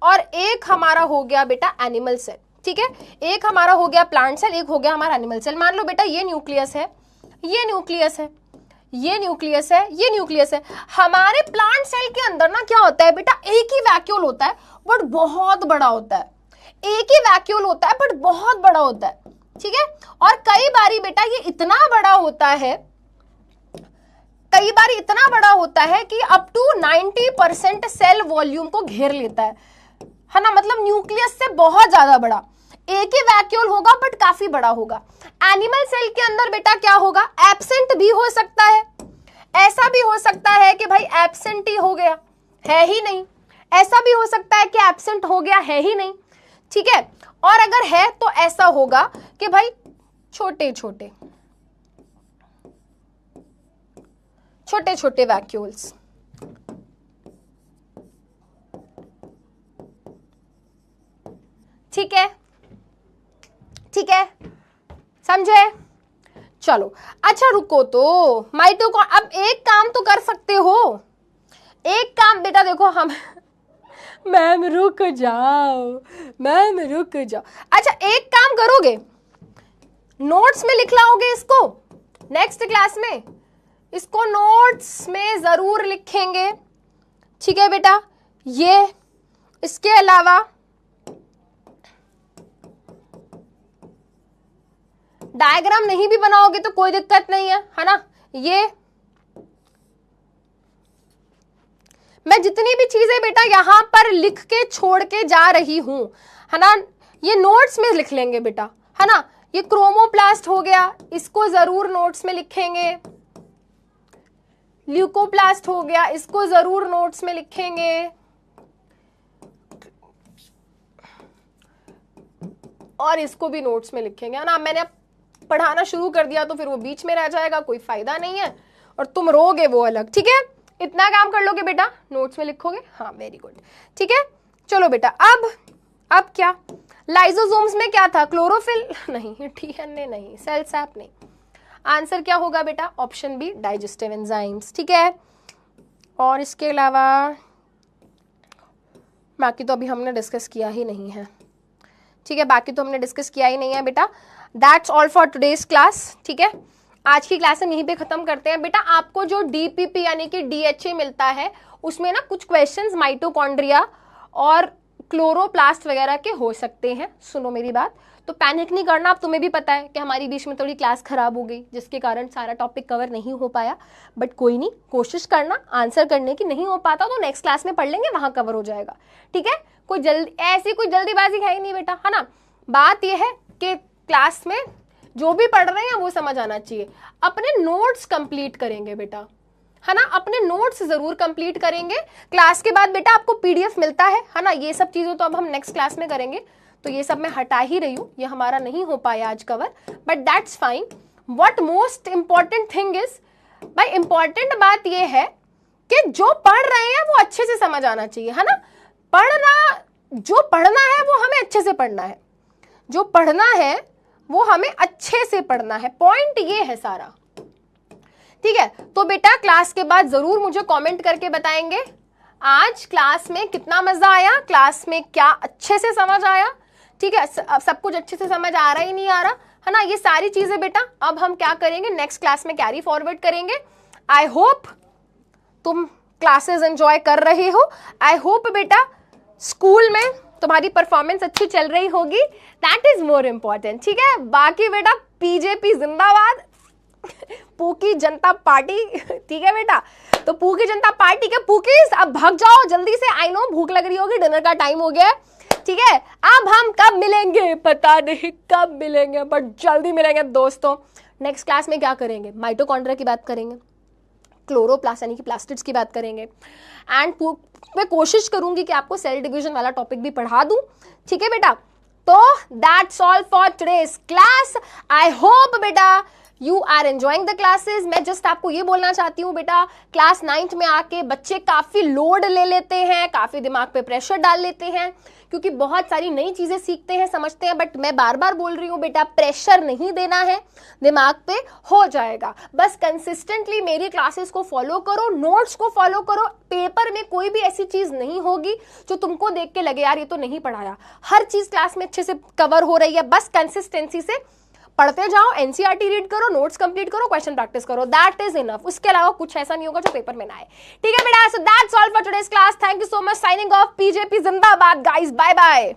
और एक हमारा हो गया बेटा एनिमल सेल। ठीक है, एक हमारा हो गया प्लांट सेल, एक हो गया हमारा एनिमल सेल। मान लो बेटा ये न्यूक्लियस है, ये न्यूक्लियस है, ये न्यूक्लियस है, ये न्यूक्लियस है। हमारे प्लांट सेल के अंदर ना क्या होता है बेटा, एक ही वैक्यूल होता है बट बहुत बड़ा होता है, एक ही वैक्यूल होता है बट बहुत बड़ा होता है। ठीक है, और कई बारी बेटा ये इतना बड़ा होता है, कई बार इतना बड़ा होता है कि अप टू 90% सेल वॉल्यूम को घेर लेता है ना, मतलब न्यूक्लियस से बहुत ज्यादा बड़ा। एक ही वैक्यूल होगा बट काफी बड़ा होगा। एनिमल सेल के अंदर बेटा क्या होगा, एब्सेंट भी हो सकता है, ऐसा भी हो सकता है कि भाई एब्सेंट ही हो गया, है ही नहीं, ऐसा भी हो सकता है कि एब्सेंट हो गया, है ही नहीं, ठीक है। और अगर है तो ऐसा होगा कि भाई छोटे छोटे छोटे छोटे वैक्यूल्स, ठीक है, ठीक है, समझे? चलो अच्छा रुको, तो माइटोकॉन्ड्रिया, अब एक काम तो कर सकते हो, एक काम बेटा देखो हम मैम रुक जाओ, मैम रुक जाओ। अच्छा एक काम करोगे, नोट्स में लिख लाओगे इसको, नेक्स्ट क्लास में इसको नोट्स में जरूर लिखेंगे, ठीक है बेटा। ये इसके अलावा डायग्राम नहीं भी बनाओगे तो कोई दिक्कत नहीं है ना। ये मैं जितनी भी चीजें बेटा यहां पर लिख के छोड़ के जा रही हूं, है ना, ये नोट्स में लिख लेंगे बेटा, है ना। ये क्रोमोप्लास्ट हो गया, इसको जरूर नोट्स में लिखेंगे। ल्यूकोप्लास्ट हो गया, इसको जरूर नोट्स में लिखेंगे। और इसको भी नोट्स में लिखेंगे, है ना। मैंने पढ़ाना शुरू कर दिया तो फिर वो बीच में रह जाएगा, कोई फायदा नहीं है, और तुम रोगे वो अलग, ठीक है। इतना काम कर लोगे बेटा, नोट्स में लिखोगे, हाँ वेरी गुड, ठीक है। चलो बेटा अब क्या, लाइसोसोम्स में क्या था, क्लोरोफिल नहीं, डीएनए नहीं, सेल सैप नहीं, आंसर क्या होगा बेटा, ऑप्शन बी डाइजेस्टिव एंजाइम्स, ठीक है। और इसके अलावा बाकी तो अभी हमने डिस्कस किया ही नहीं है, ठीक है, बाकी तो हमने डिस्कस किया ही नहीं है बेटा। That's all for today's class, ठीक है। आज की क्लास हम यहीं पे खत्म करते हैं बेटा। आपको जो डीपीपी यानी कि डीएचए मिलता है उसमें ना कुछ क्वेश्चंस माइटोकॉन्ड्रिया और क्लोरोप्लास्ट वगैरह के हो सकते हैं, सुनो मेरी बात, तो पैनिक नहीं करना। अब तुम्हें भी पता है कि हमारी बीच में थोड़ी क्लास खराब हो गई जिसके कारण सारा टॉपिक कवर नहीं हो पाया, बट कोई नहीं, कोशिश करना आंसर करने की, नहीं हो पाता तो नेक्स्ट क्लास में पढ़ लेंगे, वहां कवर हो जाएगा, ठीक है। कोई ऐसी कोई जल्दीबाजी है ही नहीं बेटा, है ना। बात यह है कि क्लास में जो भी पढ़ रहे हैं वो समझ आना चाहिए। अपने नोट्स कंप्लीट करेंगे बेटा, है ना, अपने नोट्स जरूर कंप्लीट करेंगे। क्लास के बाद बेटा आपको पीडीएफ मिलता है ना। ये सब चीजें तो अब हम नेक्स्ट क्लास में करेंगे, तो ये सब मैं हटा ही रही हूँ, ये हमारा नहीं हो पाया आज cover, but that's fine. What most important thing is, भाई इंपॉर्टेंट बात ये है कि जो पढ़ रहे हैं वो अच्छे से समझ आना चाहिए, है ना। जो पढ़ना है वो हमें अच्छे से पढ़ना है, जो पढ़ना है वो हमें अच्छे से पढ़ना है, पॉइंट ये है सारा, ठीक है। तो बेटा क्लास के बाद जरूर मुझे कमेंट करके बताएंगे आज क्लास में कितना मजा आया, क्लास में क्या अच्छे से समझ आया, ठीक है। सब कुछ अच्छे से समझ आ रहा ही नहीं आ रहा, है ना। ये सारी चीजें बेटा अब हम क्या करेंगे, नेक्स्ट क्लास में कैरी फॉरवर्ड करेंगे। आई होप तुम क्लासेस एंजॉय कर रहे हो, आई होप बेटा स्कूल में तुम्हारी परफॉर्मेंस अच्छी चल रही होगी, दैट इज मोर इम्पोर्टेंट, ठीक है। बाकी बेटा बीजेपी जिंदाबाद, पूकी जनता पार्टी, ठीक है बेटा। तो पूकी जनता पार्टी के पूकीज अब भाग जाओ जल्दी से, आई नो भूख लग रही होगी, डिनर का टाइम हो गया, ठीक है। अब हम कब मिलेंगे पता नहीं कब मिलेंगे, बट जल्दी मिलेंगे दोस्तों। नेक्स्ट क्लास में क्या करेंगे, माइटोकॉन्ड्रिया की बात करेंगे, क्लोरोप्लास्ट यानी कि प्लास्टिड्स की बात करेंगे, एंड मैं कोशिश करूंगी कि आपको सेल डिवीजन वाला टॉपिक भी पढ़ा दूं, ठीक है बेटा। तो that's all for today's class. I hope बेटा you are enjoying the classes. मैं जस्ट आपको ये बोलना चाहती हूँ बेटा, क्लास 9th में आके बच्चे काफी लोड ले लेते हैं, काफी दिमाग पे प्रेशर डाल लेते हैं, क्योंकि बहुत सारी नई चीजें सीखते हैं, समझते हैं, बट मैं बार बार बोल रही हूँ बेटा प्रेशर नहीं देना है, दिमाग पे हो जाएगा। बस कंसिस्टेंटली मेरी क्लासेस को फॉलो करो, नोट्स को फॉलो करो। पेपर में कोई भी ऐसी चीज नहीं होगी जो तुमको देख के लगे यार ये तो नहीं पढ़ाया, हर चीज क्लास में अच्छे से कवर हो रही है। बस कंसिस्टेंसी से पढ़ते जाओ, एनसीईआरटी रीड करो, नोट्स कंप्लीट करो, क्वेश्चन प्रैक्टिस करो, दैट इज इनफ। उसके अलावा कुछ ऐसा नहीं होगा जो पेपर में ना आए, ठीक है बेटा। So that's all for today's class, thank you so much, signing off, PJP जिंदाबाद गाइस, बाय बाय।